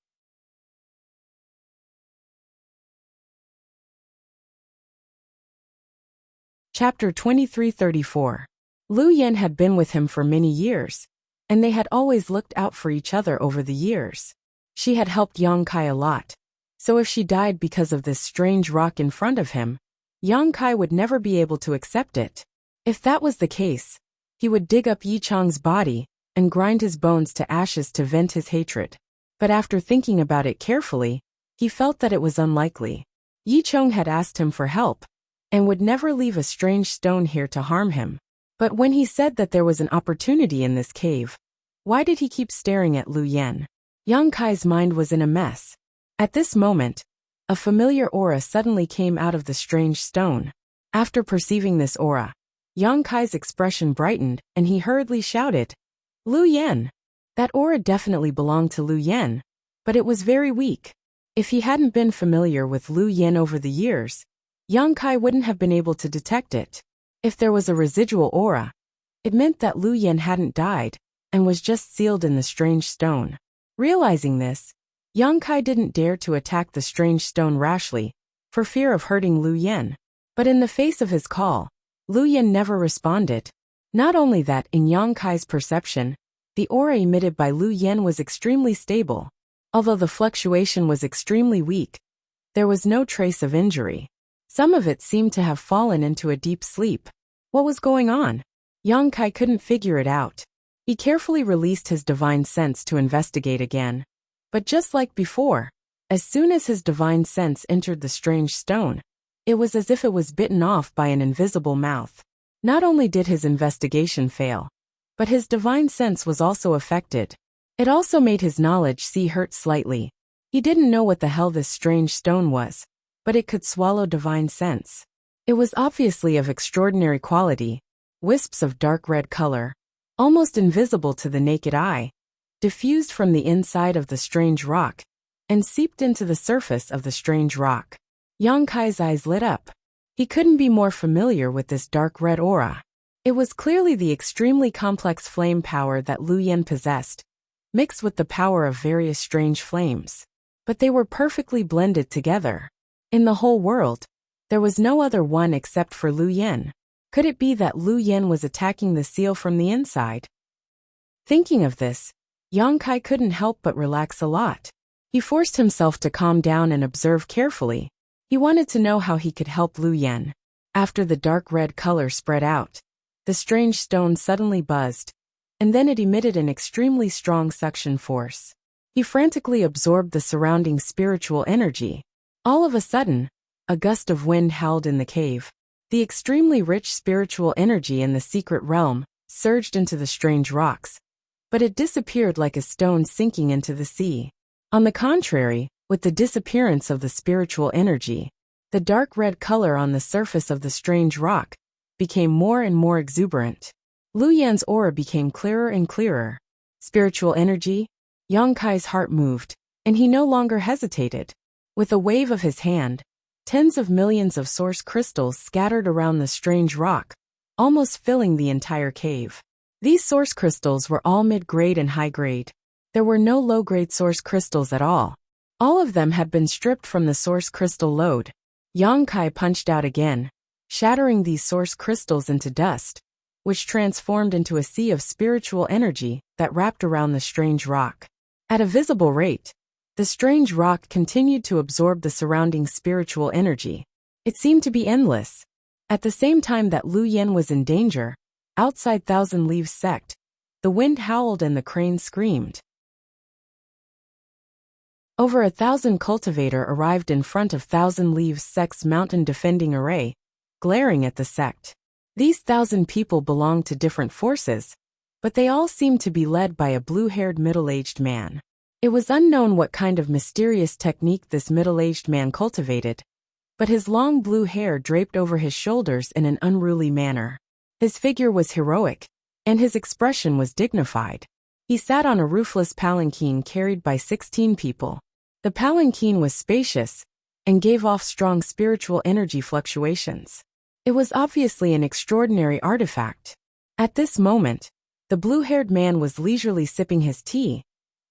Chapter 2334. Lu Yan had been with him for many years, and they had always looked out for each other over the years. She had helped Yang Kai a lot, so if she died because of this strange rock in front of him, Yang Kai would never be able to accept it. If that was the case, he would dig up Yi Cheng's body and grind his bones to ashes to vent his hatred. But after thinking about it carefully, he felt that it was unlikely. Yi Cheng had asked him for help, and would never leave a strange stone here to harm him. But when he said that there was an opportunity in this cave, why did he keep staring at Lu Yan? Yang Kai's mind was in a mess. At this moment, a familiar aura suddenly came out of the strange stone. After perceiving this aura, Yang Kai's expression brightened and he hurriedly shouted, "Lu Yan!" That aura definitely belonged to Lu Yan, but it was very weak. If he hadn't been familiar with Lu Yan over the years, Yang Kai wouldn't have been able to detect it. If there was a residual aura, it meant that Lu Yan hadn't died and was just sealed in the strange stone. Realizing this, Yang Kai didn't dare to attack the strange stone rashly, for fear of hurting Lu Yan. But in the face of his call, Lu Yan never responded. Not only that, in Yang Kai's perception, the aura emitted by Lu Yan was extremely stable. Although the fluctuation was extremely weak, there was no trace of injury. Some of it seemed to have fallen into a deep sleep. What was going on? Yang Kai couldn't figure it out. He carefully released his divine sense to investigate again. But just like before, as soon as his divine sense entered the strange stone, it was as if it was bitten off by an invisible mouth. Not only did his investigation fail, but his divine sense was also affected. It also made his knowledge see hurt slightly. He didn't know what the hell this strange stone was, but it could swallow divine sense. It was obviously of extraordinary quality, wisps of dark red color, almost invisible to the naked eye, diffused from the inside of the strange rock, and seeped into the surface of the strange rock. Yang Kai's eyes lit up. He couldn't be more familiar with this dark red aura. It was clearly the extremely complex flame power that Lu Yan possessed, mixed with the power of various strange flames. But they were perfectly blended together. In the whole world, there was no other one except for Lu Yan. Could it be that Lu Yan was attacking the seal from the inside? Thinking of this, Yang Kai couldn't help but relax a lot. He forced himself to calm down and observe carefully. He wanted to know how he could help Lu Yan. After the dark red color spread out, the strange stone suddenly buzzed, and then it emitted an extremely strong suction force. He frantically absorbed the surrounding spiritual energy. All of a sudden, a gust of wind howled in the cave. The extremely rich spiritual energy in the secret realm surged into the strange rocks, but it disappeared like a stone sinking into the sea. On the contrary, with the disappearance of the spiritual energy, the dark red color on the surface of the strange rock became more and more exuberant. Lu Yan's aura became clearer and clearer. Spiritual energy? Yang Kai's heart moved, and he no longer hesitated. With a wave of his hand, tens of millions of source crystals scattered around the strange rock, almost filling the entire cave. These source crystals were all mid-grade and high-grade. There were no low-grade source crystals at all. All of them had been stripped from the source crystal load. Yang Kai punched out again, shattering these source crystals into dust, which transformed into a sea of spiritual energy that wrapped around the strange rock. At a visible rate, the strange rock continued to absorb the surrounding spiritual energy. It seemed to be endless. At the same time that Lu Yan was in danger, outside Thousand Leaves Sect, the wind howled and the crane screamed. Over 1,000 cultivator arrived in front of Thousand Leaves Sect's mountain defending array, glaring at the sect. These 1,000 people belonged to different forces, but they all seemed to be led by a blue-haired middle-aged man. It was unknown what kind of mysterious technique this middle-aged man cultivated, but his long blue hair draped over his shoulders in an unruly manner. His figure was heroic, and his expression was dignified. He sat on a roofless palanquin carried by 16 people. The palanquin was spacious and gave off strong spiritual energy fluctuations. It was obviously an extraordinary artifact. At this moment, the blue-haired man was leisurely sipping his tea,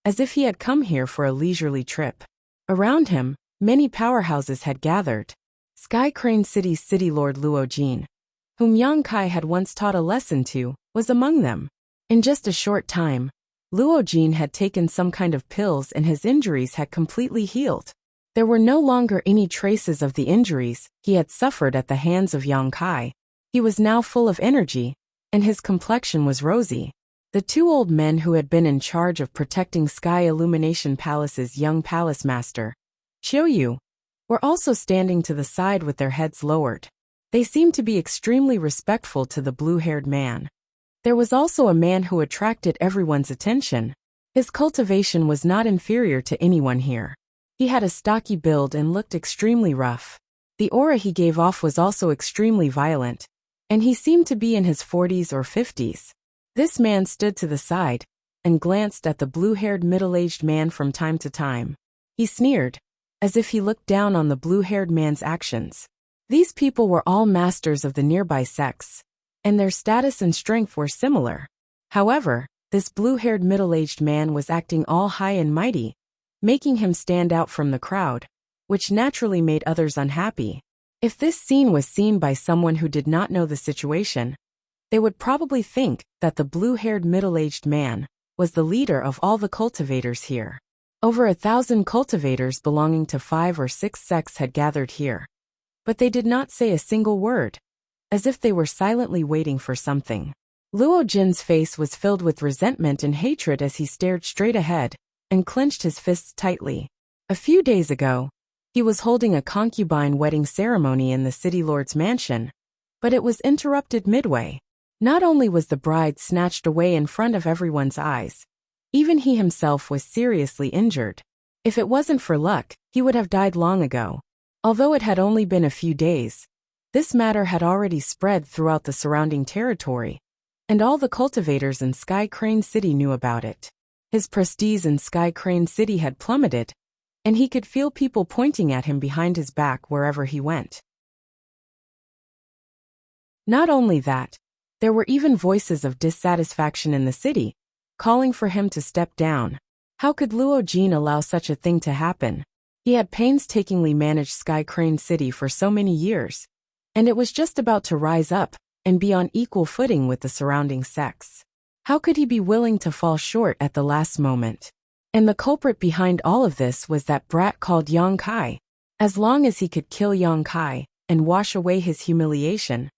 as if he had come here for a leisurely trip. Around him, many powerhouses had gathered. Sky Crane City's city lord Luo Jin, whom Yang Kai had once taught a lesson to, was among them. In just a short time, Luo Jin had taken some kind of pills and his injuries had completely healed. There were no longer any traces of the injuries he had suffered at the hands of Yang Kai. He was now full of energy, and his complexion was rosy. The two old men who had been in charge of protecting Sky Illumination Palace's young palace master, Qiu Yu, were also standing to the side with their heads lowered. They seemed to be extremely respectful to the blue-haired man. There was also a man who attracted everyone's attention. His cultivation was not inferior to anyone here. He had a stocky build and looked extremely rough. The aura he gave off was also extremely violent, and he seemed to be in his 40s or 50s. This man stood to the side and glanced at the blue-haired middle-aged man from time to time. He sneered, as if he looked down on the blue-haired man's actions. These people were all masters of the nearby sects, and their status and strength were similar. However, this blue-haired middle-aged man was acting all high and mighty, making him stand out from the crowd, which naturally made others unhappy. If this scene was seen by someone who did not know the situation, they would probably think that the blue-haired middle-aged man was the leader of all the cultivators here. Over 1,000 cultivators belonging to 5 or 6 sects had gathered here. But they did not say a single word, as if they were silently waiting for something. Luo Jin's face was filled with resentment and hatred as he stared straight ahead and clenched his fists tightly. A few days ago, he was holding a concubine wedding ceremony in the city lord's mansion, but it was interrupted midway. Not only was the bride snatched away in front of everyone's eyes, even he himself was seriously injured. If it wasn't for luck, he would have died long ago. Although it had only been a few days, this matter had already spread throughout the surrounding territory, and all the cultivators in Sky Crane City knew about it. His prestige in Sky Crane City had plummeted, and he could feel people pointing at him behind his back wherever he went. Not only that, there were even voices of dissatisfaction in the city, calling for him to step down. How could Luo Jin allow such a thing to happen? He had painstakingly managed Sky Crane City for so many years, and it was just about to rise up and be on equal footing with the surrounding sects. How could he be willing to fall short at the last moment? And the culprit behind all of this was that brat called Yang Kai. As long as he could kill Yang Kai and wash away his humiliation,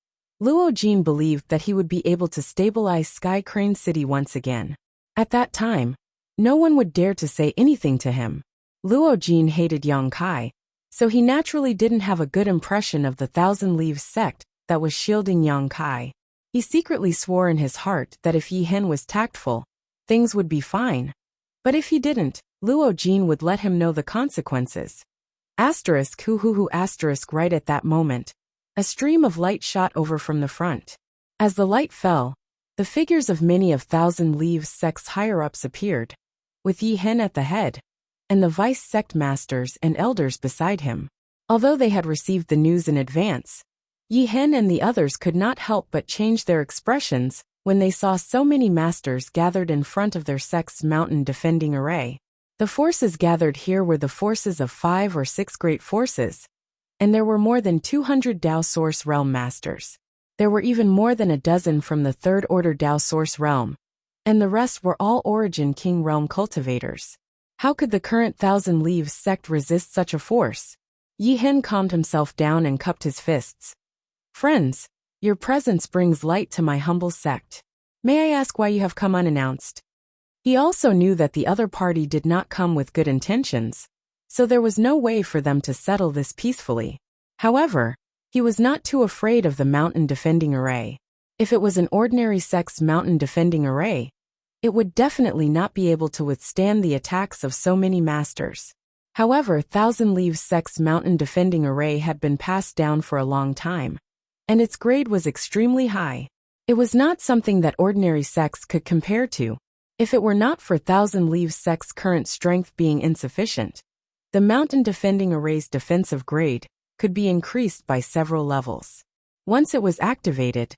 Luo Jin believed that he would be able to stabilize Sky Crane City once again. At that time, no one would dare to say anything to him. Luo Jin hated Yang Kai, so he naturally didn't have a good impression of the Thousand Leaves sect that was shielding Yang Kai. He secretly swore in his heart that if Yi Hen was tactful, things would be fine. But if he didn't, Luo Jin would let him know the consequences. Asterisk hu asterisk right at that moment, a stream of light shot over from the front. As the light fell, the figures of many of Thousand Leaves sect's higher-ups appeared, with Yi Hen at the head, and the vice sect masters and elders beside him. Although they had received the news in advance, Yi Hen and the others could not help but change their expressions when they saw so many masters gathered in front of their sect's mountain defending array. The forces gathered here were the forces of 5 or 6 great forces, and there were more than 200 Dao Source Realm masters. There were even more than a dozen from the Third Order Dao Source Realm, and the rest were all Origin King Realm cultivators. How could the current Thousand Leaves sect resist such a force? Yi Hen calmed himself down and cupped his fists. Friends, your presence brings light to my humble sect. May I ask why you have come unannounced? He also knew that the other party did not come with good intentions, so there was no way for them to settle this peacefully. However, he was not too afraid of the mountain defending array. If it was an ordinary sect's mountain defending array, it would definitely not be able to withstand the attacks of so many masters. However, Thousand Leaves sect's mountain defending array had been passed down for a long time, and its grade was extremely high. It was not something that ordinary sects could compare to. If it were not for Thousand Leaves sect's current strength being insufficient, the mountain defending array's defensive grade could be increased by several levels. Once it was activated,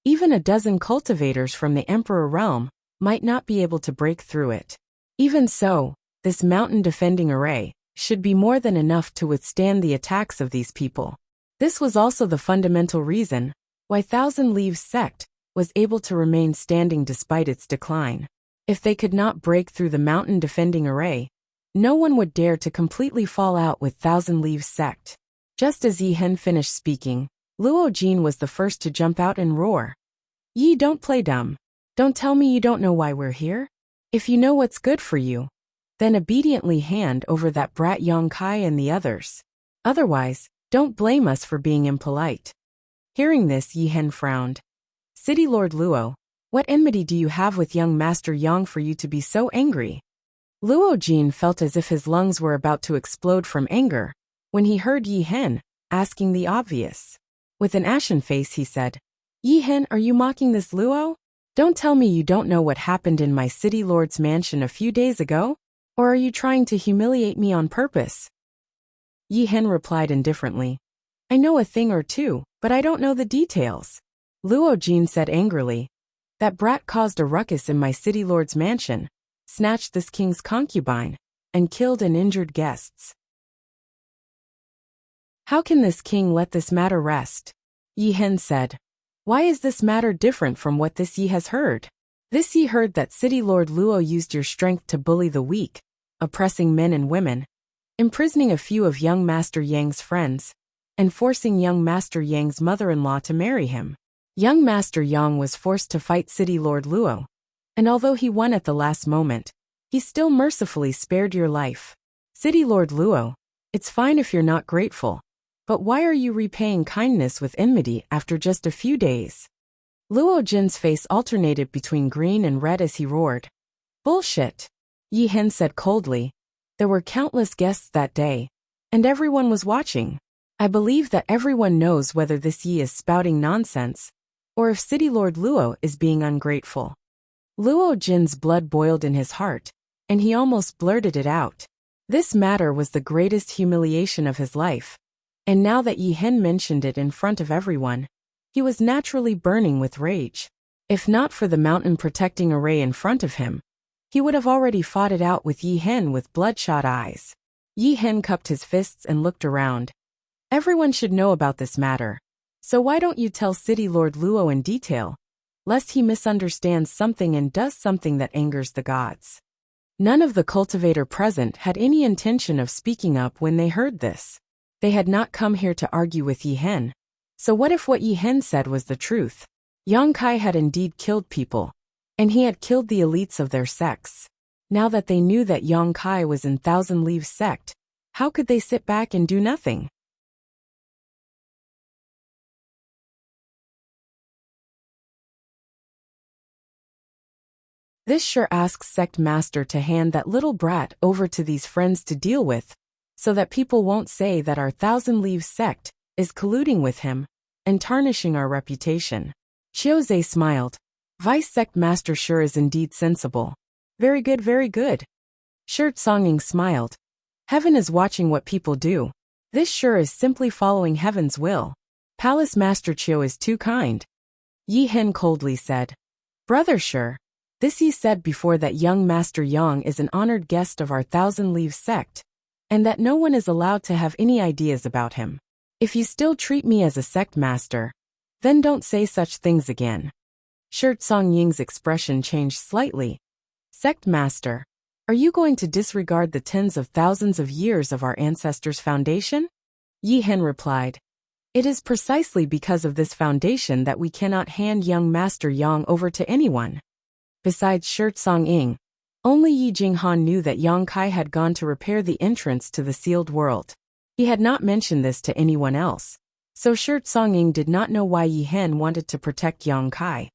even a dozen cultivators from the Emperor realm might not be able to break through it. Even so, this mountain defending array should be more than enough to withstand the attacks of these people. This was also the fundamental reason why Thousand Leaves sect was able to remain standing despite its decline. If they could not break through the mountain defending array, no one would dare to completely fall out with Thousand Leaves sect. Just as Yi Hen finished speaking, Luo Jin was the first to jump out and roar. Yi, don't play dumb. Don't tell me you don't know why we're here. If you know what's good for you, then obediently hand over that brat Yong Kai and the others. Otherwise, don't blame us for being impolite. Hearing this, Yi Hen frowned. City Lord Luo, what enmity do you have with young Master Yang for you to be so angry? Luo Jin felt as if his lungs were about to explode from anger when he heard Yi Hen asking the obvious. With an ashen face he said, Yi Hen, are you mocking this Luo? Don't tell me you don't know what happened in my city lord's mansion a few days ago? Or are you trying to humiliate me on purpose? Yi Hen replied indifferently. I know a thing or two, but I don't know the details. Luo Jin said angrily. That brat caused a ruckus in my city lord's mansion, snatched this king's concubine, and killed and injured guests. How can this king let this matter rest? Yi Hen said. Why is this matter different from what this Yi has heard? This Yi heard that City Lord Luo used your strength to bully the weak, oppressing men and women, imprisoning a few of young Master Yang's friends, and forcing young Master Yang's mother-in-law to marry him. Young Master Yang was forced to fight City Lord Luo, and although he won at the last moment, he still mercifully spared your life. City Lord Luo, it's fine if you're not grateful, but why are you repaying kindness with enmity after just a few days? Luo Jin's face alternated between green and red as he roared. Bullshit! Yi Hen said coldly. There were countless guests that day, and everyone was watching. I believe that everyone knows whether this Yi is spouting nonsense, or if City Lord Luo is being ungrateful. Luo Jin's blood boiled in his heart, and he almost blurted it out. This matter was the greatest humiliation of his life, and now that Yi Hen mentioned it in front of everyone, he was naturally burning with rage. If not for the mountain protecting array in front of him, he would have already fought it out with Yi Hen with bloodshot eyes. Yi Hen cupped his fists and looked around. Everyone should know about this matter, so why don't you tell City Lord Luo in detail, lest he misunderstands something and does something that angers the gods. None of the cultivator present had any intention of speaking up when they heard this. They had not come here to argue with Yi Hen. So what if what Yi Hen said was the truth? Yang Kai had indeed killed people, and he had killed the elites of their sects. Now that they knew that Yang Kai was in Thousand Leaves sect, how could they sit back and do nothing? This sure asks sect master to hand that little brat over to these friends to deal with, so that people won't say that our Thousand Leaves sect is colluding with him and tarnishing our reputation. Chiozei smiled. Vice sect master sure is indeed sensible. Very good, very good. Shirt Songing smiled. Heaven is watching what people do. This sure is simply following heaven's will. Palace Master Chiu is too kind. Yi Hen coldly said. Brother Sure. This he said before that young Master Yang is an honored guest of our Thousand Leaves sect, and that no one is allowed to have any ideas about him. If you still treat me as a sect master, then don't say such things again. Shirt Song Ying's expression changed slightly. Sect master, are you going to disregard the tens of thousands of years of our ancestors' foundation? Yi Hen replied. It is precisely because of this foundation that we cannot hand young Master Yang over to anyone. Besides Shirt Song Ying, only Yi Jinghan knew that Yang Kai had gone to repair the entrance to the sealed world. He had not mentioned this to anyone else, so Shirt Song Ying did not know why Yi Hen wanted to protect Yang Kai.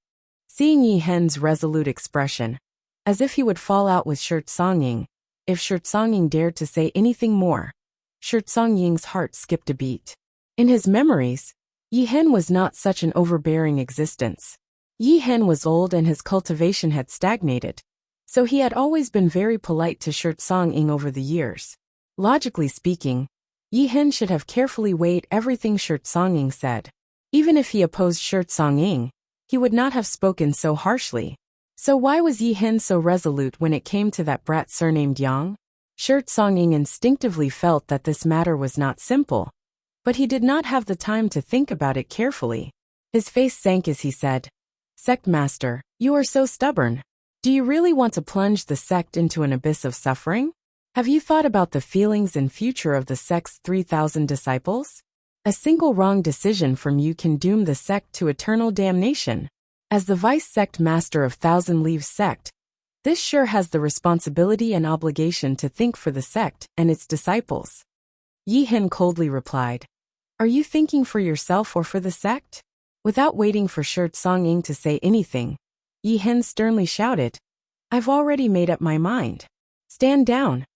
Seeing Yi Hen's resolute expression, as if he would fall out with Shirt Song Ying, if Shirt Song Ying dared to say anything more, Shirt Song Ying's heart skipped a beat. In his memories, Yi Hen was not such an overbearing existence. Yi Hen was old and his cultivation had stagnated, so he had always been very polite to Shirt Song-ing over the years. Logically speaking, Yi Hen should have carefully weighed everything Shirt Song-ing said. Even if he opposed Shirt Song-ing, he would not have spoken so harshly. So why was Yi Hen so resolute when it came to that brat surnamed Yang? Shirt Song-ing instinctively felt that this matter was not simple, but he did not have the time to think about it carefully. His face sank as he said, "Sect Master, you are so stubborn. Do you really want to plunge the sect into an abyss of suffering? Have you thought about the feelings and future of the sect's 3,000 disciples? A single wrong decision from you can doom the sect to eternal damnation. As the vice-sect master of Thousand Leaves sect, this sure has the responsibility and obligation to think for the sect and its disciples." Yi Hen coldly replied, "Are you thinking for yourself or for the sect?" Without waiting for Shirt Song-ing to say anything, Yi Hen sternly shouted, "I've already made up my mind. Stand down."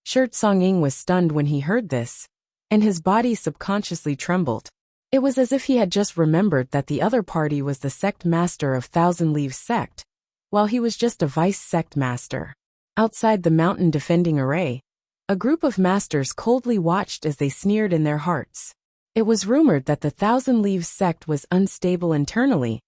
Shirt Song-ing was stunned when he heard this, and his body subconsciously trembled. It was as if he had just remembered that the other party was the sect master of Thousand Leaves sect, while he was just a vice-sect master. Outside the mountain defending array, a group of masters coldly watched as they sneered in their hearts. It was rumored that the Thousand Leaves sect was unstable internally,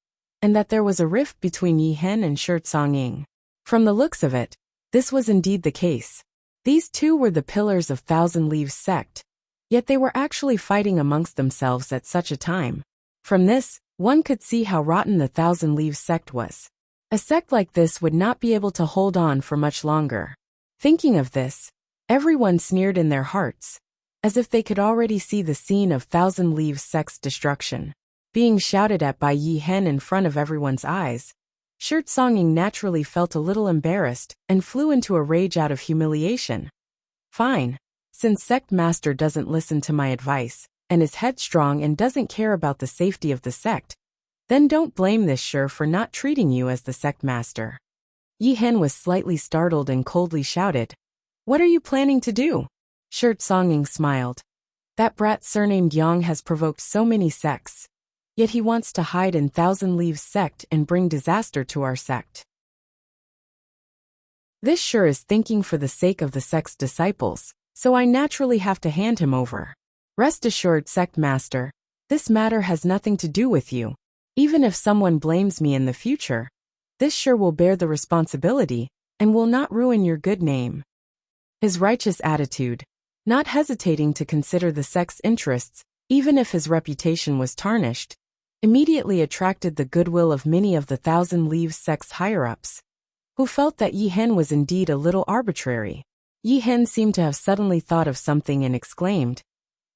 and that there was a rift between Yi Hen and Shirt Song-ing. From the looks of it, this was indeed the case. These two were the pillars of Thousand Leaves sect, yet they were actually fighting amongst themselves at such a time. From this, one could see how rotten the Thousand Leaves sect was. A sect like this would not be able to hold on for much longer. Thinking of this, everyone sneered in their hearts, as if they could already see the scene of Thousand Leaves sect's destruction. Being shouted at by Yi Hen in front of everyone's eyes, Shirt Song-ing naturally felt a little embarrassed and flew into a rage out of humiliation. "Fine. Since sect master doesn't listen to my advice, and is headstrong and doesn't care about the safety of the sect, then don't blame this Shur for not treating you as the sect master." Yi Hen was slightly startled and coldly shouted, "What are you planning to do?" Shirt Song-ing smiled. "That brat surnamed Yang has provoked so many sects, yet he wants to hide in Thousand Leaves sect and bring disaster to our sect. This Shur is thinking for the sake of the sect's disciples, so I naturally have to hand him over. Rest assured, sect master, this matter has nothing to do with you. Even if someone blames me in the future, this Shur will bear the responsibility and will not ruin your good name." His righteous attitude, not hesitating to consider the sect's interests, even if his reputation was tarnished, immediately attracted the goodwill of many of the Thousand Leaves sect's higher-ups, who felt that Yi Hen was indeed a little arbitrary. Yi Hen seemed to have suddenly thought of something and exclaimed,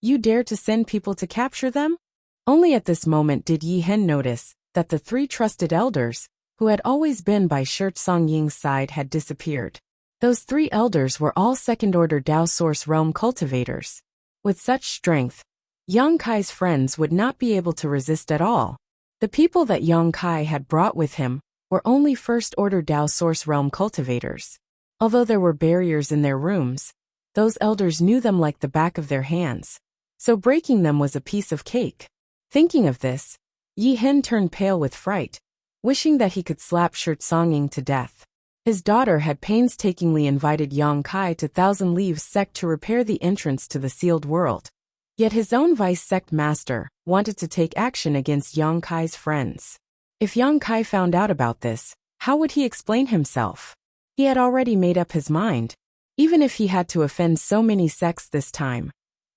"You dare to send people to capture them?" Only at this moment did Yi Hen notice that the three trusted elders, who had always been by Shirt Song-ying's side, had disappeared. Those three elders were all second-order Dao Source Realm cultivators. With such strength, Yang Kai's friends would not be able to resist at all. The people that Yang Kai had brought with him were only first-order Dao Source Realm cultivators. Although there were barriers in their rooms, those elders knew them like the back of their hands, so breaking them was a piece of cake. Thinking of this, Yi Hen turned pale with fright, wishing that he could slap Shirt Song-ing to death. His daughter had painstakingly invited Yang Kai to Thousand Leaves sect to repair the entrance to the sealed world. Yet his own vice-sect master wanted to take action against Yang Kai's friends. If Yang Kai found out about this, how would he explain himself? He had already made up his mind, even if he had to offend so many sects this time.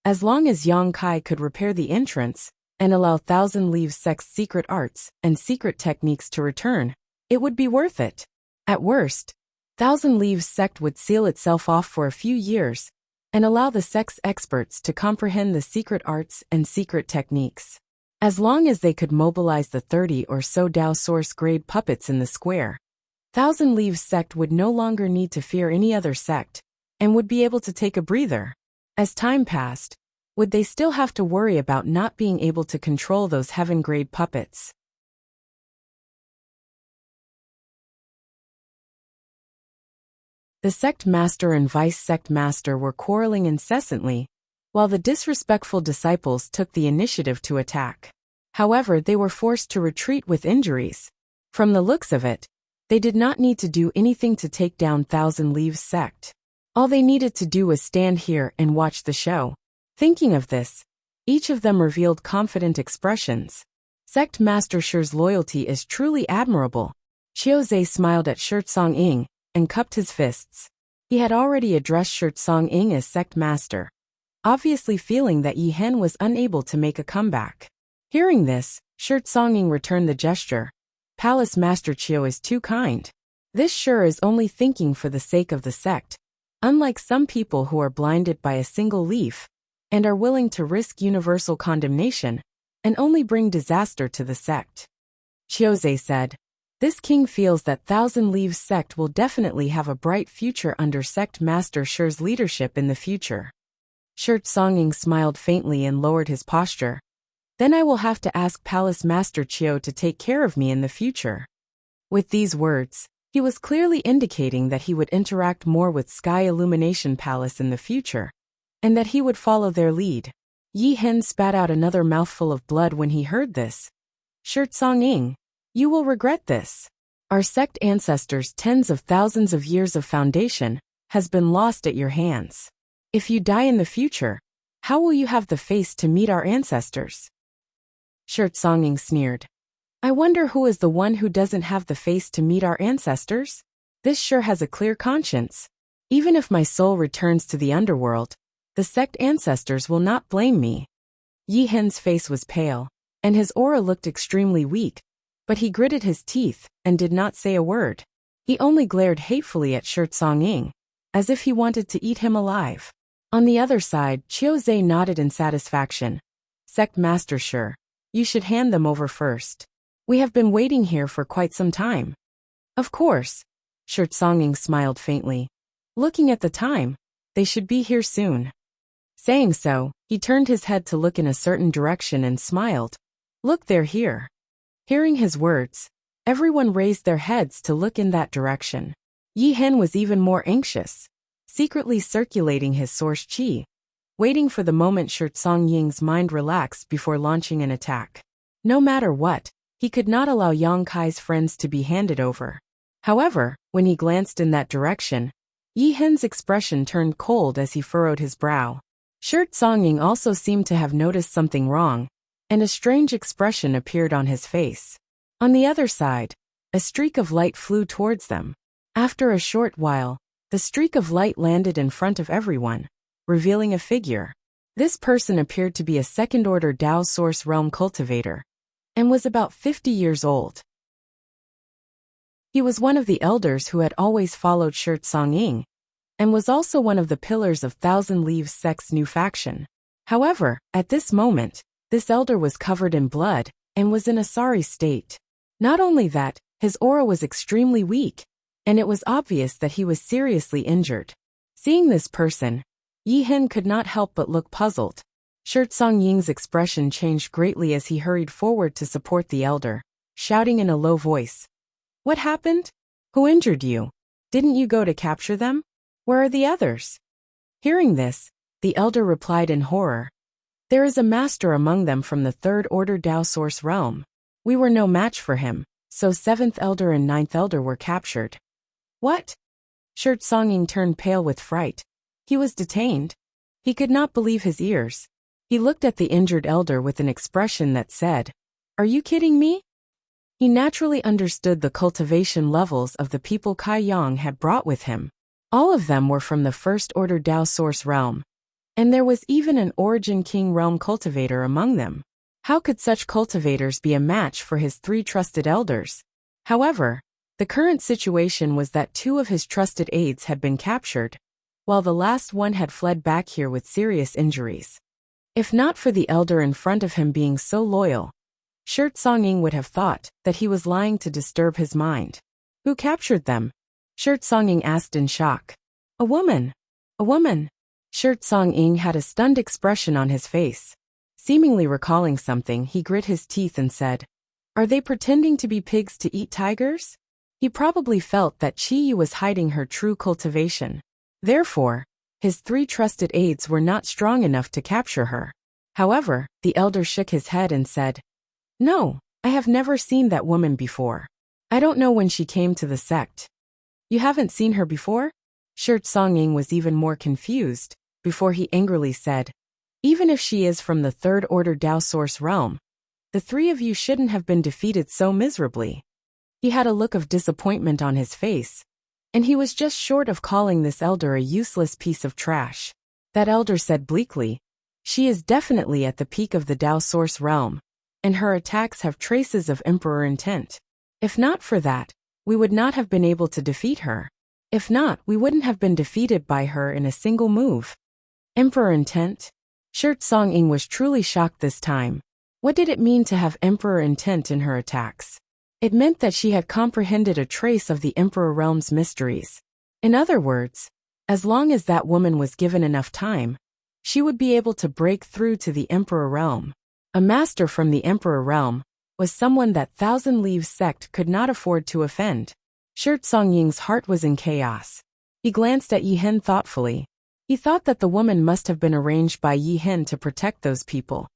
As long as Yang Kai could repair the entrance and allow Thousand Leaves sect's secret arts and secret techniques to return, it would be worth it. At worst, Thousand Leaves sect would seal itself off for a few years and allow the sect's experts to comprehend the secret arts and secret techniques. As long as they could mobilize the 30 or so Dao Source grade puppets in the square, Thousand Leaves sect would no longer need to fear any other sect and would be able to take a breather. As time passed, would they still have to worry about not being able to control those heaven grade puppets? The sect master and vice-sect master were quarreling incessantly, while the disrespectful disciples took the initiative to attack. However, they were forced to retreat with injuries, From the looks of it, they did not need to do anything to take down Thousand Leaves sect. All they needed to do was stand here and watch the show. Thinking of this, each of them revealed confident expressions. Sect Master Shi's loyalty is truly admirable. Qiuzhe smiled at Shi Tsong-ing and cupped his fists. He had already addressed Shi Tsong-ing as Sect Master, obviously feeling that Yi Hen was unable to make a comeback. Hearing this, Shi Tsong-ing returned the gesture. Palace Master Qiu is too kind. This Shi is only thinking for the sake of the sect, unlike some people who are blinded by a single leaf and are willing to risk universal condemnation and only bring disaster to the sect. Qiuzhe said, "This king feels that Thousand Leaves sect will definitely have a bright future under Sect Master Shi's leadership in the future." Shi Tsong-ing smiled faintly and lowered his posture. "Then I will have to ask Palace Master Qiu to take care of me in the future." With these words, he was clearly indicating that he would interact more with Sky Illumination Palace in the future, and that he would follow their lead. Yi Hen spat out another mouthful of blood when he heard this. "Shi Tsong-ing, you will regret this. Our sect ancestors' tens of thousands of years of foundation has been lost at your hands. If you die in the future, how will you have the face to meet our ancestors?" Shi Tsong-ing sneered. "I wonder who is the one who doesn't have the face to meet our ancestors? This sure has a clear conscience. Even if my soul returns to the underworld, the sect ancestors will not blame me." Yi Hen's face was pale, and his aura looked extremely weak, but he gritted his teeth and did not say a word. He only glared hatefully at Shi Tsong-ing, as if he wanted to eat him alive. On the other side, Qiuzhe nodded in satisfaction. "Sect Master Shi, you should hand them over first. We have been waiting here for quite some time." "Of course." Shi Tsong-ing smiled faintly. "Looking at the time, they should be here soon." Saying so, he turned his head to look in a certain direction and smiled. "Look, they're here." Hearing his words, everyone raised their heads to look in that direction. Yi Hen was even more anxious, secretly circulating his source qi, waiting for the moment Shi Tsong-ing's mind relaxed before launching an attack. No matter what, he could not allow Yang Kai's friends to be handed over. However, when he glanced in that direction, Yi Hen's expression turned cold as he furrowed his brow. Shi Tsong-ing also seemed to have noticed something wrong, and a strange expression appeared on his face. On the other side, a streak of light flew towards them. After a short while, the streak of light landed in front of everyone, revealing a figure. This person appeared to be a second-order Dao Source Realm cultivator, and was about 50 years old. He was one of the elders who had always followed Shi Tsong-ing, and was also one of the pillars of Thousand Leaves sect's new faction. However, at this moment, this elder was covered in blood and was in a sorry state. Not only that, his aura was extremely weak, and it was obvious that he was seriously injured. Seeing this person, Yi Hen could not help but look puzzled. Shi Tsong-ing's expression changed greatly as he hurried forward to support the elder, shouting in a low voice, "What happened? Who injured you? Didn't you go to capture them? Where are the others?" Hearing this, the elder replied in horror, "There is a master among them from the third order Dao Source realm. We were no match for him, so 7th elder and 9th elder were captured." "What?" Shi Tsong-ing turned pale with fright. He was detained. He could not believe his ears. He looked at the injured elder with an expression that said, "Are you kidding me?" He naturally understood the cultivation levels of the people Kai Yang had brought with him. All of them were from the first order Dao Source realm, and there was even an Origin King realm cultivator among them. How could such cultivators be a match for his 3 trusted elders? However, the current situation was that 2 of his trusted aides had been captured, while the last one had fled back here with serious injuries. If not for the elder in front of him being so loyal, Shi Tsong-ing would have thought that he was lying to disturb his mind. "Who captured them?" Shi Tsong-ing asked in shock. "A woman. A woman." Shi Tsong-ing had a stunned expression on his face. Seemingly recalling something, he grit his teeth and said, "Are they pretending to be pigs to eat tigers?" He probably felt that Qi Yu was hiding her true cultivation. Therefore, his 3 trusted aides were not strong enough to capture her. However, the elder shook his head and said, "No, I have never seen that woman before." I don't know when she came to the sect. You haven't seen her before? Shi Songying was even more confused, before he angrily said, even if she is from the Third Order Dao Source realm, the three of you shouldn't have been defeated so miserably. He had a look of disappointment on his face, and he was just short of calling this elder a useless piece of trash. That elder said bleakly, she is definitely at the peak of the Dao Source realm, and her attacks have traces of Emperor intent. If not for that, we would not have been able to defeat her. If not, we wouldn't have been defeated by her in a single move. Emperor intent? Shi Songying was truly shocked this time. What did it mean to have Emperor intent in her attacks? It meant that she had comprehended a trace of the Emperor realm's mysteries. In other words, as long as that woman was given enough time, she would be able to break through to the Emperor realm. A master from the Emperor realm was someone that Thousand Leaves sect could not afford to offend. Shi Songying's heart was in chaos. He glanced at Yi Hen thoughtfully. He thought that the woman must have been arranged by Yi Hen to protect those people.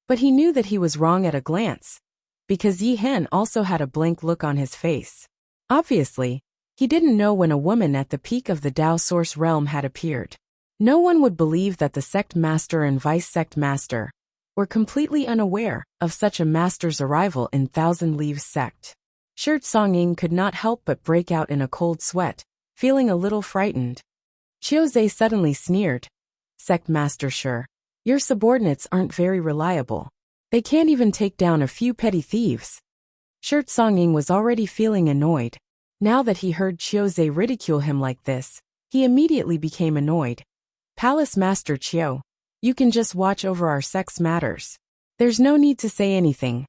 But he knew that he was wrong at a glance, because Yi Hen also had a blank look on his face. Obviously, he didn't know when a woman at the peak of the Dao Source realm had appeared. No one would believe that the sect master and vice sect master were completely unaware of such a master's arrival in Thousand Leaves sect. Shi Songying could not help but break out in a cold sweat, feeling a little frightened. Qiuzhe suddenly sneered. Sect Master Shi, your subordinates aren't very reliable. They can't even take down a few petty thieves. Shi Songying was already feeling annoyed. Now that he heard Qiuzhe ridicule him like this, he immediately became annoyed. Palace Master Qiu, you can just watch over our sect's matters. There's no need to say anything.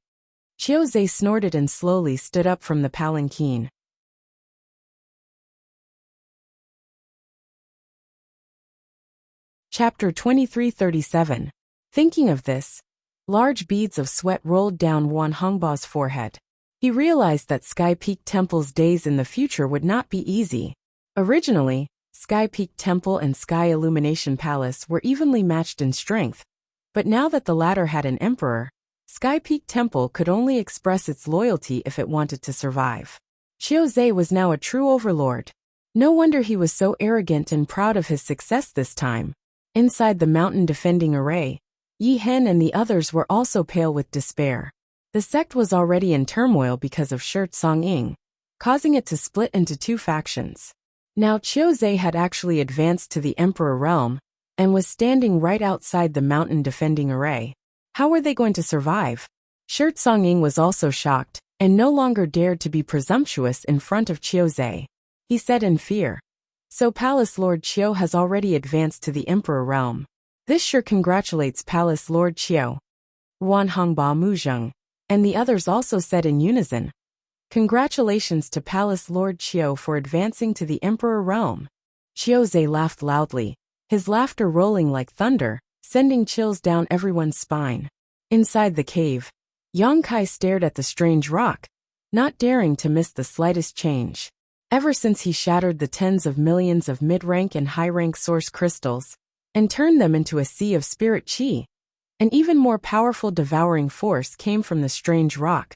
Qiuzhe snorted and slowly stood up from the palanquin. Chapter 2337. Thinking of this, large beads of sweat rolled down Wan Hongbao's forehead. He realized that Sky Peak Temple's days in the future would not be easy. Originally, Sky Peak Temple and Sky Illumination Palace were evenly matched in strength, but now that the latter had an emperor, Sky Peak Temple could only express its loyalty if it wanted to survive. Qiuzhe was now a true overlord. No wonder he was so arrogant and proud of his success this time. Inside the mountain defending array, Yi Hen and the others were also pale with despair. The sect was already in turmoil because of Shi Songying, causing it to split into two factions. Now Qiuzhe had actually advanced to the Emperor realm, and was standing right outside the mountain defending array. How were they going to survive? Shi Songying was also shocked, and no longer dared to be presumptuous in front of Qiuzhe. He said in fear, so Palace Lord Qiu has already advanced to the Emperor realm. This sure congratulates Palace Lord Qiu. Wan Hongbao Muzheng, and the others also said in unison, congratulations to Palace Lord Qiu for advancing to the Emperor realm. Qiuzhe laughed loudly, his laughter rolling like thunder, sending chills down everyone's spine. Inside the cave, Yang Kai stared at the strange rock, not daring to miss the slightest change. Ever since he shattered the tens of millions of mid-rank and high-rank source crystals, and turned them into a sea of spirit chi, an even more powerful devouring force came from the strange rock,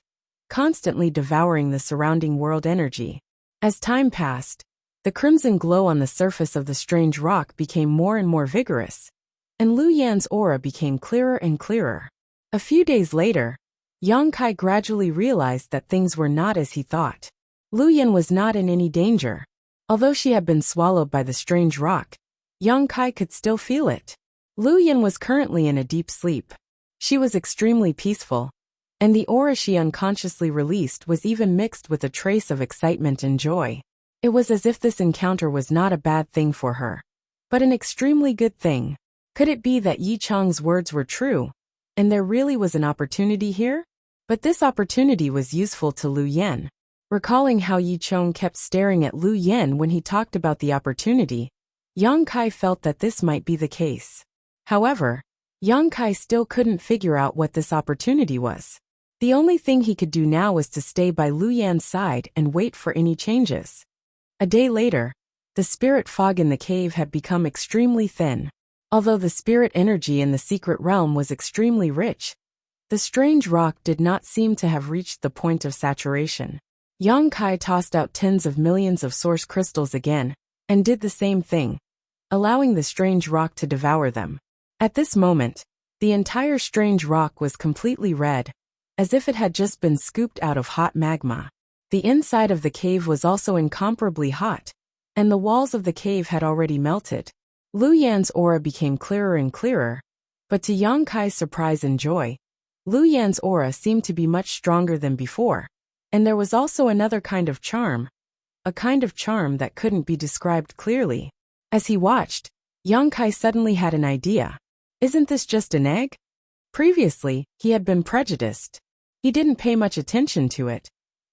constantly devouring the surrounding world energy. As time passed, the crimson glow on the surface of the strange rock became more and more vigorous, and Lu Yan's aura became clearer and clearer. A few days later, Yang Kai gradually realized that things were not as he thought. Lu Yan was not in any danger. Although she had been swallowed by the strange rock, Yang Kai could still feel it. Lu Yan was currently in a deep sleep. She was extremely peaceful, and the aura she unconsciously released was even mixed with a trace of excitement and joy. It was as if this encounter was not a bad thing for her, but an extremely good thing. Could it be that Yi Cheng's words were true, and there really was an opportunity here? But this opportunity was useful to Lu Yan. Recalling how Yi Cheng kept staring at Lu Yan when he talked about the opportunity, Yang Kai felt that this might be the case. However, Yang Kai still couldn't figure out what this opportunity was. The only thing he could do now was to stay by Lu Yan's side and wait for any changes. A day later, the spirit fog in the cave had become extremely thin. Although the spirit energy in the secret realm was extremely rich, the strange rock did not seem to have reached the point of saturation. Yang Kai tossed out tens of millions of source crystals again, and did the same thing, allowing the strange rock to devour them. At this moment, the entire strange rock was completely red, as if it had just been scooped out of hot magma. The inside of the cave was also incomparably hot, and the walls of the cave had already melted. Lu Yan's aura became clearer and clearer, but to Yang Kai's surprise and joy, Lu Yan's aura seemed to be much stronger than before. And there was also another kind of charm, a kind of charm that couldn't be described clearly. As he watched, Yang Kai suddenly had an idea. Isn't this just an egg? Previously, he had been prejudiced. He didn't pay much attention to it.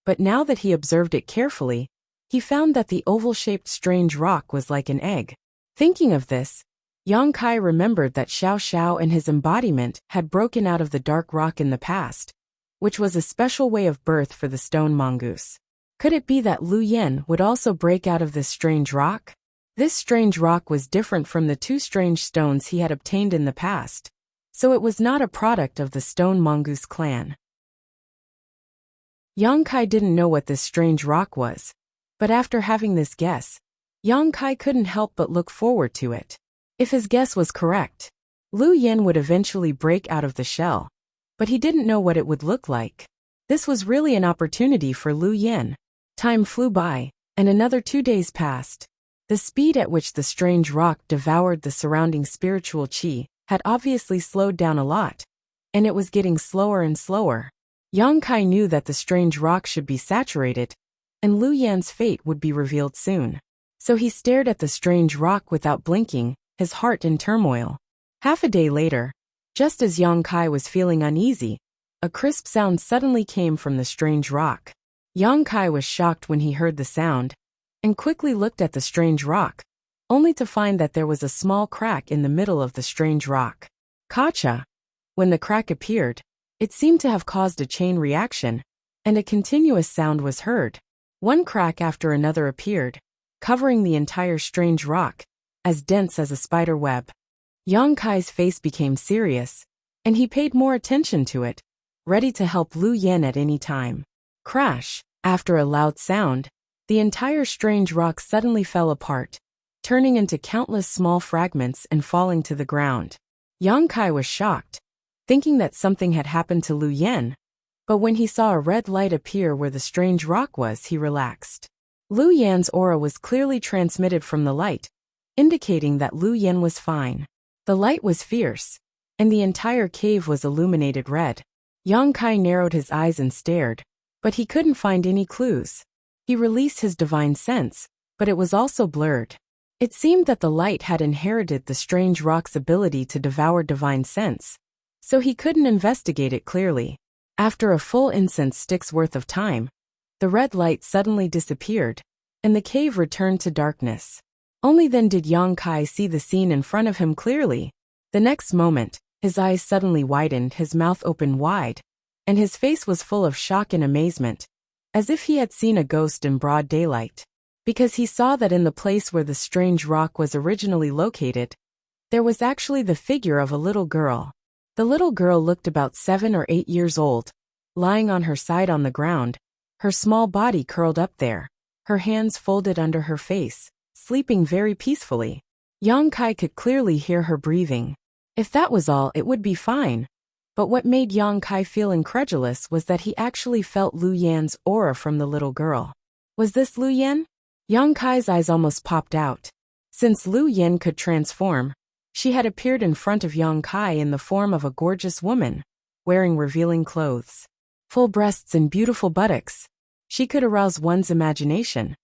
But now that he observed it carefully, he found that the oval-shaped strange rock was like an egg. Thinking of this, Yang Kai remembered that Xiao Xiao and his embodiment had broken out of the dark rock in the past, which was a special way of birth for the stone mongoose. Could it be that Lu Yan would also break out of this strange rock? This strange rock was different from the two strange stones he had obtained in the past, so it was not a product of the stone mongoose clan. Yang Kai didn't know what this strange rock was, but after having this guess, Yang Kai couldn't help but look forward to it. If his guess was correct, Lu Yan would eventually break out of the shell. But he didn't know what it would look like. This was really an opportunity for Lu Yan. Time flew by, and another 2 days passed. The speed at which the strange rock devoured the surrounding spiritual qi had obviously slowed down a lot, and it was getting slower and slower. Yang Kai knew that the strange rock should be saturated, and Lu Yan's fate would be revealed soon. So he stared at the strange rock without blinking, his heart in turmoil. Half a day later, just as Yang Kai was feeling uneasy, a crisp sound suddenly came from the strange rock. Yang Kai was shocked when he heard the sound, and quickly looked at the strange rock, only to find that there was a small crack in the middle of the strange rock. Gotcha! When the crack appeared, it seemed to have caused a chain reaction, and a continuous sound was heard. One crack after another appeared, covering the entire strange rock, as dense as a spider web. Yang Kai's face became serious, and he paid more attention to it, ready to help Lu Yan at any time. Crash! After a loud sound, the entire strange rock suddenly fell apart, turning into countless small fragments and falling to the ground. Yang Kai was shocked, thinking that something had happened to Lu Yan, but when he saw a red light appear where the strange rock was, he relaxed. Lu Yan's aura was clearly transmitted from the light, indicating that Lu Yan was fine. The light was fierce, and the entire cave was illuminated red. Yang Kai narrowed his eyes and stared, but he couldn't find any clues. He released his divine sense, but it was also blurred. It seemed that the light had inherited the strange rock's ability to devour divine sense, so he couldn't investigate it clearly. After a full incense stick's worth of time, the red light suddenly disappeared, and the cave returned to darkness. Only then did Yang Kai see the scene in front of him clearly. The next moment, his eyes suddenly widened, his mouth opened wide, and his face was full of shock and amazement, as if he had seen a ghost in broad daylight. Because he saw that in the place where the strange rock was originally located, there was actually the figure of a little girl. The little girl looked about 7 or 8 years old, lying on her side on the ground, her small body curled up there, her hands folded under her face, sleeping very peacefully. Yang Kai could clearly hear her breathing. If that was all, it would be fine. But what made Yang Kai feel incredulous was that he actually felt Lu Yan's aura from the little girl. Was this Lu Yan? Yang Kai's eyes almost popped out. Since Lu Yan could transform, she had appeared in front of Yang Kai in the form of a gorgeous woman, wearing revealing clothes. Full breasts and beautiful buttocks. She could arouse one's imagination.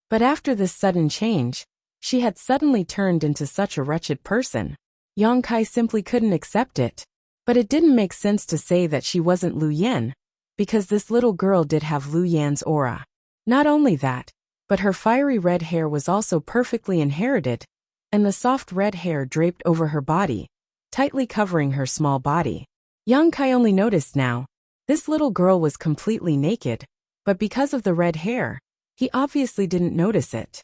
But after this sudden change, she had suddenly turned into such a wretched person. Yang Kai simply couldn't accept it. But it didn't make sense to say that she wasn't Lu Yan, because this little girl did have Lu Yan's aura. Not only that, but her fiery red hair was also perfectly inherited, and the soft red hair draped over her body, tightly covering her small body. Yang Kai only noticed now, this little girl was completely naked, but because of the red hair, he obviously didn't notice it.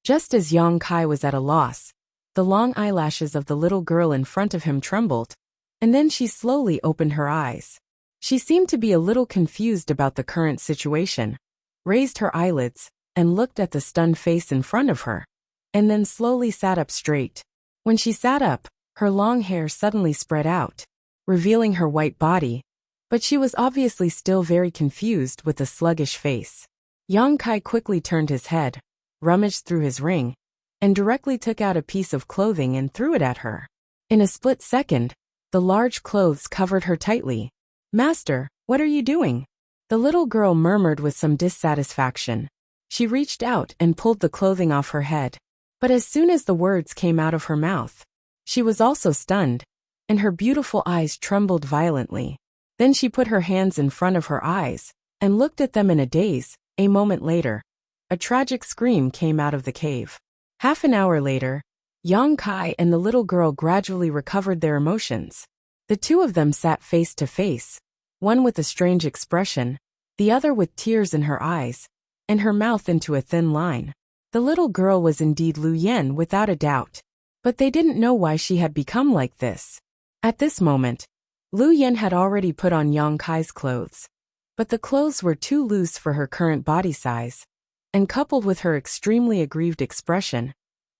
Just as Yang Kai was at a loss, the long eyelashes of the little girl in front of him trembled, and then she slowly opened her eyes. She seemed to be a little confused about the current situation, raised her eyelids, and looked at the stunned face in front of her, and then slowly sat up straight. When she sat up, her long hair suddenly spread out, revealing her white body, but she was obviously still very confused with a sluggish face. Yang Kai quickly turned his head, rummaged through his ring, and directly took out a piece of clothing and threw it at her. In a split second, the large clothes covered her tightly. "Master, what are you doing?" The little girl murmured with some dissatisfaction. She reached out and pulled the clothing off her head. But as soon as the words came out of her mouth, she was also stunned, and her beautiful eyes trembled violently. Then she put her hands in front of her eyes and looked at them in a daze. A moment later, a tragic scream came out of the cave. Half an hour later, Yang Kai and the little girl gradually recovered their emotions. The two of them sat face to face, one with a strange expression, the other with tears in her eyes, and her mouth into a thin line. The little girl was indeed Lu Yan without a doubt, but they didn't know why she had become like this. At this moment, Lu Yan had already put on Yang Kai's clothes, but the clothes were too loose for her current body size, and coupled with her extremely aggrieved expression,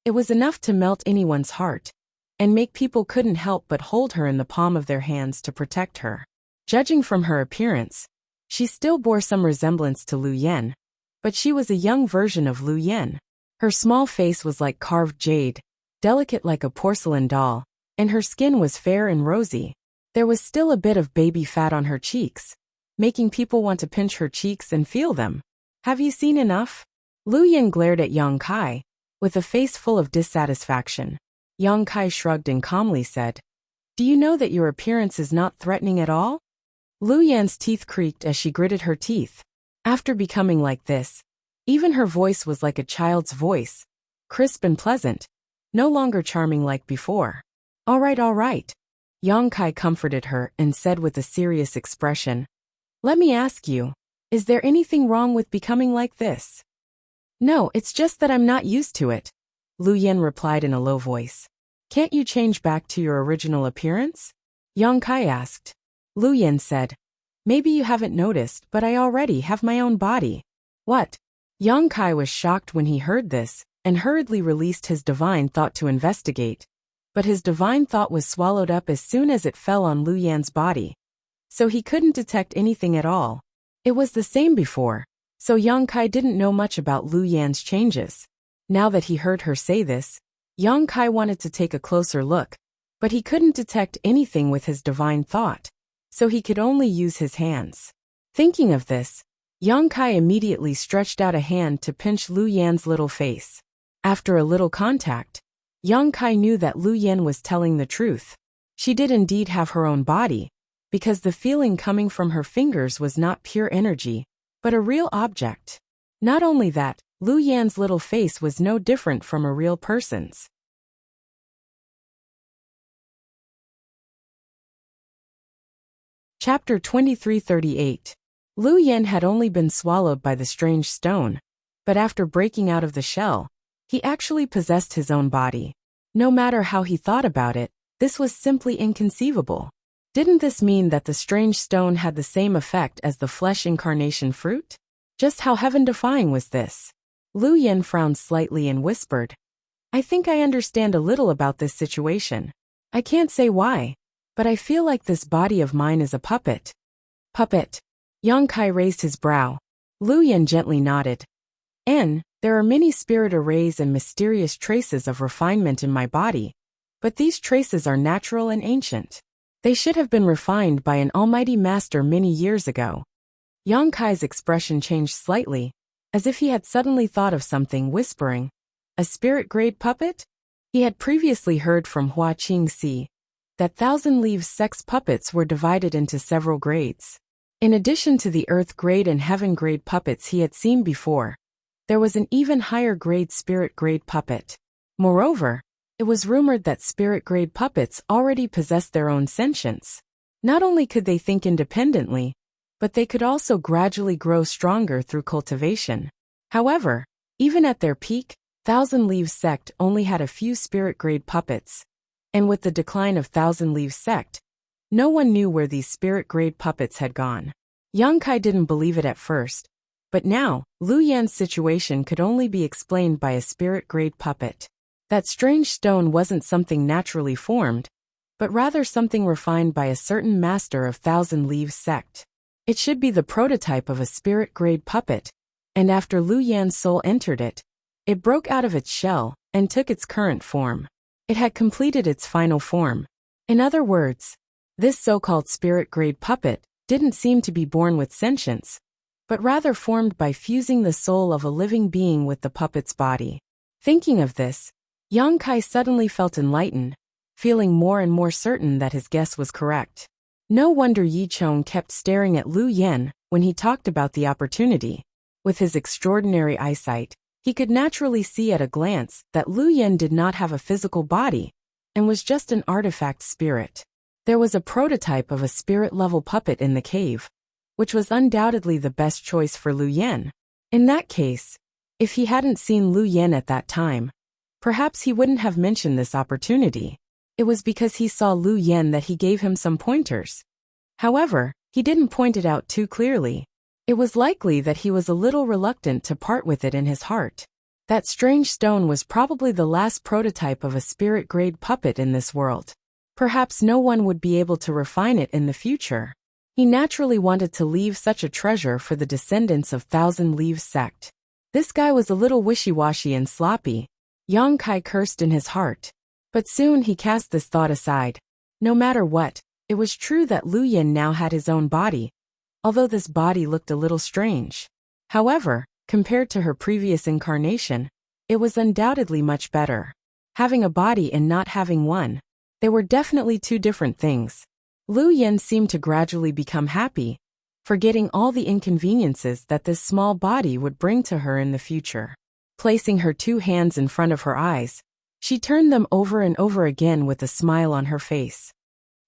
it was enough to melt anyone's heart, and make people couldn't help but hold her in the palm of their hands to protect her. Judging from her appearance, she still bore some resemblance to Lu Yan, but she was a young version of Lu Yan. Her small face was like carved jade, delicate like a porcelain doll, and her skin was fair and rosy. There was still a bit of baby fat on her cheeks, making people want to pinch her cheeks and feel them. "Have you seen enough?" Lu Yan glared at Yang Kai, with a face full of dissatisfaction. Yang Kai shrugged and calmly said, "Do you know that your appearance is not threatening at all?" Lu Yan's teeth creaked as she gritted her teeth. After becoming like this, even her voice was like a child's voice, crisp and pleasant, no longer charming like before. All right. Yang Kai comforted her and said with a serious expression, "Let me ask you, is there anything wrong with becoming like this?" "No, it's just that I'm not used to it," Lu Yan replied in a low voice. "Can't you change back to your original appearance?" Yang Kai asked. Lu Yan said, "Maybe you haven't noticed, but I already have my own body." "What?" Yang Kai was shocked when he heard this, and hurriedly released his divine thought to investigate. But his divine thought was swallowed up as soon as it fell on Lu Yan's body, so he couldn't detect anything at all. It was the same before, so Yang Kai didn't know much about Lu Yan's changes. Now that he heard her say this, Yang Kai wanted to take a closer look, but he couldn't detect anything with his divine thought, so he could only use his hands. Thinking of this, Yang Kai immediately stretched out a hand to pinch Lu Yan's little face. After a little contact, Yang Kai knew that Lu Yan was telling the truth. She did indeed have her own body, because the feeling coming from her fingers was not pure energy, but a real object. Not only that, Lu Yan's little face was no different from a real person's. Chapter 2338. Lu Yan had only been swallowed by the strange stone, but after breaking out of the shell, he actually possessed his own body. No matter how he thought about it, this was simply inconceivable. Didn't this mean that the strange stone had the same effect as the flesh incarnation fruit? Just how heaven-defying was this? Lu Yan frowned slightly and whispered, "I think I understand a little about this situation. I can't say why, but I feel like this body of mine is a puppet." "Puppet?" Yang Kai raised his brow. Lu Yan gently nodded. There are many spirit arrays and mysterious traces of refinement in my body, but these traces are natural and ancient. They should have been refined by an almighty master many years ago." Yang Kai's expression changed slightly, as if he had suddenly thought of something, whispering, "A spirit-grade puppet?" He had previously heard from Hua Qingxi that Thousand Leaves sex puppets were divided into several grades. In addition to the earth-grade and heaven-grade puppets he had seen before, there was an even higher-grade spirit-grade puppet. Moreover, it was rumored that spirit-grade puppets already possessed their own sentience. Not only could they think independently, but they could also gradually grow stronger through cultivation. However, even at their peak, Thousand Leaves sect only had a few spirit-grade puppets, and with the decline of Thousand Leaves sect, No one knew where these spirit-grade puppets had gone. Yang Kai didn't believe it at first, but now, Lu Yan's situation could only be explained by a spirit-grade puppet. That strange stone wasn't something naturally formed, but rather something refined by a certain master of Thousand Leaves sect. It should be the prototype of a spirit-grade puppet, and after Lu Yan's soul entered it, it broke out of its shell and took its current form. It had completed its final form. In other words, this so-called spirit-grade puppet didn't seem to be born with sentience, but rather formed by fusing the soul of a living being with the puppet's body. Thinking of this, Yang Kai suddenly felt enlightened, feeling more and more certain that his guess was correct. No wonder Yi Chong kept staring at Lu Yan when he talked about the opportunity. With his extraordinary eyesight, he could naturally see at a glance that Lu Yan did not have a physical body and was just an artifact spirit. There was a prototype of a spirit-level puppet in the cave, which was undoubtedly the best choice for Lu Yan. In that case, if he hadn't seen Lu Yan at that time, perhaps he wouldn't have mentioned this opportunity. It was because he saw Lu Yan that he gave him some pointers. However, he didn't point it out too clearly. It was likely that he was a little reluctant to part with it in his heart. That strange stone was probably the last prototype of a spirit-grade puppet in this world. Perhaps no one would be able to refine it in the future. He naturally wanted to leave such a treasure for the descendants of Thousand Leaves sect. This guy was a little wishy-washy and sloppy. Yang Kai cursed in his heart. But soon he cast this thought aside. No matter what, it was true that Lu Yan now had his own body, although this body looked a little strange. However, compared to her previous incarnation, it was undoubtedly much better. Having a body and not having one, they were definitely two different things. Lu Yan seemed to gradually become happy, forgetting all the inconveniences that this small body would bring to her in the future. Placing her two hands in front of her eyes, she turned them over and over again with a smile on her face.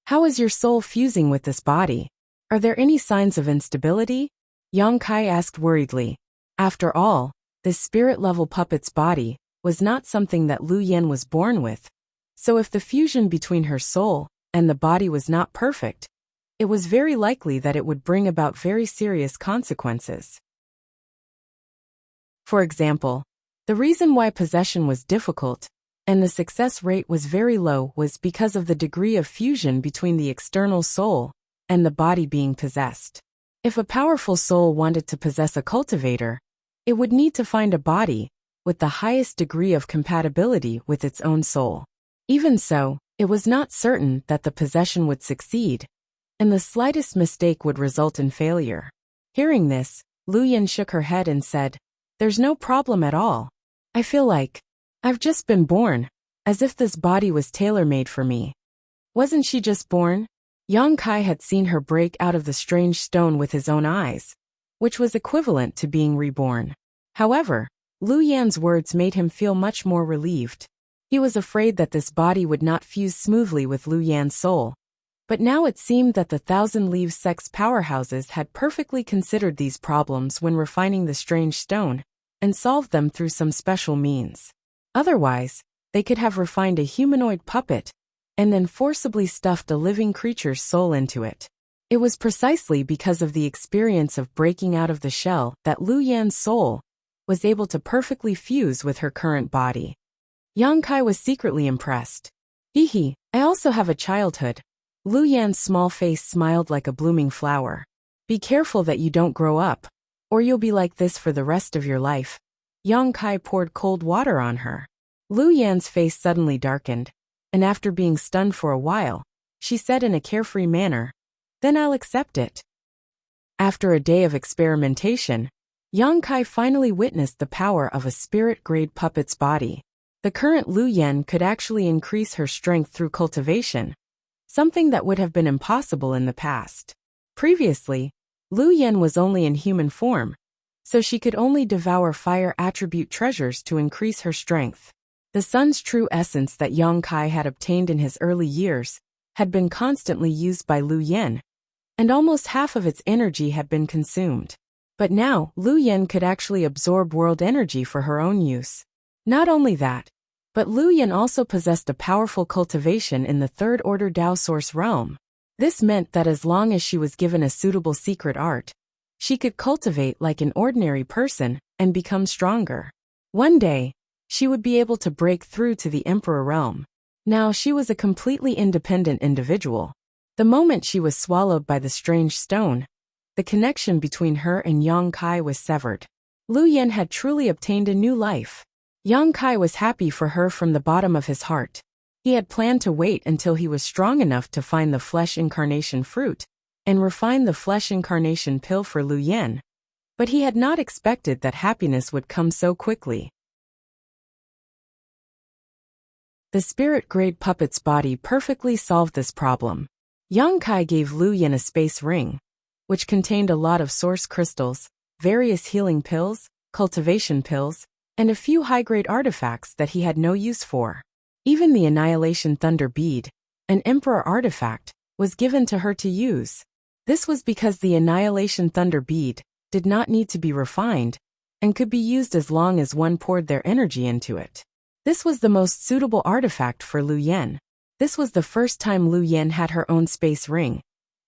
How is your soul fusing with this body? Are there any signs of instability? Yang Kai asked worriedly. After all, this spirit-level puppet's body was not something that Lu Yan was born with. So if the fusion between her soul and the body was not perfect, it was very likely that it would bring about very serious consequences. For example, the reason why possession was difficult and the success rate was very low was because of the degree of fusion between the external soul and the body being possessed. If a powerful soul wanted to possess a cultivator, it would need to find a body with the highest degree of compatibility with its own soul. Even so, it was not certain that the possession would succeed, and the slightest mistake would result in failure. Hearing this, Lu Yan shook her head and said, "There's no problem at all. I feel like I've just been born, as if this body was tailor-made for me." Wasn't she just born? Yang Kai had seen her break out of the strange stone with his own eyes, which was equivalent to being reborn. However, Lu Yan's words made him feel much more relieved. He was afraid that this body would not fuse smoothly with Lu Yan's soul. But now it seemed that the Thousand Leaves sect's powerhouses had perfectly considered these problems when refining the strange stone, and solved them through some special means. Otherwise, they could have refined a humanoid puppet, and then forcibly stuffed a living creature's soul into it. It was precisely because of the experience of breaking out of the shell that Lu Yan's soul was able to perfectly fuse with her current body. Yang Kai was secretly impressed. "Hee, I also have a childhood." Lu Yan's small face smiled like a blooming flower. "Be careful that you don't grow up, or you'll be like this for the rest of your life." Yang Kai poured cold water on her. Lu Yan's face suddenly darkened, and after being stunned for a while, she said in a carefree manner, "Then I'll accept it." After a day of experimentation, Yang Kai finally witnessed the power of a spirit-grade puppet's body. The current Lu Yan could actually increase her strength through cultivation, something that would have been impossible in the past. Previously, Lu Yan was only in human form, so she could only devour fire attribute treasures to increase her strength. The sun's true essence that Yang Kai had obtained in his early years had been constantly used by Lu Yan, and almost half of its energy had been consumed. But now, Lu Yan could actually absorb world energy for her own use. Not only that, but Lu Yan also possessed a powerful cultivation in the third-order Dao Source realm. This meant that as long as she was given a suitable secret art, she could cultivate like an ordinary person and become stronger. One day, she would be able to break through to the Emperor realm. Now she was a completely independent individual. The moment she was swallowed by the strange stone, the connection between her and Yang Kai was severed. Lu Yen had truly obtained a new life. Yang Kai was happy for her from the bottom of his heart. He had planned to wait until he was strong enough to find the flesh incarnation fruit and refine the flesh incarnation pill for Lu Yen, but he had not expected that happiness would come so quickly. The spirit-grade puppet's body perfectly solved this problem. Yang Kai gave Lu Yen a space ring, which contained a lot of source crystals, various healing pills, cultivation pills, and a few high-grade artifacts that he had no use for. Even the Annihilation Thunder Bead, an Emperor artifact, was given to her to use. This was because the Annihilation Thunder Bead did not need to be refined and could be used as long as one poured their energy into it. This was the most suitable artifact for Lu Yen. This was the first time Lu Yen had her own space ring,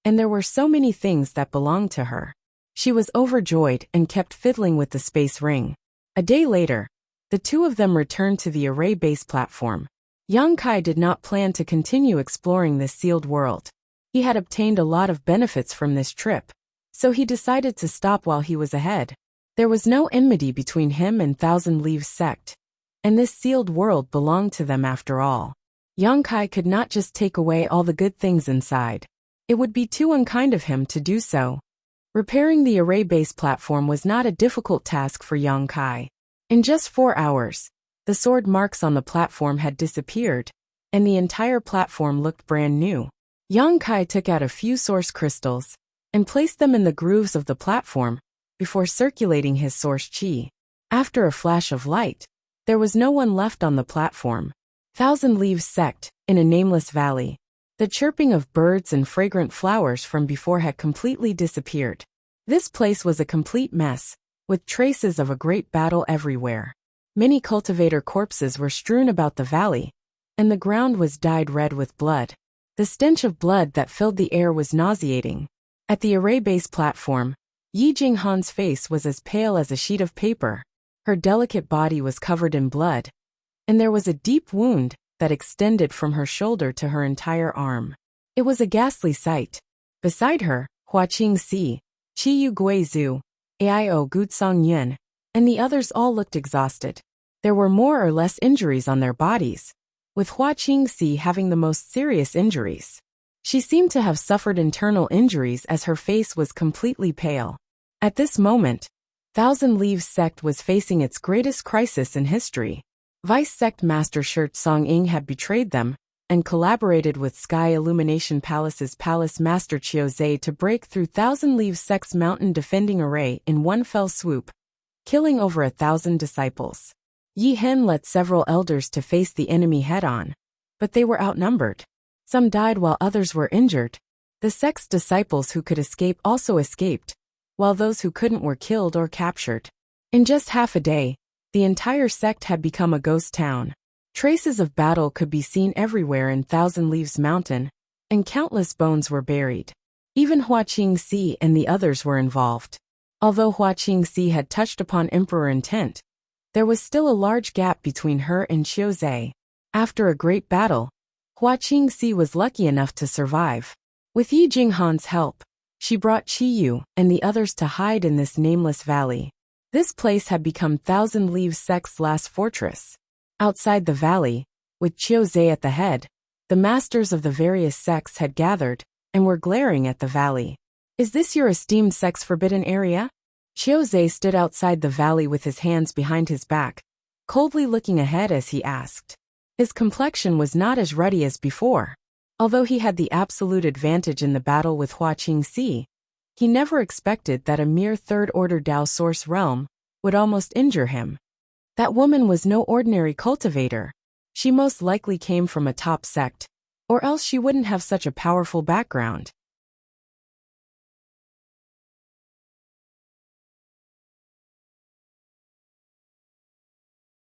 and there were so many things that belonged to her. She was overjoyed and kept fiddling with the space ring. A day later, the two of them returned to the array base platform. Yang Kai did not plan to continue exploring this sealed world. He had obtained a lot of benefits from this trip, so he decided to stop while he was ahead. There was no enmity between him and Thousand Leaves sect, and this sealed world belonged to them after all. Yang Kai could not just take away all the good things inside. It would be too unkind of him to do so. Repairing the array base platform was not a difficult task for Yang Kai. In just 4 hours, the sword marks on the platform had disappeared, and the entire platform looked brand new. Yang Kai took out a few source crystals and placed them in the grooves of the platform before circulating his source chi. After a flash of light, there was no one left on the platform. Thousand Leaves sect, in a nameless valley. The chirping of birds and fragrant flowers from before had completely disappeared. This place was a complete mess, with traces of a great battle everywhere. Many cultivator corpses were strewn about the valley, and the ground was dyed red with blood. The stench of blood that filled the air was nauseating. At the array base platform, Yi Jinghan's face was as pale as a sheet of paper. Her delicate body was covered in blood, and there was a deep wound that extended from her shoulder to her entire arm. It was a ghastly sight. Beside her, Hua Qingxi, Qiyu Guizhu, Aio Gutsong Yun, and the others all looked exhausted. There were more or less injuries on their bodies, with Hua Qingxi having the most serious injuries. She seemed to have suffered internal injuries as her face was completely pale. At this moment, Thousand Leaves sect was facing its greatest crisis in history. Vice Sect Master Shirt Song Ying had betrayed them and collaborated with Sky Illumination Palace's Palace Master Qiu Zhe to break through Thousand Leaves sect's mountain defending array in one fell swoop, killing over 1,000 disciples. Yi Hen led several elders to face the enemy head-on, but they were outnumbered. Some died while others were injured. The sect's disciples who could escape also escaped, while those who couldn't were killed or captured. In just half a day, the entire sect had become a ghost town. Traces of battle could be seen everywhere in Thousand Leaves Mountain, and countless bones were buried. Even Hua Qingxi and the others were involved. Although Hua Qingxi had touched upon Emperor intent, there was still a large gap between her and Qiu Zhe. After a great battle, Hua Qingxi was lucky enough to survive. With Yi Jinghan's help, she brought Qiyu and the others to hide in this nameless valley. This place had become Thousand Leaves sect's last fortress. Outside the valley, with Qiu Zhe at the head, the masters of the various sects had gathered and were glaring at the valley. "Is this your esteemed sect's forbidden area?" Qiu Zhe stood outside the valley with his hands behind his back, coldly looking ahead as he asked. His complexion was not as ruddy as before. Although he had the absolute advantage in the battle with Hua Qingxi, he never expected that a mere third-order Dao source realm would almost injure him. That woman was no ordinary cultivator. She most likely came from a top sect, or else she wouldn't have such a powerful background.